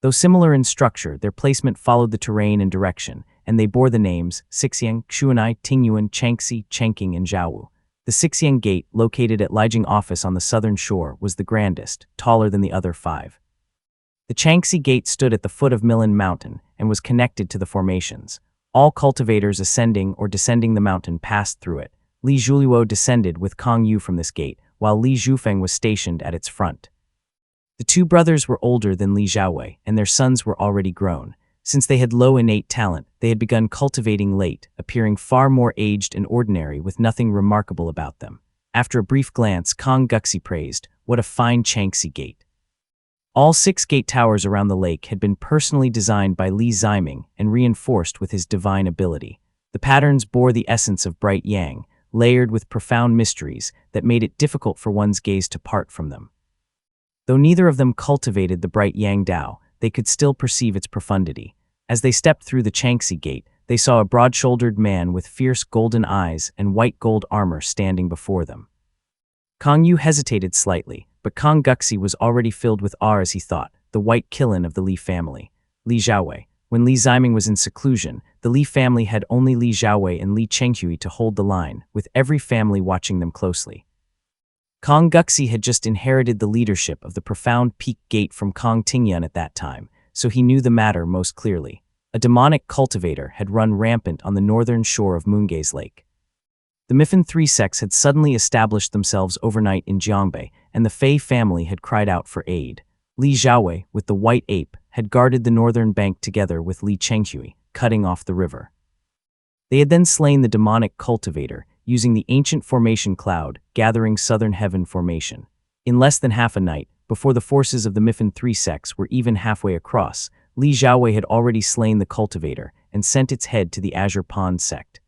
Though similar in structure, their placement followed the terrain and direction, and they bore the names Xixiang, Xuanai, Tingyuan, Changxi, Chengqing, and Zhaowu. The Xixiang Gate, located at Lijiang Office on the southern shore, was the grandest, taller than the other 5. The Changxi Gate stood at the foot of Millen Mountain and was connected to the formations. All cultivators ascending or descending the mountain passed through it. Li Zhuliuo descended with Kong Yu from this gate, while Li Zhufeng was stationed at its front. The 2 brothers were older than Li Zhaowei, and their sons were already grown. Since they had low innate talent, they had begun cultivating late, appearing far more aged and ordinary with nothing remarkable about them. After a brief glance, Kong Guxi praised, "What a fine Changxi Gate." All 6 gate towers around the lake had been personally designed by Li Ziming and reinforced with his divine ability. The patterns bore the essence of bright yang, layered with profound mysteries that made it difficult for one's gaze to part from them. Though neither of them cultivated the bright Yang Dao, they could still perceive its profundity. As they stepped through the Changxi Gate, they saw a broad-shouldered man with fierce golden eyes and white gold armor standing before them. Kong Yu hesitated slightly, but Kong Guxi was already filled with awe as he thought, the white Qilin of the Li family. Li Zhaowei. When Li Ziming was in seclusion, the Li family had only Li Zhaowei and Li Chenghui to hold the line, with every family watching them closely. Kong Guxi had just inherited the leadership of the profound Peak Gate from Kong Tingyun at that time, so he knew the matter most clearly. A demonic cultivator had run rampant on the northern shore of Moongaze Lake. The Miffin 3 sects had suddenly established themselves overnight in Jiangbei, and the Fei family had cried out for aid. Li Zhaowei, with the white ape, had guarded the northern bank together with Li Chenghui, cutting off the river. They had then slain the demonic cultivator, using the ancient formation cloud, gathering southern heaven formation. In less than half a night, before the forces of the Miffin 3 sects were even halfway across, Li Zhaowei had already slain the cultivator and sent its head to the Azure Pond sect.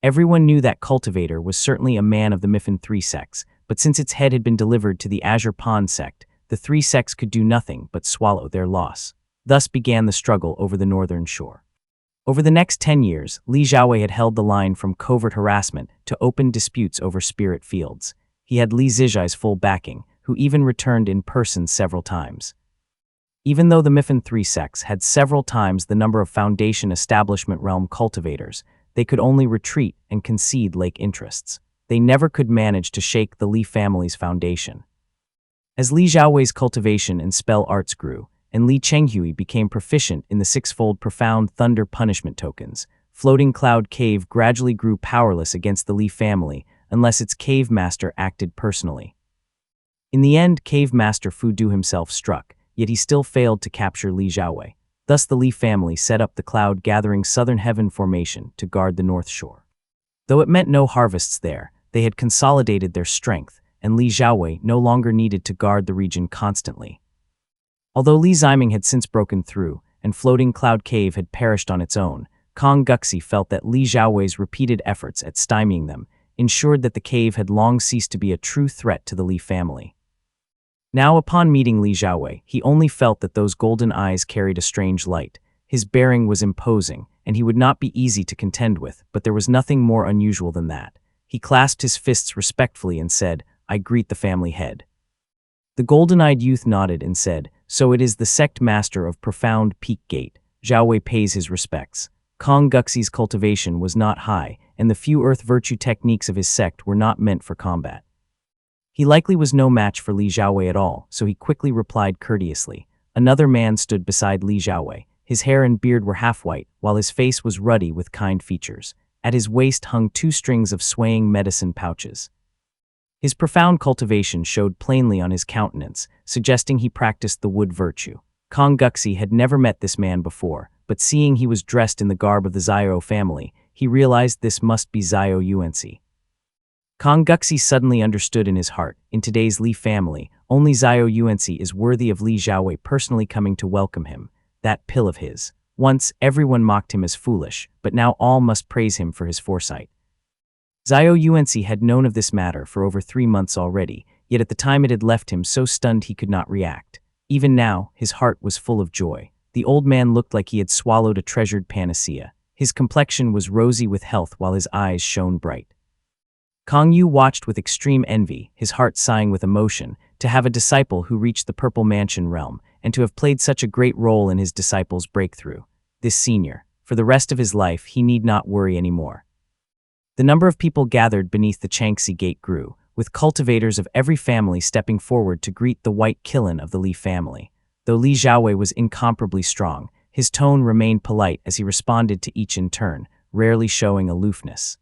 Everyone knew that cultivator was certainly a man of the Miffin 3 sects, but since its head had been delivered to the Azure Pond sect, the 3 sects could do nothing but swallow their loss. Thus began the struggle over the northern shore. Over the next 10 years, Li Zhaowei had held the line from covert harassment to open disputes over spirit fields. He had Li Zizhai's full backing, who even returned in person several times. Even though the Miffin 3 sects had several times the number of Foundation Establishment Realm cultivators, they could only retreat and concede lake interests. They never could manage to shake the Li family's foundation. As Li Zhaowei's cultivation and spell arts grew, and Li Chenghui became proficient in the 6-fold profound thunder punishment tokens, Floating Cloud Cave gradually grew powerless against the Li family unless its cave master acted personally. In the end, Cave Master Fu Du himself struck, yet he still failed to capture Li Zhaowei. Thus the Li family set up the cloud-gathering Southern Heaven formation to guard the North Shore. Though it meant no harvests there, they had consolidated their strength, and Li Zhaowei no longer needed to guard the region constantly. Although Li Ziming had since broken through, and Floating Cloud Cave had perished on its own, Kong Guxi felt that Li Xiaowei's repeated efforts at stymieing them ensured that the cave had long ceased to be a true threat to the Li family. Now, upon meeting Li Xiaowei, he only felt that those golden eyes carried a strange light. His bearing was imposing, and he would not be easy to contend with, but there was nothing more unusual than that. He clasped his fists respectfully and said, "I greet the family head." The golden-eyed youth nodded and said, "So it is the sect master of Profound Peak Gate. Xiaowei pays his respects." Kong Guxi's cultivation was not high, and the few earth virtue techniques of his sect were not meant for combat. He likely was no match for Li Xiaowei at all, so he quickly replied courteously. Another man stood beside Li Xiaowei. His hair and beard were half-white, while his face was ruddy with kind features. At his waist hung 2 strings of swaying medicine pouches. His profound cultivation showed plainly on his countenance, suggesting he practiced the wood virtue. Kong Guxi had never met this man before, but seeing he was dressed in the garb of the Xiao family, he realized this must be Xiao Yuanci. Kong Guxi suddenly understood in his heart, in today's Li family, only Xiao Yuanci is worthy of Li Xiaowei personally coming to welcome him. That pill of his. Once, everyone mocked him as foolish, but now all must praise him for his foresight. Xiao Yuanci had known of this matter for over 3 months already, yet at the time it had left him so stunned he could not react. Even now, his heart was full of joy. The old man looked like he had swallowed a treasured panacea. His complexion was rosy with health while his eyes shone bright. Kong Yu watched with extreme envy, his heart sighing with emotion, to have a disciple who reached the Purple Mansion realm, and to have played such a great role in his disciple's breakthrough. This senior, for the rest of his life, he need not worry anymore. The number of people gathered beneath the Changxi Gate grew, with cultivators of every family stepping forward to greet the white Qilin of the Li family. Though Li Xiaowei was incomparably strong, his tone remained polite as he responded to each in turn, rarely showing aloofness.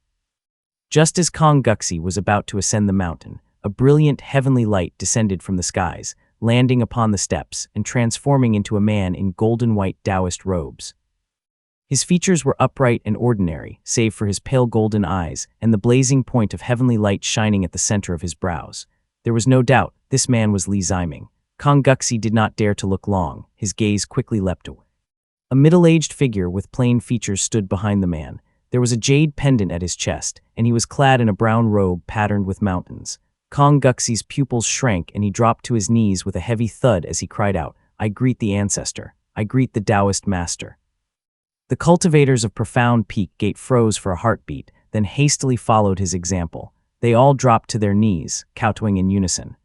Just as Kong Guxi was about to ascend the mountain, a brilliant heavenly light descended from the skies, landing upon the steps and transforming into a man in golden-white Taoist robes. His features were upright and ordinary, save for his pale golden eyes and the blazing point of heavenly light shining at the center of his brows. There was no doubt this man was Li Ziming. Kong Guxi did not dare to look long, his gaze quickly leapt away. A middle-aged figure with plain features stood behind the man. There was a jade pendant at his chest, and he was clad in a brown robe patterned with mountains. Kong Guxi's pupils shrank and he dropped to his knees with a heavy thud as he cried out, "I greet the ancestor. I greet the Taoist master." The cultivators of Profound Peak Gate froze for a heartbeat, then hastily followed his example. They all dropped to their knees, kowtowing in unison.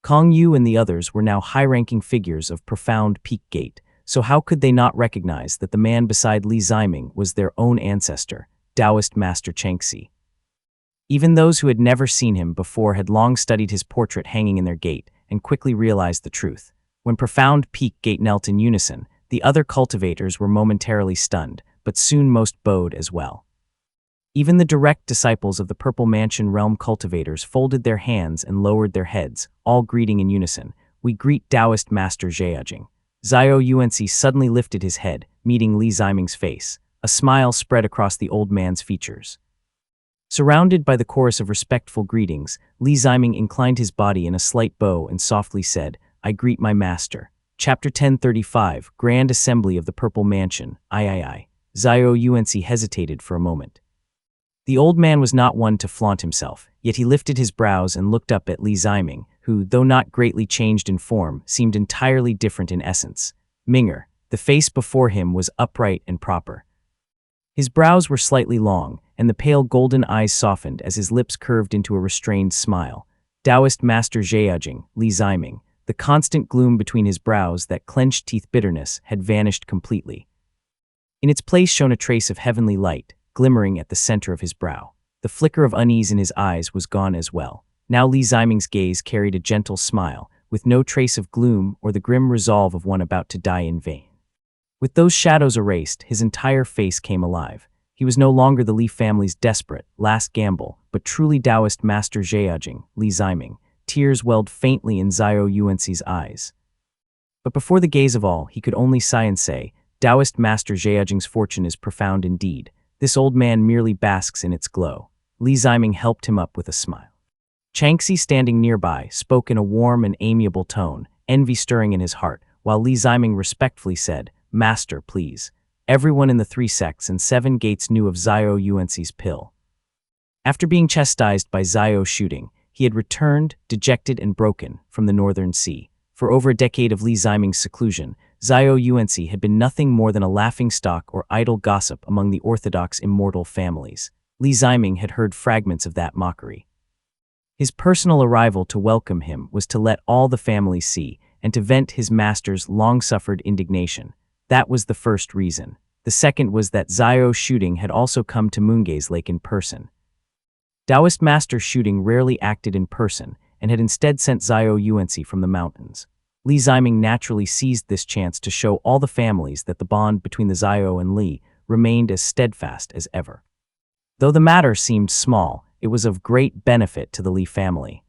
Kong Yu and the others were now high-ranking figures of Profound Peak Gate, so how could they not recognize that the man beside Li Ziming was their own ancestor, Taoist Master Changxi? Even those who had never seen him before had long studied his portrait hanging in their gate and quickly realized the truth. When Profound Peak Gate knelt in unison, the other cultivators were momentarily stunned, but soon most bowed as well. Even the direct disciples of the Purple Mansion realm cultivators folded their hands and lowered their heads, all greeting in unison, "We greet Taoist Master Zheajing." Xiao Yuanci suddenly lifted his head, meeting Li Ziming's face. A smile spread across the old man's features. Surrounded by the chorus of respectful greetings, Li Ziming inclined his body in a slight bow and softly said, "I greet my master." Chapter 1035, Grand Assembly of the Purple Mansion, III. Xiao Yuanci hesitated for a moment. The old man was not one to flaunt himself, yet he lifted his brows and looked up at Li Ziming, who, though not greatly changed in form, seemed entirely different in essence. Minger, the face before him was upright and proper. His brows were slightly long, and the pale golden eyes softened as his lips curved into a restrained smile. Taoist Master Zheajing, Li Ziming, the constant gloom between his brows, that clenched teeth bitterness, had vanished completely. In its place shone a trace of heavenly light, glimmering at the center of his brow. The flicker of unease in his eyes was gone as well. Now Li Ziming's gaze carried a gentle smile, with no trace of gloom or the grim resolve of one about to die in vain. With those shadows erased, his entire face came alive. He was no longer the Li family's desperate, last gamble, but truly Taoist Master Zheajing, Li Ziming. Tears welled faintly in Xiao Yuanci's eyes. But before the gaze of all, he could only sigh and say, "Taoist Master Zheajing's fortune is profound indeed. This old man merely basks in its glow." Li Ziming helped him up with a smile. Changxi, standing nearby, spoke in a warm and amiable tone, envy stirring in his heart, while Li Ziming respectfully said, "Master, please." Everyone in the 3 sects and 7 gates knew of Zhao Yuanxi's pill. After being chastised by Zhao Shooting, he had returned, dejected and broken, from the Northern Sea. For over a decade of Li Ziming's seclusion, Zhao Yuanxi had been nothing more than a laughingstock or idle gossip among the orthodox immortal families. Li Ziming had heard fragments of that mockery. His personal arrival to welcome him was to let all the family see and to vent his master's long-suffered indignation. That was the first reason. The second was that Zhao Shooting had also come to Moongaze Lake in person. Taoist Master Shooting rarely acted in person and had instead sent Zhao Yuanxi from the mountains. Li Ziming naturally seized this chance to show all the families that the bond between the Zhao and Li remained as steadfast as ever. Though the matter seemed small, it was of great benefit to the Li family.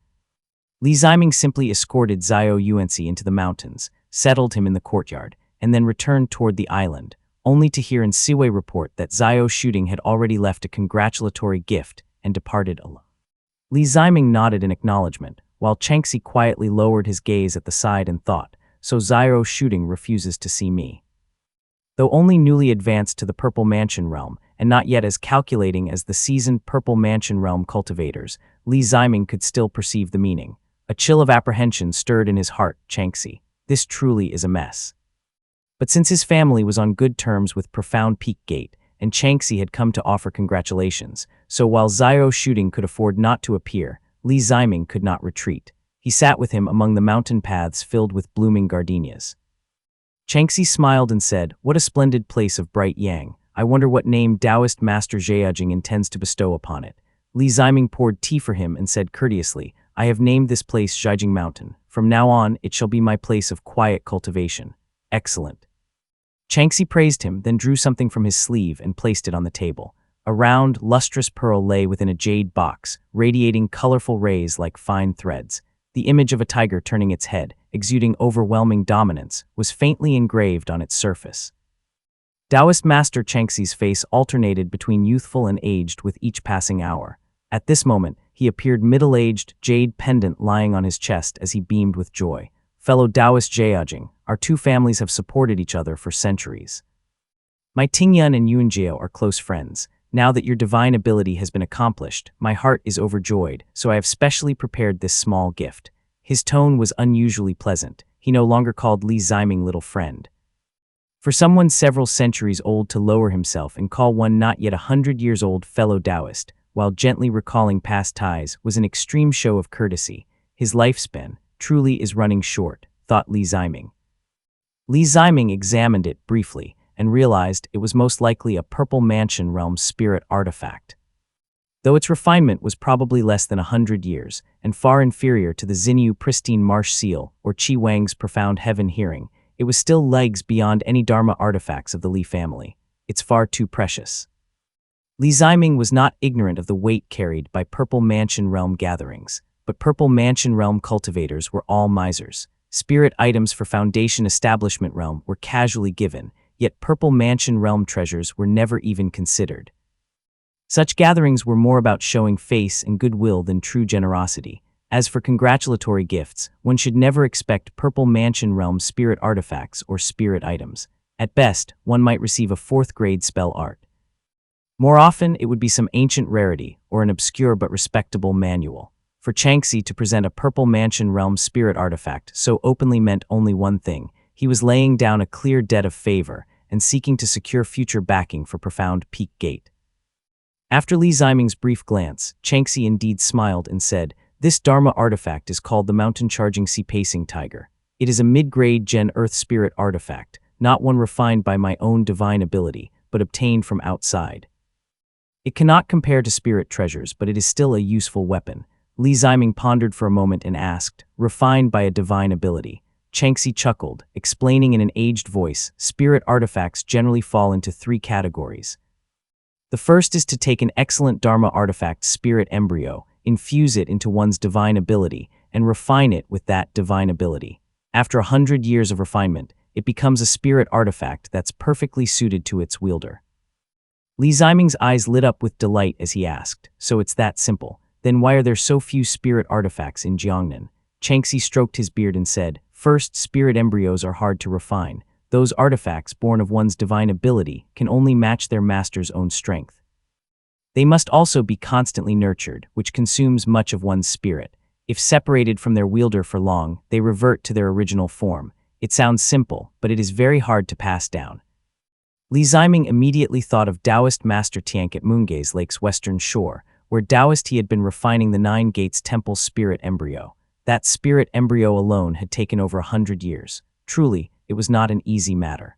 Li Ziming simply escorted Zhao Yuanxi into the mountains, settled him in the courtyard, and then returned toward the island, only to hear in Siwei report that Zhao Shooting had already left a congratulatory gift and departed alone. Li Ziming nodded in acknowledgement, while Changxi quietly lowered his gaze at the side and thought, so Zhao Shooting refuses to see me. Though only newly advanced to the Purple Mansion realm, and not yet as calculating as the seasoned Purple Mansion realm cultivators, Li Ziming could still perceive the meaning. A chill of apprehension stirred in his heart. Changxi, this truly is a mess. But since his family was on good terms with Profound Peak Gate, and Changxi had come to offer congratulations, so while Zhao Shooting could afford not to appear, Li Ziming could not retreat. He sat with him among the mountain paths filled with blooming gardenias. Changxi smiled and said, "What a splendid place of bright yang. I wonder what name Taoist Master Zheijing intends to bestow upon it." Li Ziming poured tea for him and said courteously, "I have named this place Zheijing Mountain. From now on, it shall be my place of quiet cultivation." "Excellent." Changxi praised him, then drew something from his sleeve and placed it on the table. A round, lustrous pearl lay within a jade box, radiating colorful rays like fine threads. The image of a tiger turning its head, exuding overwhelming dominance, was faintly engraved on its surface. Taoist Master Changxi's face alternated between youthful and aged with each passing hour. At this moment, he appeared middle-aged, jade pendant lying on his chest as he beamed with joy. "Fellow Taoist Zheijing, our two families have supported each other for centuries. My Tingyun and Yunjiao are close friends. Now that your divine ability has been accomplished, my heart is overjoyed, so I have specially prepared this small gift." His tone was unusually pleasant. He no longer called Li Ziming little friend. For someone several centuries old to lower himself and call one not yet 100 years old fellow Taoist, while gently recalling past ties, was an extreme show of courtesy. His lifespan truly is running short, thought Li Ziming. Li Ziming examined it briefly and realized it was most likely a Purple Mansion realm spirit artifact. Though its refinement was probably less than 100 years and far inferior to the Xinyu Pristine Marsh Seal or Qi Wang's Profound Heaven Hearing, it was still leagues beyond any Dharma artifacts of the Li family. It's far too precious. Li Ziming was not ignorant of the weight carried by Purple Mansion realm gatherings, but Purple Mansion realm cultivators were all misers. Spirit items for Foundation Establishment realm were casually given, yet Purple Mansion realm treasures were never even considered. Such gatherings were more about showing face and goodwill than true generosity. As for congratulatory gifts, one should never expect Purple Mansion realm spirit artifacts or spirit items. At best, one might receive a 4th-grade spell art. More often, it would be some ancient rarity or an obscure but respectable manual. For Changxi to present a Purple Mansion realm spirit artifact so openly meant only one thing. He was laying down a clear debt of favor and seeking to secure future backing for Profound Peak Gate. After Li Ziming's brief glance, Changxi indeed smiled and said, "This Dharma artifact is called the Mountain Charging Sea Pacing Tiger. It is a mid-grade Gen Earth spirit artifact, not one refined by my own divine ability, but obtained from outside. It cannot compare to spirit treasures, but it is still a useful weapon." Li Ziming pondered for a moment and asked, "Refined by a divine ability?" Changxi chuckled, explaining in an aged voice, "Spirit artifacts generally fall into 3 categories. The first is to take an excellent Dharma artifact spirit embryo, infuse it into one's divine ability, and refine it with that divine ability. After 100 years of refinement, it becomes a spirit artifact that's perfectly suited to its wielder." Li Ziming's eyes lit up with delight as he asked, "So it's that simple. Then why are there so few spirit artifacts in Jiangnan?" Changxi stroked his beard and said, "First, spirit embryos are hard to refine. those artifacts born of one's divine ability can only match their master's own strength. They must also be constantly nurtured, which consumes much of one's spirit. If separated from their wielder for long, they revert to their original form. It sounds simple, but it is very hard to pass down. Li Ziming immediately thought of Taoist Master Tiank at Moongase Lake's western shore, where Taoist he had been refining the Nine Gates Temple spirit embryo. That spirit embryo alone had taken over 100 years. Truly, it was not an easy matter.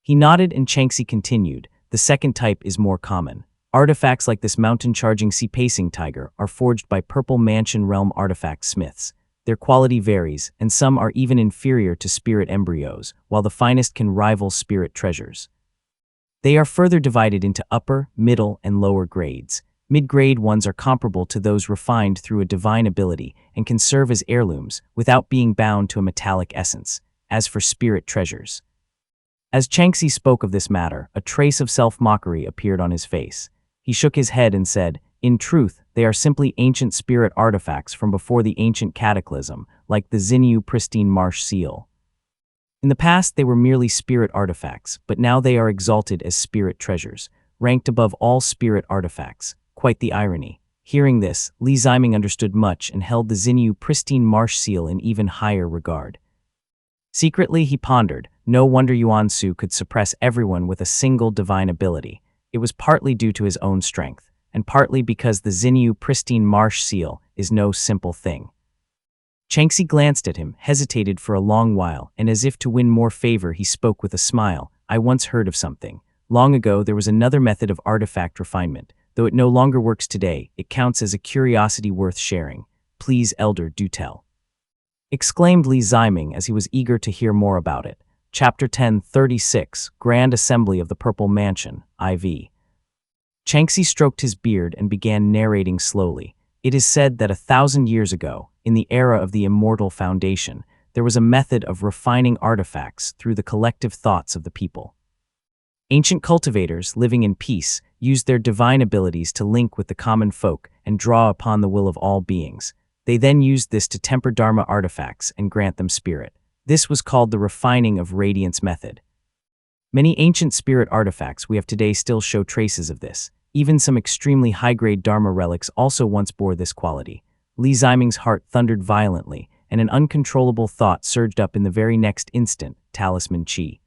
He nodded and Changxi continued, the second type is more common. Artifacts like this mountain-charging sea-pacing tiger are forged by Purple Mansion Realm artifact smiths. Their quality varies, and some are even inferior to spirit embryos, while the finest can rival spirit treasures. They are further divided into upper, middle, and lower grades. Mid-grade ones are comparable to those refined through a divine ability and can serve as heirlooms without being bound to a metallic essence. As for spirit treasures. As Changxi spoke of this matter, a trace of self-mockery appeared on his face. He shook his head and said, in truth, they are simply ancient spirit artifacts from before the ancient cataclysm, like the Xinyu pristine marsh seal. In the past, they were merely spirit artifacts, but now they are exalted as spirit treasures, ranked above all spirit artifacts. Quite the irony. Hearing this, Li Ziming understood much and held the Xinyu pristine marsh seal in even higher regard. Secretly, he pondered, no wonder Yuan Su could suppress everyone with a single divine ability. It was partly due to his own strength, and partly because the Xinyu pristine marsh seal is no simple thing. Changxi glanced at him, hesitated for a long while, and as if to win more favor he spoke with a smile, I once heard of something. Long ago there was another method of artifact refinement. Though it no longer works today, it counts as a curiosity worth sharing. Please, Elder, do tell. Exclaimed Li Ziming as he was eager to hear more about it. Chapter 1036, Grand Assembly of the Purple Mansion, IV. Changxi stroked his beard and began narrating slowly. It is said that 1,000 years ago, in the era of the Immortal Foundation, there was a method of refining artifacts through the collective thoughts of the people. Ancient cultivators, living in peace, used their divine abilities to link with the common folk and draw upon the will of all beings. They then used this to temper Dharma artifacts and grant them spirit. This was called the refining of radiance method. Many ancient spirit artifacts we have today still show traces of this. Even some extremely high-grade Dharma relics also once bore this quality. Li Ziming's heart thundered violently, and an uncontrollable thought surged up in the very next instant, Talisman Chi.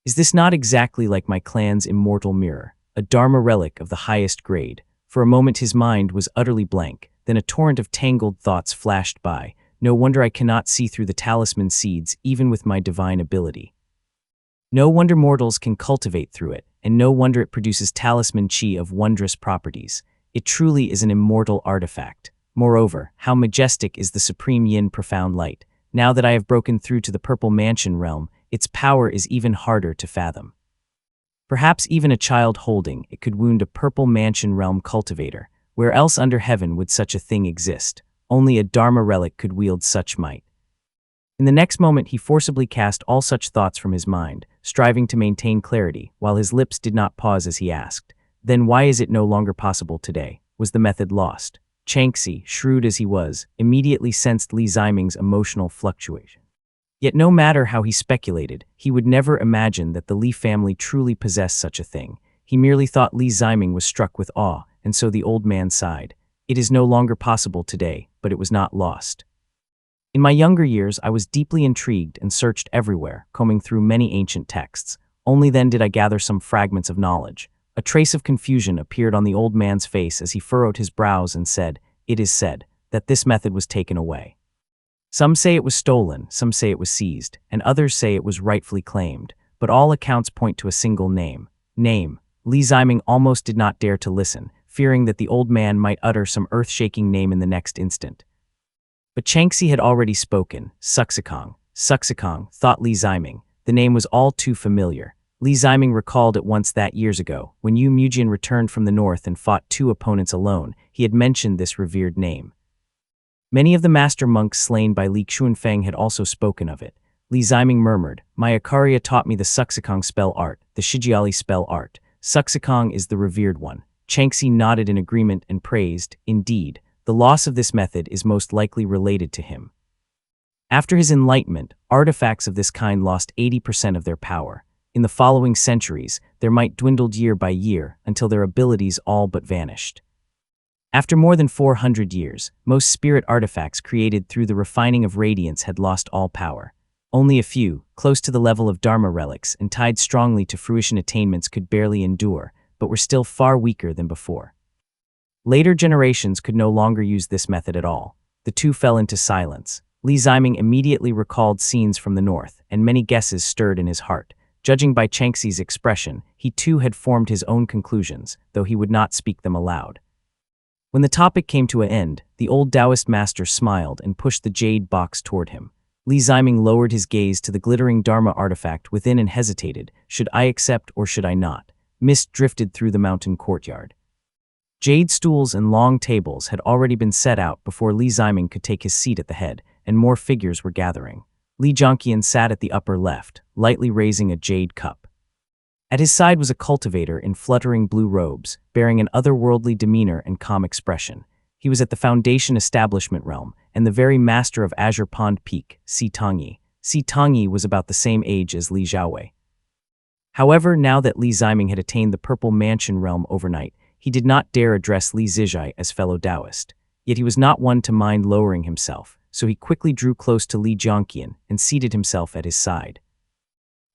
Is this not exactly like my clan's immortal mirror, a Dharma relic of the highest grade? For a moment his mind was utterly blank, then a torrent of tangled thoughts flashed by. No wonder I cannot see through the talisman seeds even with my divine ability. No wonder mortals can cultivate through it, and no wonder it produces talisman chi of wondrous properties. It truly is an immortal artifact. Moreover, how majestic is the supreme yin profound light. Now that I have broken through to the Purple Mansion realm, its power is even harder to fathom. Perhaps even a child holding it could wound a Purple Mansion realm cultivator. Where else under heaven would such a thing exist? Only a Dharma relic could wield such might. In the next moment he forcibly cast all such thoughts from his mind, striving to maintain clarity, while his lips did not pause as he asked, then why is it no longer possible today? Was the method lost? Changxi, shrewd as he was, immediately sensed Li Ziming's emotional fluctuation. Yet no matter how he speculated, he would never imagine that the Li family truly possessed such a thing. He merely thought Li Ziming was struck with awe, and so the old man sighed. It is no longer possible today, but it was not lost. In my younger years, I was deeply intrigued and searched everywhere, combing through many ancient texts. Only then did I gather some fragments of knowledge. A trace of confusion appeared on the old man's face as he furrowed his brows and said, "It is said that this method was taken away. Some say it was stolen, some say it was seized, and others say it was rightfully claimed, but all accounts point to a single name. Li Ziming almost did not dare to listen, fearing that the old man might utter some earth-shaking name in the next instant. But Changxi had already spoken. Suxikong, thought Li Ziming. The name was all too familiar. Li Ziming recalled at once that years ago, when Yu Mujian returned from the north and fought 2 opponents alone, he had mentioned this revered name. Many of the master monks slain by Li Xuanfeng had also spoken of it. Li Ziming murmured, "My Ikaria taught me the Suxikong spell art, the Shijiali spell art. Suxikong is the revered one." Changxi nodded in agreement and praised, "Indeed, the loss of this method is most likely related to him." After his enlightenment, artifacts of this kind lost 80% of their power. In the following centuries, their might dwindled year by year until their abilities all but vanished. After more than 400 years, most spirit artifacts created through the refining of radiance had lost all power. Only a few, close to the level of Dharma relics and tied strongly to fruition attainments, could barely endure, but were still far weaker than before. Later generations could no longer use this method at all. The two fell into silence. Li Ziming immediately recalled scenes from the north, and many guesses stirred in his heart. Judging by Changxi's expression, he too had formed his own conclusions, though he would not speak them aloud. When the topic came to an end, the old Taoist master smiled and pushed the jade box toward him. Li Ziming lowered his gaze to the glittering Dharma artifact within and hesitated. Should I accept or should I not? Mist drifted through the mountain courtyard. Jade stools and long tables had already been set out before Li Ziming could take his seat at the head, and more figures were gathering. Li Jianqian sat at the upper left, lightly raising a jade cup. At his side was a cultivator in fluttering blue robes, bearing an otherworldly demeanor and calm expression. He was at the Foundation Establishment realm, and the very master of Azure Pond Peak, Si Tongyi. Si Tongyi was about the same age as Li Xiaowei. However, now that Li Ziming had attained the Purple Mansion realm overnight, he did not dare address Li Zijai as fellow Taoist. Yet he was not one to mind lowering himself, so he quickly drew close to Li Jianqian and seated himself at his side.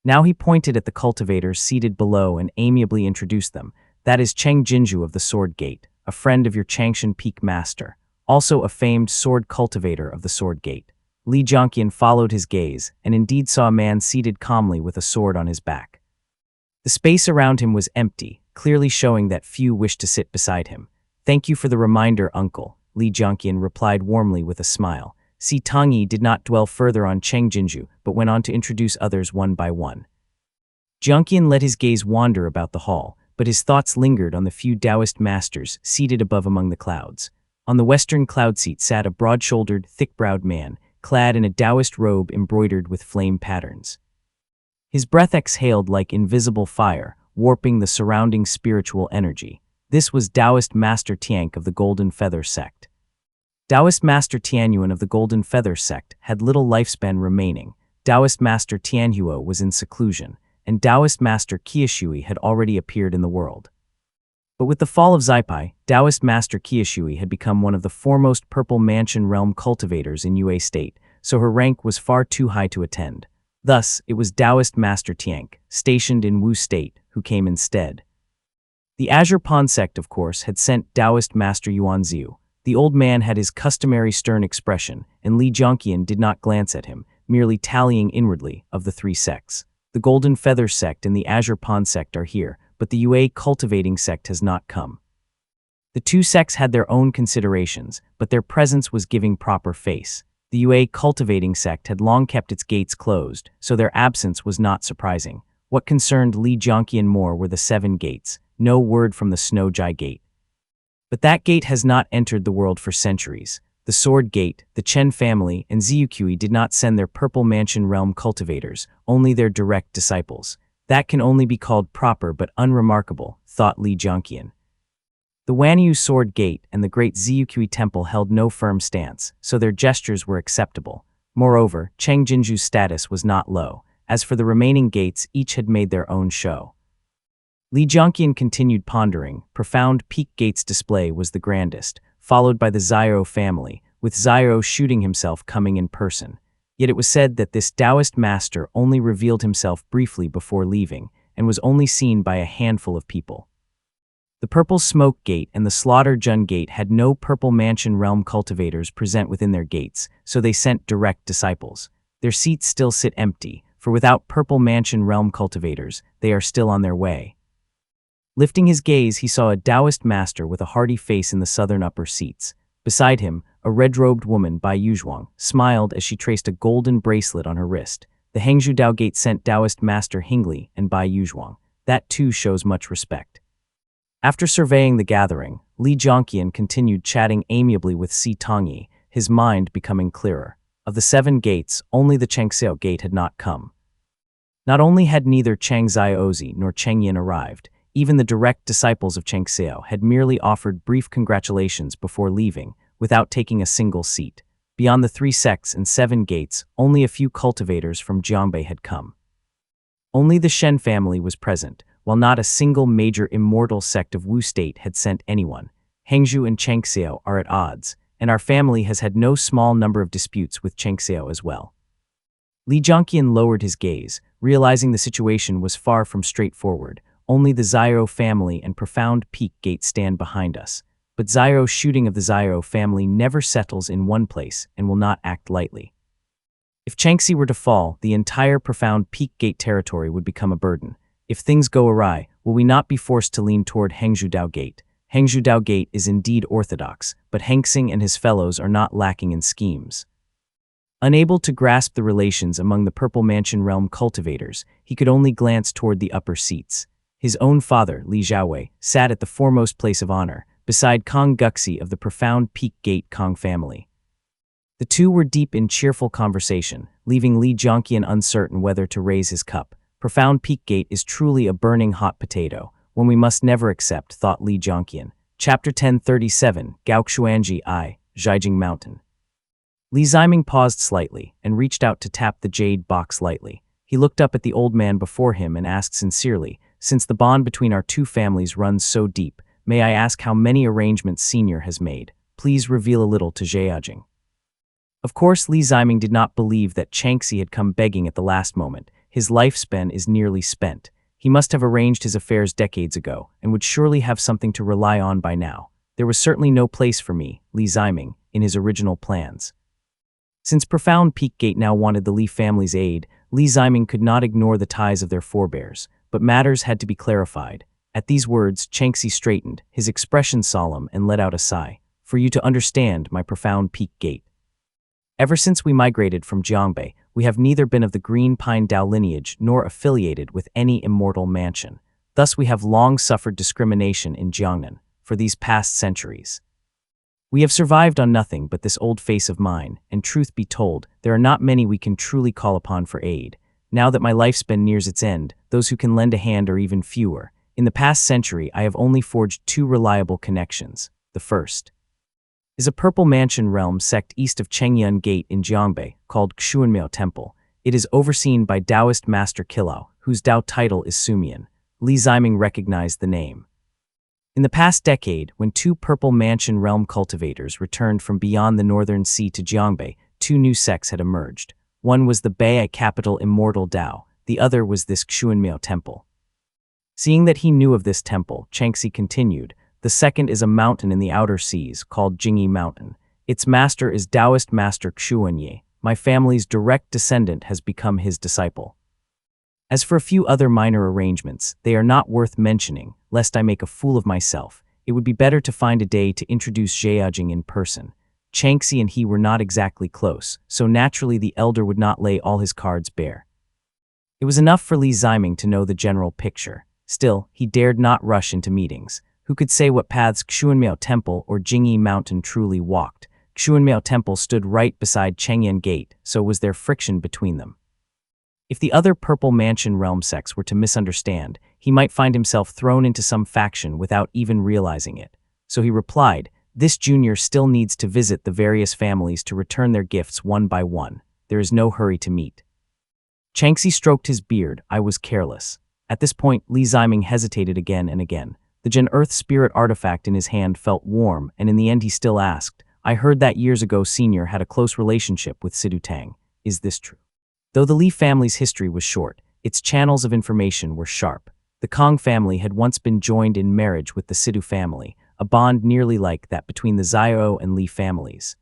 Now he pointed at the cultivators seated below and amiably introduced them. That is Cheng Jinju of the Sword Gate, a friend of your Changshan Peak master, also a famed sword cultivator of the Sword Gate. Li Jianqian followed his gaze and indeed saw a man seated calmly with a sword on his back. The space around him was empty, clearly showing that few wished to sit beside him. Thank you for the reminder, uncle, Li Jianqian replied warmly with a smile. Si Tongyi did not dwell further on Cheng Jinju, but went on to introduce others one by one. Jianqian let his gaze wander about the hall, but his thoughts lingered on the few Taoist masters seated above among the clouds. On the western cloud seat sat a broad-shouldered, thick-browed man, clad in a Taoist robe embroidered with flame patterns. His breath exhaled like invisible fire, warping the surrounding spiritual energy. This was Taoist Master Tianque of the Golden Feather Sect. Taoist Master Tianyuan of the Golden Feather Sect had little lifespan remaining. Taoist Master Tianhuo was in seclusion, and Taoist Master Qiushui had already appeared in the world. But with the fall of Zaipai, Taoist Master Qiushui had become one of the foremost Purple Mansion realm cultivators in Yue State, so her rank was far too high to attend. Thus, it was Taoist Master Tianque, stationed in Wu State, who came instead. The Azure Pond Sect, of course, had sent Taoist Master Yuanziu. The old man had his customary stern expression, and Li Jianqian did not glance at him, merely tallying inwardly of the three sects. The Golden Feather Sect and the Azure Pond Sect are here, but the Yue Cultivating Sect has not come. The two sects had their own considerations, but their presence was giving proper face. The Yue Cultivating Sect had long kept its gates closed, so their absence was not surprising. What concerned Li Jianqian more were the 7 gates. No word from the Snowjai Gate. But that gate has not entered the world for centuries. The Sword Gate, the Chen family, and Ziyuqui did not send their Purple Mansion realm cultivators, only their direct disciples. That can only be called proper but unremarkable, thought Li Jianqian. The Wanyu Sword Gate and the Great Ziyuqui Temple held no firm stance, so their gestures were acceptable. Moreover, Cheng Jinju's status was not low. As for the remaining gates, each had made their own show. Li Jianqian continued pondering. Profound Peak Gate's display was the grandest, followed by the Xiao family, with Xiao shooting himself coming in person. Yet it was said that this Taoist master only revealed himself briefly before leaving, and was only seen by a handful of people. The Purple Smoke Gate and the Slaughter Jun Gate had no Purple Mansion realm cultivators present within their gates, so they sent direct disciples. Their seats still sit empty, for without Purple Mansion realm cultivators, they are still on their way. Lifting his gaze, he saw a Taoist master with a hearty face in the southern upper seats. Beside him, a red-robed woman, Bai Yuzhuang, smiled as she traced a golden bracelet on her wrist. The Hangzhou Dao Gate sent Taoist Master Hingli and Bai Yuzhuang. That too shows much respect. After surveying the gathering, Li Jianqian continued chatting amiably with Si Tongyi, his mind becoming clearer. Of the 7 gates, only the Changxiao Gate had not come. Not only had neither Chang Ziozi nor Cheng Yin arrived, even the direct disciples of Changxiao had merely offered brief congratulations before leaving, without taking a single seat. Beyond the 3 sects and 7 gates, only a few cultivators from Jiangbei had come. Only the Shen family was present, while not a single major immortal sect of Wu state had sent anyone. Hengzhu and Chengxiao are at odds, and our family has had no small number of disputes with Chengxiao as well. Li Jianqian lowered his gaze, realizing the situation was far from straightforward. Only the Xiao family and Profound Peak Gate stand behind us. But Xiao's shooting of the Xiao family never settles in one place and will not act lightly. If Changxi were to fall, the entire Profound Peak Gate territory would become a burden. If things go awry, will we not be forced to lean toward Hengzhu Dao Gate? Hengzhu Dao Gate is indeed orthodox, but Hengxing and his fellows are not lacking in schemes. Unable to grasp the relations among the Purple Mansion realm cultivators, he could only glance toward the upper seats. His own father, Li Xiaowei, sat at the foremost place of honor, beside Kong Guxi of the Profound Peak Gate Kong family. The two were deep in cheerful conversation, leaving Li Jianqian uncertain whether to raise his cup. Profound Peak Gate is truly a burning hot potato, one we must never accept, thought Li Jianqian. Chapter 1037, Gaoxuanji I, Zhaijing Mountain. Li Ziming paused slightly and reached out to tap the jade box lightly. He looked up at the old man before him and asked sincerely, "Since the bond between our two families runs so deep, may I ask how many arrangements Senior has made? Please reveal a little to Zhejiang." Of course, Li Ziming did not believe that Changxi had come begging at the last moment. His lifespan is nearly spent. He must have arranged his affairs decades ago, and would surely have something to rely on by now. There was certainly no place for me, Li Ziming, in his original plans. Since Profound Peak Gate now wanted the Li family's aid, Li Ziming could not ignore the ties of their forebears, but matters had to be clarified. At these words, Changxi straightened, his expression solemn, and let out a sigh. "For you to understand, my Profound Peak Gate. Ever since we migrated from Jiangbei, we have neither been of the Green Pine Dao lineage nor affiliated with any immortal mansion. Thus we have long suffered discrimination in Jiangnan for these past centuries. We have survived on nothing but this old face of mine, and truth be told, there are not many we can truly call upon for aid. Now that my lifespan nears its end, those who can lend a hand are even fewer. In the past century, I have only forged 2 reliable connections. The first is a Purple Mansion realm sect east of Chengyun Gate in Jiangbei, called Xuanmiao Temple. It is overseen by Taoist Master Kilao, whose Dao title is Sumian. Li Ziming recognized the name. In the past decade, when 2 Purple Mansion realm cultivators returned from beyond the northern sea to Jiangbei, 2 new sects had emerged. One was the Bei'ai capital Immortal Dao, the other was this Xuanmiao Temple. Seeing that he knew of this temple, Changxi continued, "The second is a mountain in the outer seas called Jingyi Mountain. Its master is Taoist Master Xuanyi. My family's direct descendant has become his disciple. As for a few other minor arrangements, they are not worth mentioning, lest I make a fool of myself. It would be better to find a day to introduce Zhejiang in person." Changxi and he were not exactly close, so naturally the elder would not lay all his cards bare. It was enough for Li Ziming to know the general picture. Still, he dared not rush into meetings. Who could say what paths Xuanmiao Temple or Jingyi Mountain truly walked? Xuanmiao Temple stood right beside Chengyun Gate, so was there friction between them. If the other Purple Mansion realm sects were to misunderstand, he might find himself thrown into some faction without even realizing it. So he replied, "This junior still needs to visit the various families to return their gifts one by one. There is no hurry to meet." Changxi stroked his beard. "I was careless." At this point, Li Ziming hesitated again and again. The Gen Earth spirit artifact in his hand felt warm, and in the end he still asked, "I heard that years ago Senior had a close relationship with Sidu Tang. Is this true?" Though the Li family's history was short, its channels of information were sharp. The Kong family had once been joined in marriage with the Sidu family, a bond nearly like that between the Xiao and Li families.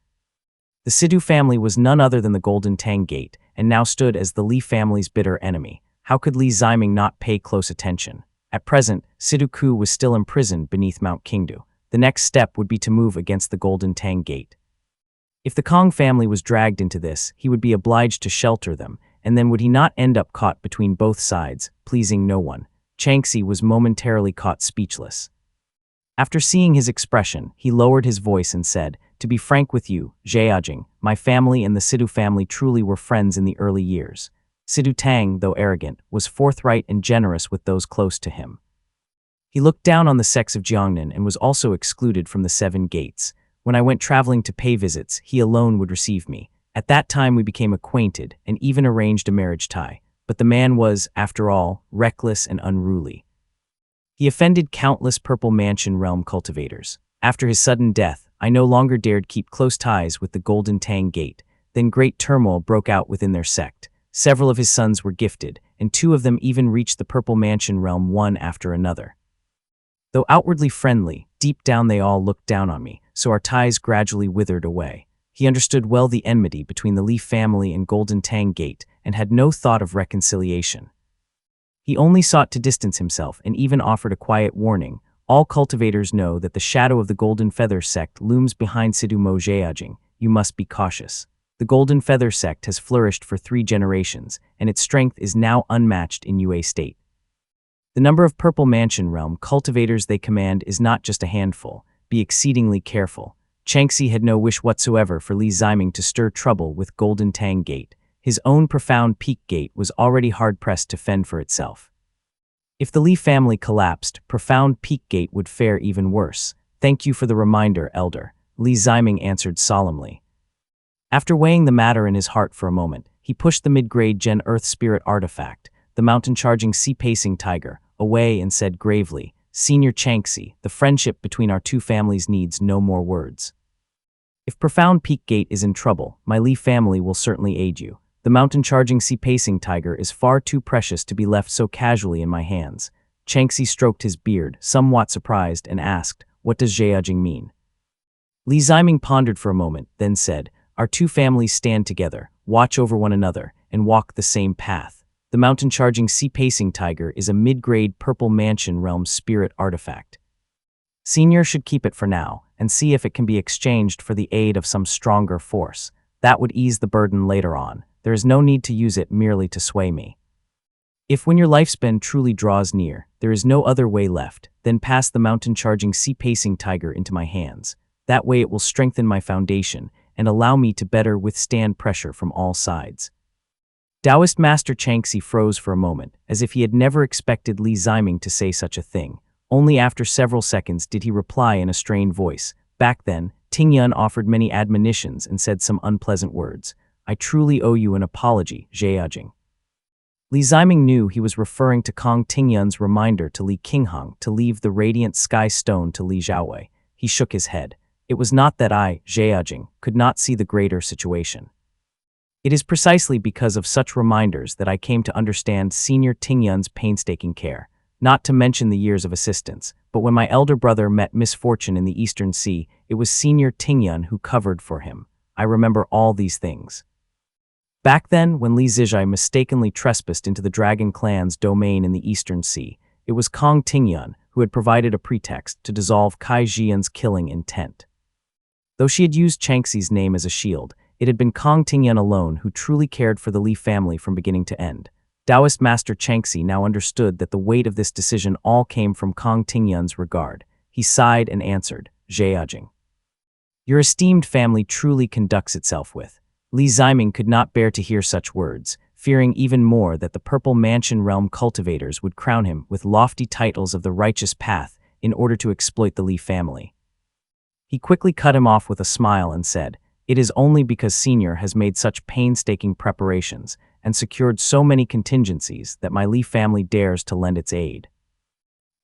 The Sidu family was none other than the Golden Tang Gate, and now stood as the Li family's bitter enemy. How could Li Ziming not pay close attention? At present, Sidu Ku was still imprisoned beneath Mount Qingdu. The next step would be to move against the Golden Tang Gate. If the Kong family was dragged into this, he would be obliged to shelter them, and then would he not end up caught between both sides, pleasing no one? Changxi was momentarily caught speechless. After seeing his expression, he lowered his voice and said, "To be frank with you, Zhejiang, my family and the Sidu family truly were friends in the early years. Sidu Tang, though arrogant, was forthright and generous with those close to him. He looked down on the sects of Jiangnan and was also excluded from the 7 gates. When I went traveling to pay visits, he alone would receive me. At that time we became acquainted and even arranged a marriage tie. But the man was, after all, reckless and unruly. He offended countless Purple Mansion realm cultivators. After his sudden death, I no longer dared keep close ties with the Golden Tang Gate. Then great turmoil broke out within their sect. Several of his sons were gifted, and 2 of them even reached the Purple Mansion realm one after another. Though outwardly friendly, deep down they all looked down on me, so our ties gradually withered away. He understood well the enmity between the Li family and Golden Tang Gate and had no thought of reconciliation. He only sought to distance himself and even offered a quiet warning. All cultivators know that the shadow of the Golden Feather sect looms behind Sidhu Mo Jiajing. You must be cautious. The Golden Feather sect has flourished for 3 generations, and its strength is now unmatched in Yue State. The number of Purple Mansion realm cultivators they command is not just a handful. Be exceedingly careful. Changxi had no wish whatsoever for Li Ziming to stir trouble with Golden Tang Gate. His own profound Peak Gate was already hard-pressed to fend for itself. If the Li family collapsed, Profound Peak Gate would fare even worse. Thank you for the reminder, Elder, Li Ziming answered solemnly. After weighing the matter in his heart for a moment, he pushed the mid-grade Gen Earth Spirit artifact, the mountain-charging sea-pacing tiger, away and said gravely, Senior Changxi, the friendship between our 2 families needs no more words. If Profound Peak Gate is in trouble, my Li family will certainly aid you. The mountain-charging sea-pacing tiger is far too precious to be left so casually in my hands. Changxi stroked his beard, somewhat surprised, and asked, What does Jiajing mean? Li Ziming pondered for a moment, then said, Our 2 families stand together, watch over one another, and walk the same path. The mountain-charging sea-pacing tiger is a mid-grade Purple Mansion realm spirit artifact. Senior should keep it for now, and see if it can be exchanged for the aid of some stronger force. That would ease the burden later on. There is no need to use it merely to sway me. If when your lifespan truly draws near, there is no other way left, then pass the mountain-charging sea-pacing tiger into my hands. That way it will strengthen my foundation and allow me to better withstand pressure from all sides. Taoist Master Changxi froze for a moment, as if he had never expected Li Ziming to say such a thing. Only after several seconds did he reply in a strained voice. Back then, Tingyun offered many admonitions and said some unpleasant words. I truly owe you an apology, Jiajing. Li Ziming knew he was referring to Kong Tingyun's reminder to Li Qinghong to leave the radiant sky stone to Li Xiaowei. He shook his head. It was not that I, Jiajing, could not see the greater situation. It is precisely because of such reminders that I came to understand Senior Tingyun's painstaking care, not to mention the years of assistance, but when my elder brother met misfortune in the Eastern Sea, it was Senior Tingyun who covered for him. I remember all these things. Back then, when Li Zijai mistakenly trespassed into the Dragon Clan's domain in the Eastern Sea, it was Kong Tingyun who had provided a pretext to dissolve Kai Jian's killing intent. Though she had used Changxi's name as a shield, it had been Kong Tingyun alone who truly cared for the Li family from beginning to end. Taoist Master Changxi now understood that the weight of this decision all came from Kong Tingyun's regard. He sighed and answered, Jiajing. Your esteemed family truly conducts itself with. Li Ziming could not bear to hear such words, fearing even more that the Purple Mansion realm cultivators would crown him with lofty titles of the righteous path in order to exploit the Li family. He quickly cut him off with a smile and said, It is only because Senior has made such painstaking preparations and secured so many contingencies that my Li family dares to lend its aid.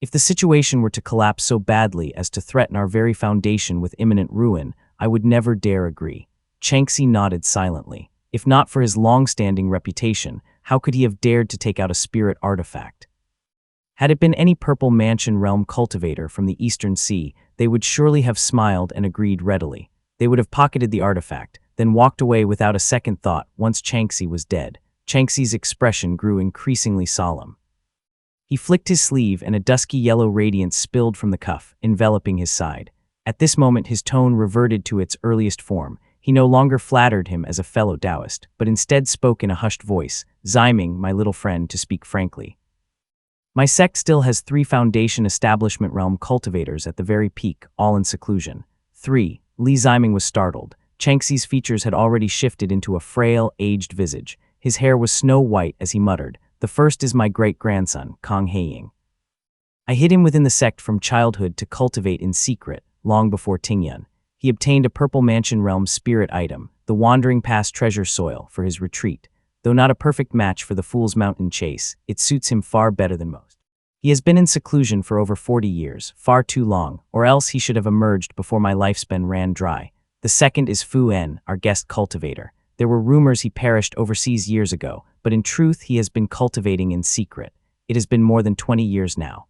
If the situation were to collapse so badly as to threaten our very foundation with imminent ruin, I would never dare agree. Changxi nodded silently. If not for his long-standing reputation, how could he have dared to take out a spirit artifact? Had it been any Purple Mansion realm cultivator from the Eastern Sea, they would surely have smiled and agreed readily. They would have pocketed the artifact, then walked away without a second thought once Changxi was dead. Changxi's expression grew increasingly solemn. He flicked his sleeve and a dusky yellow radiance spilled from the cuff, enveloping his side. At this moment his tone reverted to its earliest form. He no longer flattered him as a fellow Taoist, but instead spoke in a hushed voice, Ziming, my little friend, to speak frankly. My sect still has 3 foundation establishment realm cultivators at the very peak, all in seclusion. 3. Li Ziming was startled. Changxi's features had already shifted into a frail, aged visage. His hair was snow-white as he muttered, The first is my great-grandson, Kong Heiying. I hid him within the sect from childhood to cultivate in secret, long before Tingyun. he obtained a Purple Mansion Realm spirit item, the Wandering Past Treasure Soil, for his retreat. Though not a perfect match for the Fool's Mountain chase, it suits him far better than most. He has been in seclusion for over 40 years, far too long, or else he should have emerged before my lifespan ran dry. The second is Fu En, our guest cultivator. There were rumors he perished overseas years ago, but in truth he has been cultivating in secret. It has been more than 20 years now.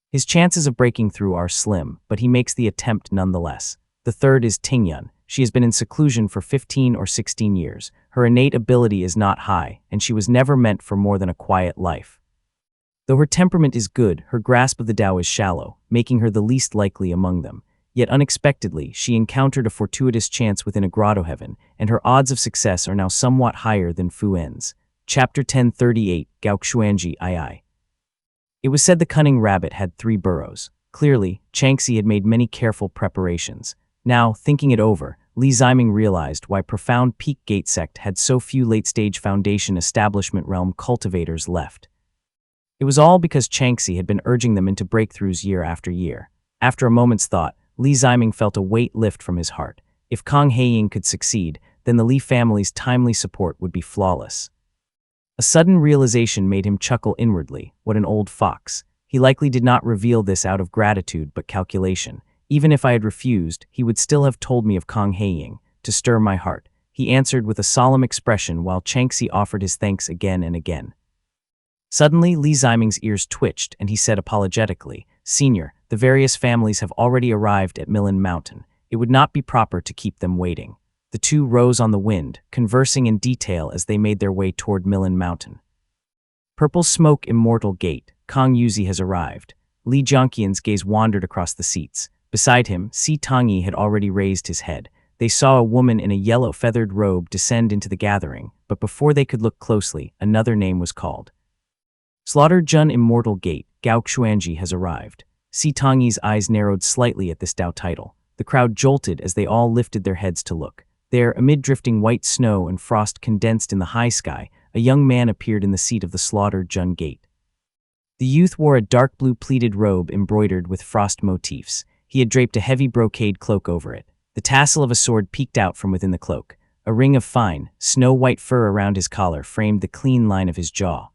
His chances of breaking through are slim, but he makes the attempt nonetheless. The third is Tingyun. She has been in seclusion for 15 or 16 years. Her innate ability is not high, and she was never meant for more than a quiet life. Though her temperament is good, her grasp of the Tao is shallow, making her the least likely among them. Yet unexpectedly, she encountered a fortuitous chance within a grotto heaven, and her odds of success are now somewhat higher than Fu En's. Chapter 1038, Gaoxuanji II. It was said the cunning rabbit had 3 burrows. Clearly, Changxi had made many careful preparations. Now, thinking it over, Li Ziming realized why Profound Peak Gate Sect had so few late-stage Foundation Establishment Realm cultivators left. It was all because Changxi had been urging them into breakthroughs year after year. After a moment's thought, Li Ziming felt a weight lift from his heart. If Kang Heiying could succeed, then the Li family's timely support would be flawless. A sudden realization made him chuckle inwardly. What an old fox. He likely did not reveal this out of gratitude but calculation. Even if I had refused, he would still have told me of Kang Heiying, to stir my heart. He answered with a solemn expression while Changxi offered his thanks again and again. Suddenly, Li Ziming's ears twitched and he said apologetically, "Senior, the various families have already arrived at Millen Mountain. It would not be proper to keep them waiting." The two rose on the wind, conversing in detail as they made their way toward Millen Mountain. Purple Smoke Immortal Gate. Kang Yuzi has arrived. Li Jianqian's gaze wandered across the seats. Beside him, Si Tongyi had already raised his head. They saw a woman in a yellow feathered robe descend into the gathering, but before they could look closely, another name was called. Slaughter Jun Immortal Gate. Gaoxuanji has arrived. Si Tongyi's eyes narrowed slightly at this Dao title. The crowd jolted as they all lifted their heads to look. There, amid drifting white snow and frost condensed in the high sky, a young man appeared in the seat of the Slaughter Jun Gate. The youth wore a dark blue pleated robe embroidered with frost motifs. He had draped a heavy brocade cloak over it. The tassel of a sword peeked out from within the cloak. A ring of fine, snow-white fur around his collar framed the clean line of his jaw.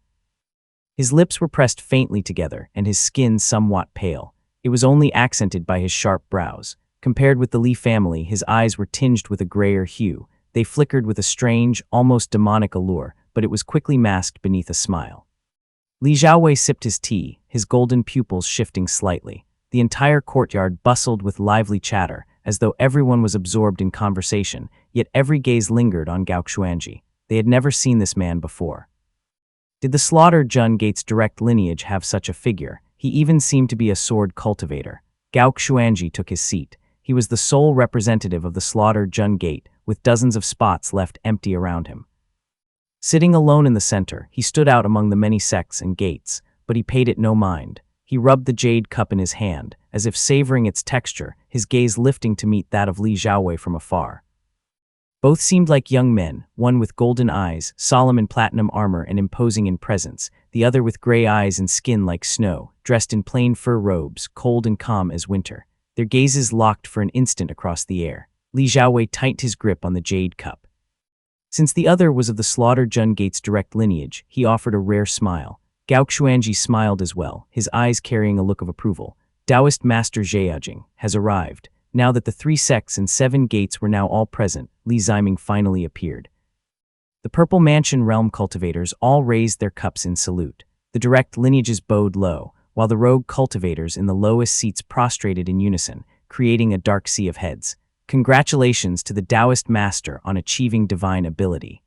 His lips were pressed faintly together, and his skin somewhat pale. It was only accented by his sharp brows. Compared with the Li family, his eyes were tinged with a grayer hue. They flickered with a strange, almost demonic allure, but it was quickly masked beneath a smile. Li Xiaowei sipped his tea, his golden pupils shifting slightly. The entire courtyard bustled with lively chatter, as though everyone was absorbed in conversation, yet every gaze lingered on Gaoxuanji. They had never seen this man before. Did the Slaughter Jun Gate's direct lineage have such a figure? He even seemed to be a sword cultivator. Gaoxuanji took his seat. He was the sole representative of the Slaughter Jun Gate, with dozens of spots left empty around him. Sitting alone in the center, he stood out among the many sects and gates, but he paid it no mind. He rubbed the jade cup in his hand, as if savoring its texture, his gaze lifting to meet that of Li Xiaowei from afar. Both seemed like young men, one with golden eyes, solemn in platinum armor and imposing in presence, the other with gray eyes and skin like snow, dressed in plain fur robes, cold and calm as winter. Their gazes locked for an instant across the air. Li Xiaowei tightened his grip on the jade cup. Since the other was of the Slaughter Jun Gate's direct lineage, he offered a rare smile. Gaoxuanji smiled as well, his eyes carrying a look of approval. Taoist Master Zheajing has arrived. Now that the 3 sects and 7 gates were now all present, Li Ziming finally appeared. The Purple Mansion Realm cultivators all raised their cups in salute. The direct lineages bowed low, while the rogue cultivators in the lowest seats prostrated in unison, creating a dark sea of heads. Congratulations to the Taoist master on achieving divine ability.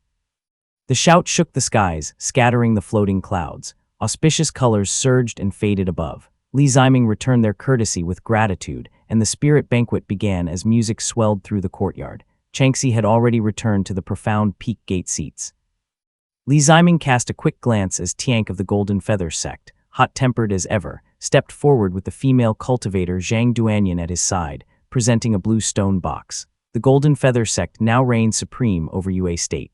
The shout shook the skies, scattering the floating clouds. Auspicious colors surged and faded above. Li Ziming returned their courtesy with gratitude, and the spirit banquet began as music swelled through the courtyard. Changxi had already returned to the Profound Peak Gate seats. Li Ziming cast a quick glance as Tiank of the Golden Feather sect, hot-tempered as ever, stepped forward with the female cultivator Zhang Duanyan at his side, presenting a blue stone box. The Golden Feather sect now reigned supreme over Yue State.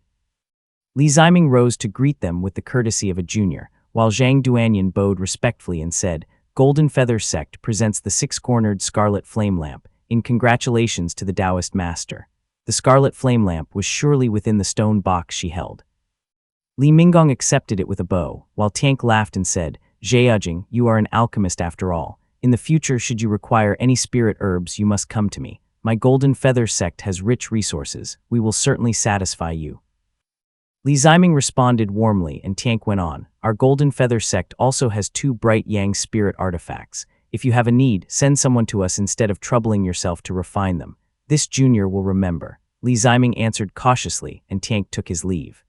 Li Ziming rose to greet them with the courtesy of a junior, while Zhang Duanyan bowed respectfully and said, "Golden Feather sect presents the 6-cornered scarlet flame lamp. in congratulations to the Taoist master. The scarlet flame lamp was surely within the stone box she held. Li Minggong accepted it with a bow, while Tiank laughed and said, "Zheajing, you are an alchemist after all. In the future, should you require any spirit herbs, you must come to me. My Golden Feather sect has rich resources. We will certainly satisfy you." Li Ziming responded warmly, and Tiank went on, "Our Golden Feather sect also has 2 bright yang spirit artifacts. If you have a need, send someone to us instead of troubling yourself to refine them. This junior will remember." Li Ziming answered cautiously, and Tiank took his leave.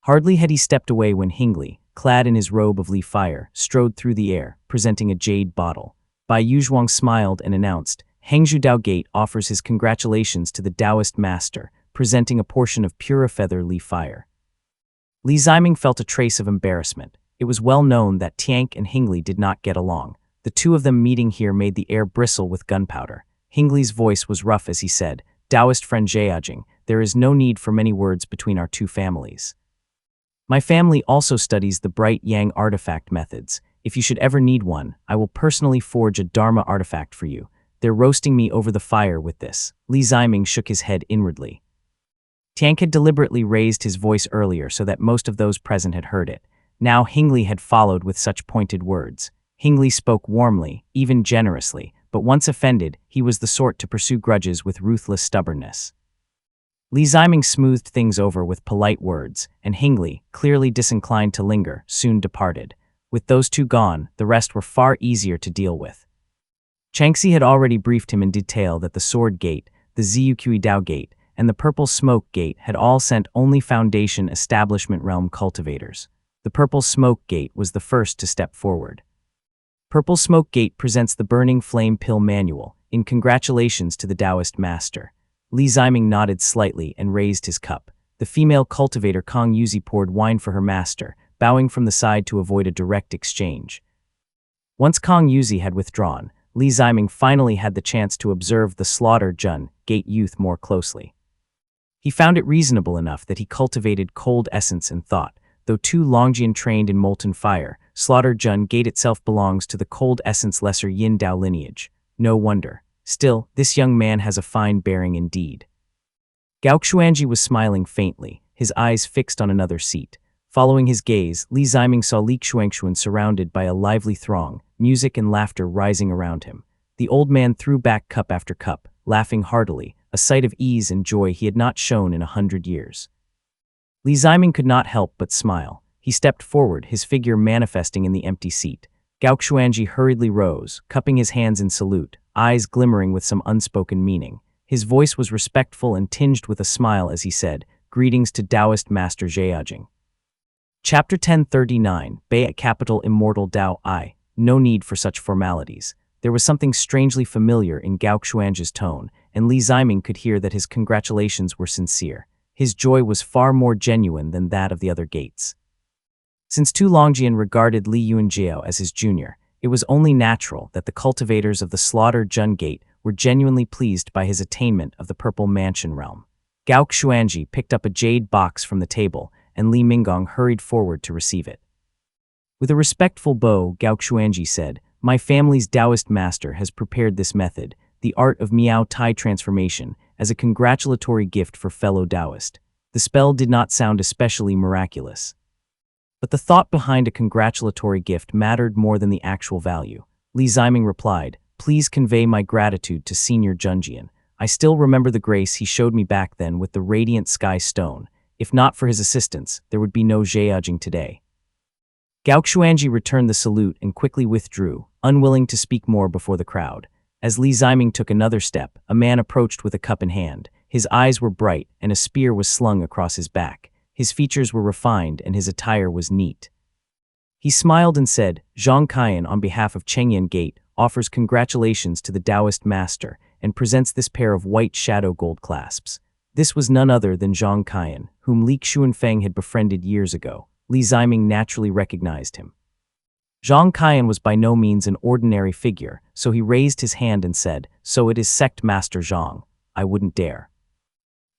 Hardly had he stepped away when Hingli, clad in his robe of Li Fire, strode through the air, presenting a jade bottle. Bai Yuzhuang smiled and announced, "Hangzhou Dao Gate offers his congratulations to the Taoist master, presenting a portion of Pura Feather Li Fire." Li Ziming felt a trace of embarrassment. It was well known that Tiank and Hingli did not get along. The two of them meeting here made the air bristle with gunpowder. Hingli's voice was rough as he said, "Taoist friend Zheajing, there is no need for many words between our 2 families. My family also studies the bright yang artifact methods. If you should ever need one, I will personally forge a Dharma artifact for you. They're roasting me over the fire with this." Li Ziming shook his head inwardly. Tiank had deliberately raised his voice earlier so that most of those present had heard it. Now Hingli had followed with such pointed words. Hingli spoke warmly, even generously, but once offended, he was the sort to pursue grudges with ruthless stubbornness. Li Ziming smoothed things over with polite words, and Hingli, clearly disinclined to linger, soon departed. With those 2 gone, the rest were far easier to deal with. Changxi had already briefed him in detail that the Sword Gate, the Ziyuqi Dao Gate, and the Purple Smoke Gate had all sent only Foundation Establishment Realm cultivators. The Purple Smoke Gate was the first to step forward. Purple Smoke Gate presents the Burning Flame Pill Manual, in congratulations to the Taoist master. Li Ziming nodded slightly and raised his cup. The female cultivator Kong Yuzi poured wine for her master, bowing from the side to avoid a direct exchange. Once Kong Yuzi had withdrawn, Li Ziming finally had the chance to observe the Slaughter Jun Gate youth more closely. He found it reasonable enough that he cultivated cold essence and thought. Though 2 Longjian trained in molten fire, Slaughter Jun Gate itself belongs to the cold essence lesser Yin Dao lineage. No wonder. Still, this young man has a fine bearing indeed. Gao Xuanji was smiling faintly, his eyes fixed on another seat. Following his gaze, Li Ziming saw Li Xuanxuan surrounded by a lively throng, music and laughter rising around him. The old man threw back cup after cup, laughing heartily, a sight of ease and joy he had not shown in 100 years. Li Ziming could not help but smile. He stepped forward, his figure manifesting in the empty seat. Gao Xuanji hurriedly rose, cupping his hands in salute, eyes glimmering with some unspoken meaning. His voice was respectful and tinged with a smile as he said, "Greetings to Taoist Master Zheajing." Chapter 1039, Bei Capital Immortal Dao I. No need for such formalities. There was something strangely familiar in Gao Xuanji's tone, and Li Ziming could hear that his congratulations were sincere. His joy was far more genuine than that of the other gates. Since Tu Longjian regarded Li Yuanjiao as his junior, it was only natural that the cultivators of the Slaughter Jun Gate were genuinely pleased by his attainment of the Purple Mansion realm. Gao Xuanji picked up a jade box from the table, and Li Minggong hurried forward to receive it. With a respectful bow, Gao Xuanji said, "My family's Taoist master has prepared this method, the art of Miao Tai transformation, as a congratulatory gift for fellow Taoist." The spell did not sound especially miraculous. But the thought behind a congratulatory gift mattered more than the actual value. Li Ziming replied, "Please convey my gratitude to Senior Junjian. I still remember the grace he showed me back then with the radiant sky stone. If not for his assistance, there would be no Zheajing today." Gao Xuanji returned the salute and quickly withdrew, unwilling to speak more before the crowd. As Li Ziming took another step, a man approached with a cup in hand. His eyes were bright, and a spear was slung across his back. His features were refined, and his attire was neat. He smiled and said, "Zhang Kaiyan, on behalf of Chengyan Gate, offers congratulations to the Taoist master and presents this pair of white shadow gold clasps." This was none other than Zhang Kaiyan, whom Li Xuanfeng had befriended years ago. Li Ziming naturally recognized him. Zhang Kaiyan was by no means an ordinary figure, so he raised his hand and said, "So it is Sect Master Zhang. I wouldn't dare."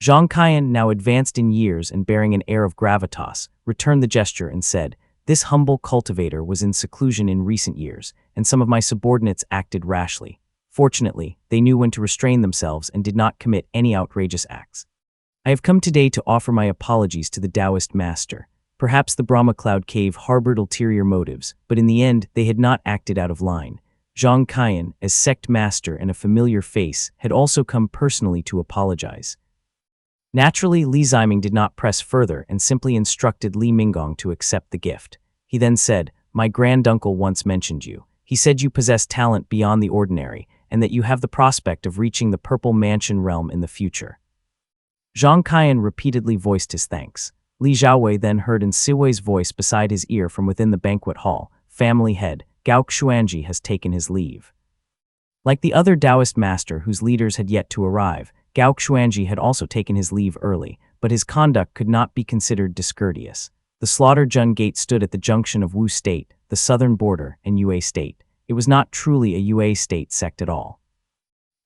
Zhang Kaiyan, now advanced in years and bearing an air of gravitas, returned the gesture and said, "This humble cultivator was in seclusion in recent years, and some of my subordinates acted rashly. Fortunately, they knew when to restrain themselves and did not commit any outrageous acts. I have come today to offer my apologies to the Taoist master. Perhaps the Brahma Cloud Cave harbored ulterior motives, but in the end they had not acted out of line. Zhang Qian, as sect master and a familiar face, had also come personally to apologize. Naturally, Li Ziming did not press further and simply instructed Li Minggong to accept the gift. He then said, "My granduncle once mentioned you. He said you possess talent beyond the ordinary, and that you have the prospect of reaching the Purple Mansion realm in the future." Zhang Qian repeatedly voiced his thanks. Li Xiaowei then heard in Siwei's voice beside his ear from within the banquet hall, "Family head, Gao Xuanji has taken his leave." Like the other Taoist master whose leaders had yet to arrive, Gao Xuanji had also taken his leave early, but his conduct could not be considered discourteous. The Slaughter Jun Gate stood at the junction of Wu State, the southern border, and Yue State. It was not truly a Yue State sect at all.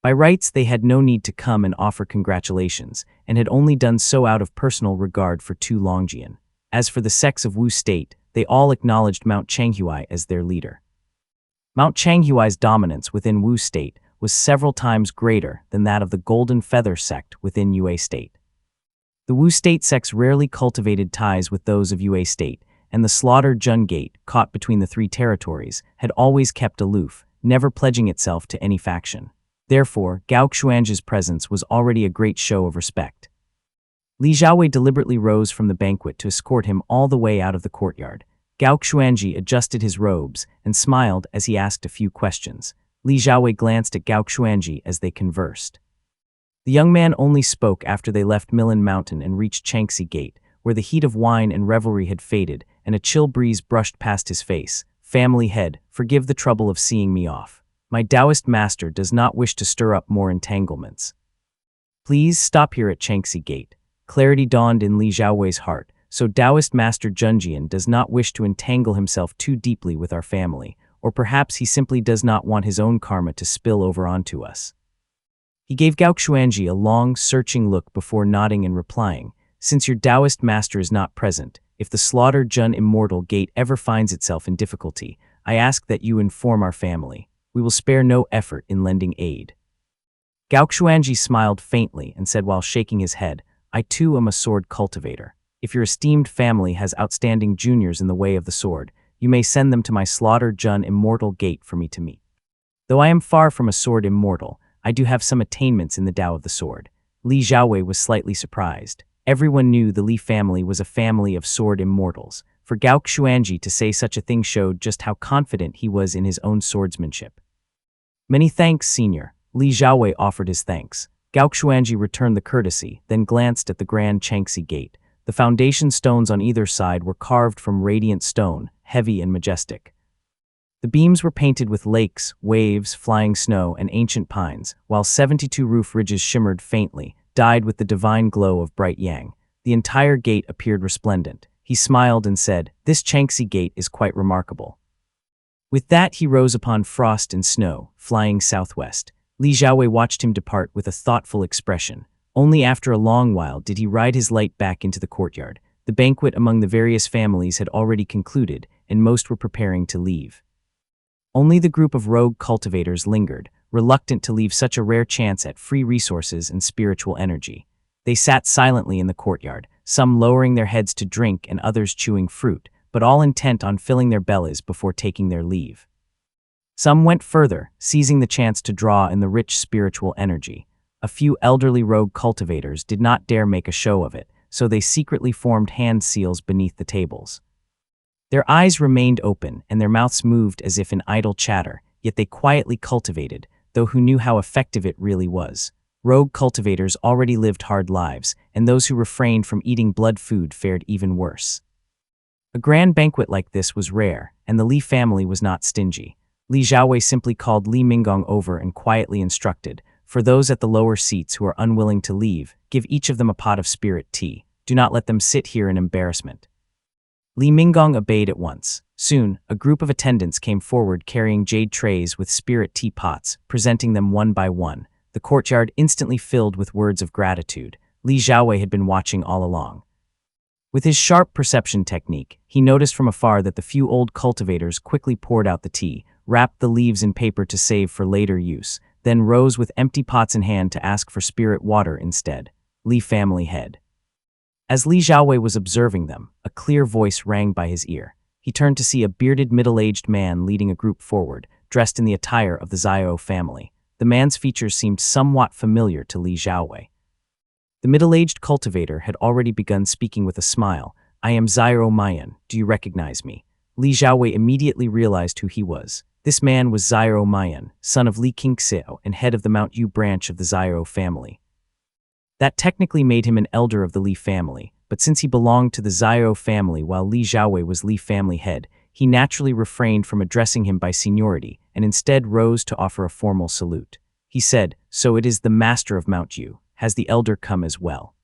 By rights, they had no need to come and offer congratulations, and had only done so out of personal regard for Tu Longjian. As for the sects of Wu State, they all acknowledged Mount Changhui as their leader. Mount Changhui's dominance within Wu State was several times greater than that of the Golden Feather sect within Yue State. The Wu State sects rarely cultivated ties with those of Yue State, and the Slaughter Jun Gate, caught between the three territories, had always kept aloof, never pledging itself to any faction. Therefore, Gao Xuanji's presence was already a great show of respect. Li Xiaowei deliberately rose from the banquet to escort him all the way out of the courtyard. Gao Xuanji adjusted his robes and smiled as he asked a few questions. Li Xiaowei glanced at Gao Xuanji as they conversed. The young man only spoke after they left Milin Mountain and reached Changxi Gate, where the heat of wine and revelry had faded and a chill breeze brushed past his face. "Family head, forgive the trouble of seeing me off. My Taoist master does not wish to stir up more entanglements. Please stop here at Changxi Gate." Clarity dawned in Li Xiaowei's heart. So Taoist master Junjian does not wish to entangle himself too deeply with our family, or perhaps he simply does not want his own karma to spill over onto us. He gave Gao Xuanji a long, searching look before nodding and replying, "Since your Taoist master is not present, if the Slaughter Jun Immortal Gate ever finds itself in difficulty, I ask that you inform our family. We will spare no effort in lending aid." Gao Xuanji smiled faintly and said while shaking his head, "I too am a sword cultivator. If your esteemed family has outstanding juniors in the way of the sword, you may send them to my Slaughter Jun Immortal Gate for me to meet. Though I am far from a sword immortal, I do have some attainments in the Tao of the sword." Li Xiaowei was slightly surprised. Everyone knew the Li family was a family of sword immortals. For Gao Xuanji to say such a thing showed just how confident he was in his own swordsmanship. "Many thanks, senior." Li Xiaowei offered his thanks. Gao Xuanji returned the courtesy, then glanced at the Grand Changxi Gate. The foundation stones on either side were carved from radiant stone, heavy and majestic. The beams were painted with lakes, waves, flying snow, and ancient pines, while 72 roof ridges shimmered faintly, dyed with the divine glow of bright yang. The entire gate appeared resplendent. He smiled and said, "This Changxi Gate is quite remarkable." With that he rose upon frost and snow, flying southwest. Li Xiaowei watched him depart with a thoughtful expression. Only after a long while did he ride his light back into the courtyard. The banquet among the various families had already concluded, and most were preparing to leave. Only the group of rogue cultivators lingered, reluctant to leave such a rare chance at free resources and spiritual energy. They sat silently in the courtyard, some lowering their heads to drink and others chewing fruit, but all intent on filling their bellies before taking their leave. Some went further, seizing the chance to draw in the rich spiritual energy. A few elderly rogue cultivators did not dare make a show of it, so they secretly formed hand seals beneath the tables. Their eyes remained open and their mouths moved as if in idle chatter, yet they quietly cultivated, though who knew how effective it really was. Rogue cultivators already lived hard lives, and those who refrained from eating blood food fared even worse. A grand banquet like this was rare, and the Li family was not stingy. Li Xiaowei simply called Li Minggong over and quietly instructed, "For those at the lower seats who are unwilling to leave, give each of them a pot of spirit tea. Do not let them sit here in embarrassment." Li Minggong obeyed at once. Soon, a group of attendants came forward carrying jade trays with spirit tea pots, presenting them one by one. The courtyard instantly filled with words of gratitude. Li Xiaowei had been watching all along. With his sharp perception technique, he noticed from afar that the few old cultivators quickly poured out the tea, wrapped the leaves in paper to save for later use, then rose with empty pots in hand to ask for spirit water instead. Li family head. As Li Xiaowei was observing them, a clear voice rang by his ear. He turned to see a bearded middle-aged man leading a group forward, dressed in the attire of the Zhao family. The man's features seemed somewhat familiar to Li Xiaowei. The middle-aged cultivator had already begun speaking with a smile. "I am Zhao Mayan. Do you recognize me?" Li Xiaowei immediately realized who he was. This man was Zhao Mayan, son of Li Qingxiao and head of the Mount Yu branch of the Zhao family. That technically made him an elder of the Li family, but since he belonged to the Zhao family while Li Xiaowei was Li family head, he naturally refrained from addressing him by seniority and instead rose to offer a formal salute. He said, "So it is the master of Mount Yu. Has the elder come as well?"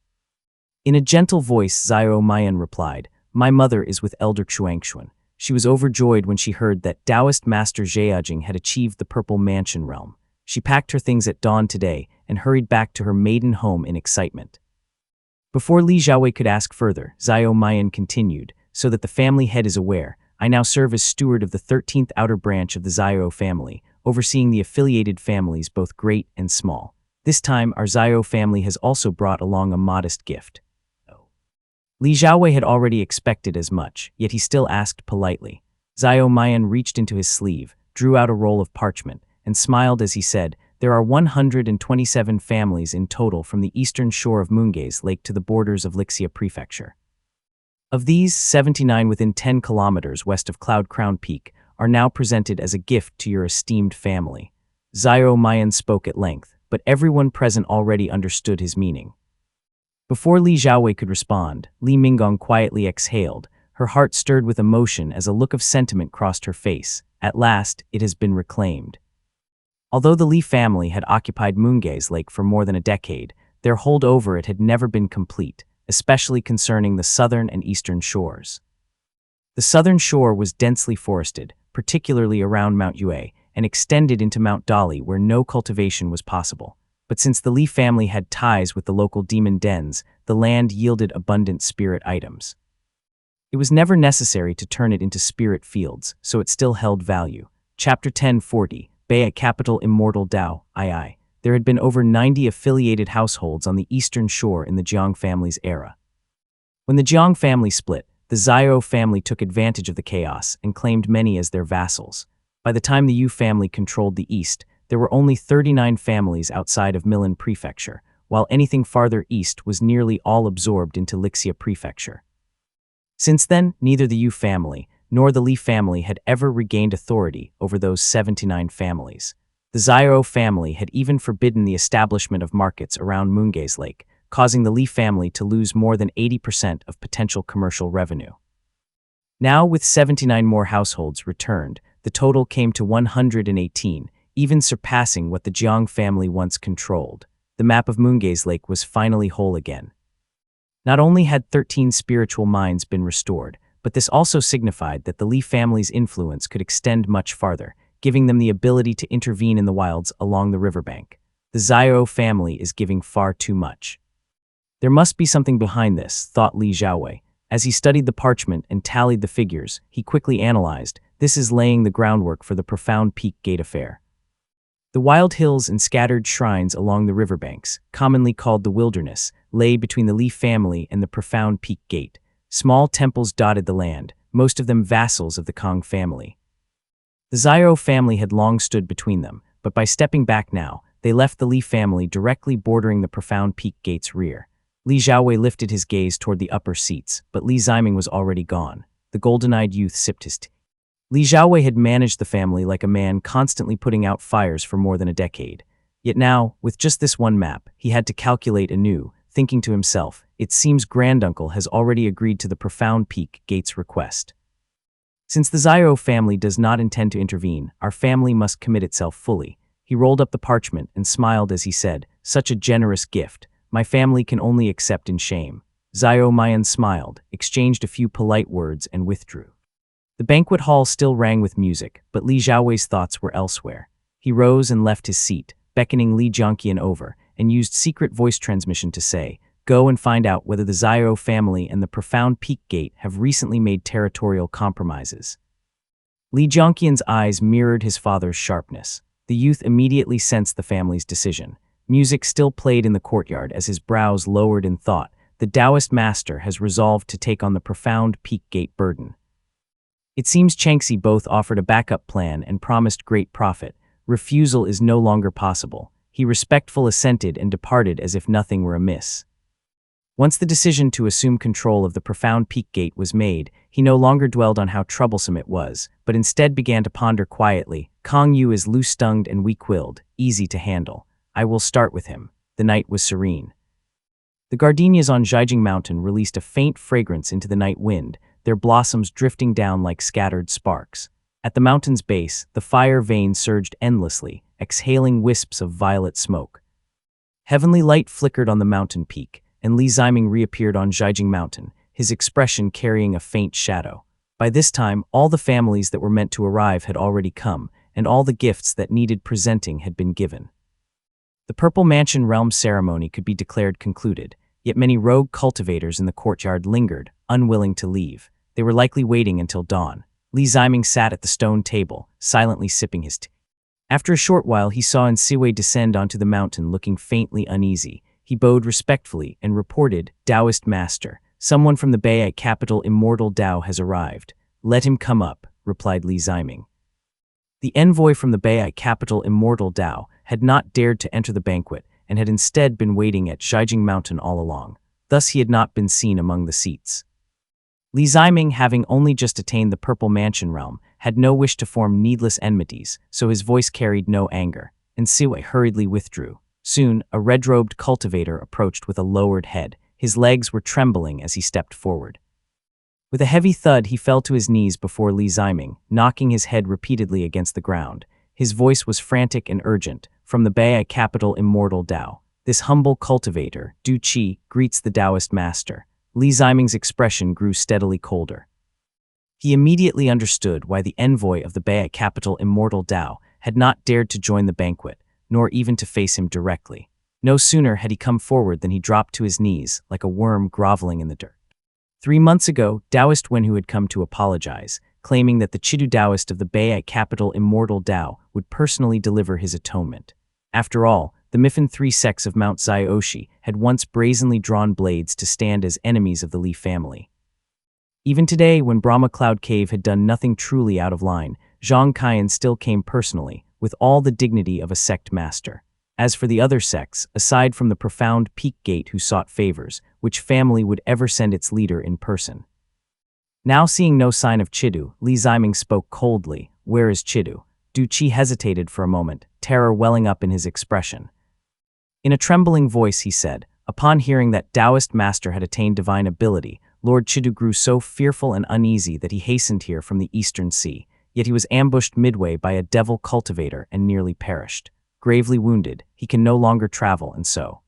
In a gentle voice, Zhao Mayan replied, "My mother is with Elder Chuangshuan." She was overjoyed when she heard that Taoist Master Zheajing had achieved the Purple Mansion realm. She packed her things at dawn today and hurried back to her maiden home in excitement. Before Li Xiaowei could ask further, Zhao Mayan continued, "So that the family head is aware, I now serve as steward of the 13th outer branch of the Zhao family, overseeing the affiliated families both great and small. This time, our Zhao family has also brought along a modest gift." Li Xiaowei had already expected as much, yet he still asked politely. Zhao Mayan reached into his sleeve, drew out a roll of parchment, and smiled as he said, "There are 127 families in total from the eastern shore of Moongaze Lake to the borders of Lixia Prefecture. Of these, 79 within 10 kilometers west of Cloud Crown Peak are now presented as a gift to your esteemed family." Zhao Mayan spoke at length, but everyone present already understood his meaning. Before Li Xiaowei could respond, Li Minggong quietly exhaled, her heart stirred with emotion as a look of sentiment crossed her face. At last, it has been reclaimed. Although the Li family had occupied Moongaze Lake for more than a decade, their hold over it had never been complete, especially concerning the southern and eastern shores. The southern shore was densely forested, particularly around Mount Yue, and extended into Mount Dali where no cultivation was possible. But since the Li family had ties with the local demon dens, the land yielded abundant spirit items. It was never necessary to turn it into spirit fields, so it still held value. Chapter 1040, Bay at Capital Immortal Dao, II. There had been over 90 affiliated households on the eastern shore in the Jiang family's era. When the Jiang family split, the Zhao family took advantage of the chaos and claimed many as their vassals. By the time the Yu family controlled the east, there were only 39 families outside of Milan Prefecture, while anything farther east was nearly all absorbed into Lixia Prefecture. Since then, neither the Yu family nor the Li family had ever regained authority over those 79 families. The Zhao family had even forbidden the establishment of markets around Moongaze Lake, causing the Li family to lose more than 80% of potential commercial revenue. Now, with 79 more households returned, the total came to 118, even surpassing what the Jiang family once controlled. The map of Moongaze Lake was finally whole again. Not only had 13 spiritual minds been restored, but this also signified that the Li family's influence could extend much farther, giving them the ability to intervene in the wilds along the riverbank. The Zhao family is giving far too much. There must be something behind this, thought Li Xiaowei. As he studied the parchment and tallied the figures, he quickly analyzed, this is laying the groundwork for the Profound Peak Gate affair. The wild hills and scattered shrines along the riverbanks, commonly called the wilderness, lay between the Li family and the Profound Peak Gate. Small temples dotted the land, most of them vassals of the Kong family. The Zhao family had long stood between them, but by stepping back now, they left the Li family directly bordering the Profound Peak Gate's rear. Li Xiaowei lifted his gaze toward the upper seats, but Li Ziming was already gone. The golden-eyed youth sipped his tea. Li Xiaowei had managed the family like a man constantly putting out fires for more than a decade. Yet now, with just this one map, he had to calculate anew, thinking to himself, it seems Granduncle has already agreed to the Profound Peak Gate's request. Since the Zhao family does not intend to intervene, our family must commit itself fully. He rolled up the parchment and smiled as he said, such a generous gift. My family can only accept in shame. Zhao Mayan smiled, exchanged a few polite words and withdrew. The banquet hall still rang with music, but Li Xiaowei's thoughts were elsewhere. He rose and left his seat, beckoning Li Jiangqian over, and used secret voice transmission to say, go and find out whether the Zhao family and the Profound Peak Gate have recently made territorial compromises. Li Jiangqian's eyes mirrored his father's sharpness. The youth immediately sensed the family's decision. Music still played in the courtyard as his brows lowered in thought. The Taoist master has resolved to take on the profound peak gate burden. It seems Changxi both offered a backup plan and promised great profit. Refusal is no longer possible. He respectfully assented and departed as if nothing were amiss. Once the decision to assume control of the profound peak gate was made, he no longer dwelled on how troublesome it was, but instead began to ponder quietly. Kong Yu is loose-tongued and weak-willed, easy to handle. I will start with him. The night was serene. The gardenias on Zhaijing Mountain released a faint fragrance into the night wind, their blossoms drifting down like scattered sparks. At the mountain's base, the fire veins surged endlessly, exhaling wisps of violet smoke. Heavenly light flickered on the mountain peak, and Li Ziming reappeared on Zhaijing Mountain, his expression carrying a faint shadow. By this time, all the families that were meant to arrive had already come, and all the gifts that needed presenting had been given. The Purple Mansion realm ceremony could be declared concluded, yet many rogue cultivators in the courtyard lingered, unwilling to leave. They were likely waiting until dawn. Li Ziming sat at the stone table, silently sipping his tea. After a short while, he saw Siwei descend onto the mountain looking faintly uneasy. He bowed respectfully and reported, Taoist master, someone from the Baiyi capital Immortal Dao has arrived. Let him come up, replied Li Ziming. The envoy from the Baiyi capital Immortal Dao had not dared to enter the banquet and had instead been waiting at Zhaijing Mountain all along. Thus he had not been seen among the seats. Li Ziming, having only just attained the Purple Mansion realm, had no wish to form needless enmities, so his voice carried no anger, and Siwei hurriedly withdrew. Soon, a red-robed cultivator approached with a lowered head. His legs were trembling as he stepped forward. With a heavy thud, he fell to his knees before Li Ziming, knocking his head repeatedly against the ground. His voice was frantic and urgent. From the Baiyi capital Immortal Dao, this humble cultivator, Du Qi, greets the Taoist master. Li Ziming's expression grew steadily colder. He immediately understood why the envoy of the Baiyi capital Immortal Dao had not dared to join the banquet, nor even to face him directly. No sooner had he come forward than he dropped to his knees, like a worm groveling in the dirt. 3 months ago, Taoist Wenhu had come to apologize, claiming that the Chidu Taoist of the Baiyi capital Immortal Dao would personally deliver his atonement. After all, the Mifan 3 sects of Mount Zioshi had once brazenly drawn blades to stand as enemies of the Li family. Even today, when Brahma Cloud Cave had done nothing truly out of line, Zhang Qian still came personally, with all the dignity of a sect master. As for the other sects, aside from the profound Peak Gate who sought favors, which family would ever send its leader in person? Now seeing no sign of Chidu, Li Ziming spoke coldly. Where is Chidu? Du Qi hesitated for a moment, terror welling up in his expression. In a trembling voice he said, upon hearing that Taoist master had attained divine ability, Lord Chidu grew so fearful and uneasy that he hastened here from the eastern sea, yet he was ambushed midway by a devil cultivator and nearly perished. Gravely wounded, he can no longer travel and so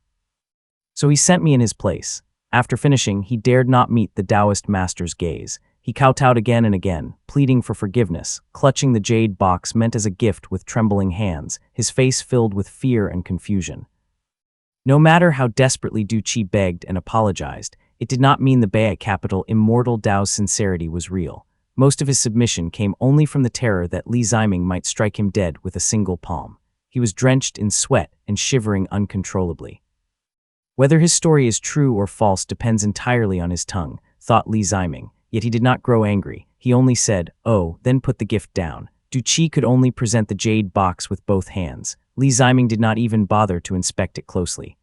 he sent me in his place. After finishing, he dared not meet the Taoist master's gaze. He kowtowed again and again, pleading for forgiveness, clutching the jade box meant as a gift with trembling hands, his face filled with fear and confusion. No matter how desperately Du Qi begged and apologized, it did not mean the Baiyi capital Immortal Dao's sincerity was real. Most of his submission came only from the terror that Li Ziming might strike him dead with a single palm. He was drenched in sweat and shivering uncontrollably. Whether his story is true or false depends entirely on his tongue, thought Li Ziming, yet he did not grow angry. He only said, oh, then put the gift down. Du Qi could only present the jade box with both hands. Li Ziming did not even bother to inspect it closely.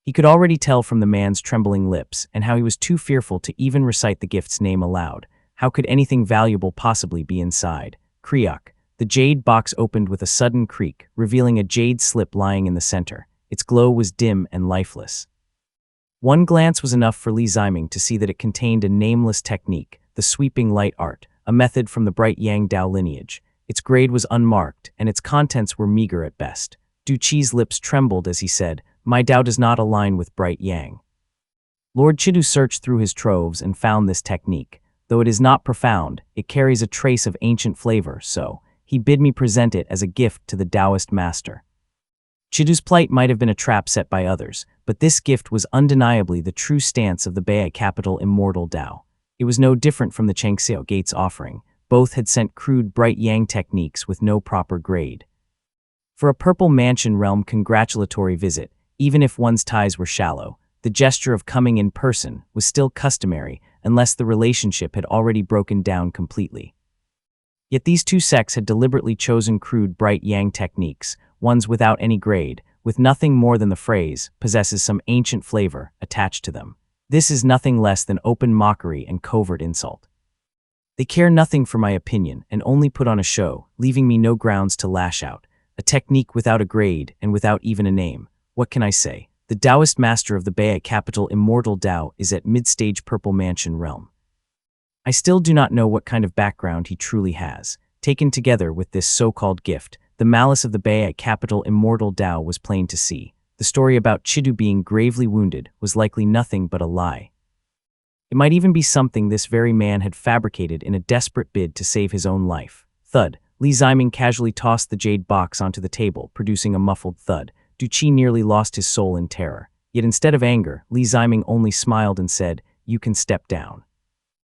He could already tell from the man's trembling lips and how he was too fearful to even recite the gift's name aloud. How could anything valuable possibly be inside? Kriok. The jade box opened with a sudden creak, revealing a jade slip lying in the center. Its glow was dim and lifeless. One glance was enough for Li Ziming to see that it contained a nameless technique, the sweeping light art, a method from the bright Yang Dao lineage. Its grade was unmarked, and its contents were meager at best. Du Qi's lips trembled as he said, my Dao does not align with bright Yang. Lord Chidu searched through his troves and found this technique. Though it is not profound, it carries a trace of ancient flavor, so he bid me present it as a gift to the Taoist master. Chidu's plight might have been a trap set by others, but this gift was undeniably the true stance of the Baiyi capital Immortal Dao. It was no different from the Changxiao Gate's offering. Both had sent crude bright Yang techniques with no proper grade. For a Purple Mansion realm congratulatory visit, even if one's ties were shallow, the gesture of coming in person was still customary unless the relationship had already broken down completely. Yet these two sects had deliberately chosen crude bright yang techniques, ones without any grade, with nothing more than the phrase, possesses some ancient flavor, attached to them. This is nothing less than open mockery and covert insult. They care nothing for my opinion and only put on a show, leaving me no grounds to lash out. A technique without a grade and without even a name. What can I say? The Taoist master of the Bay capital Immortal Tao is at mid-stage Purple Mansion realm. I still do not know what kind of background he truly has. Taken together with this so-called gift, the malice of the Bay capital Immortal Tao was plain to see. The story about Chidu being gravely wounded was likely nothing but a lie. It might even be something this very man had fabricated in a desperate bid to save his own life. Thud. Li Ziming casually tossed the jade box onto the table, producing a muffled thud. Du Qi nearly lost his soul in terror. Yet instead of anger, Li Ziming only smiled and said, "You can step down."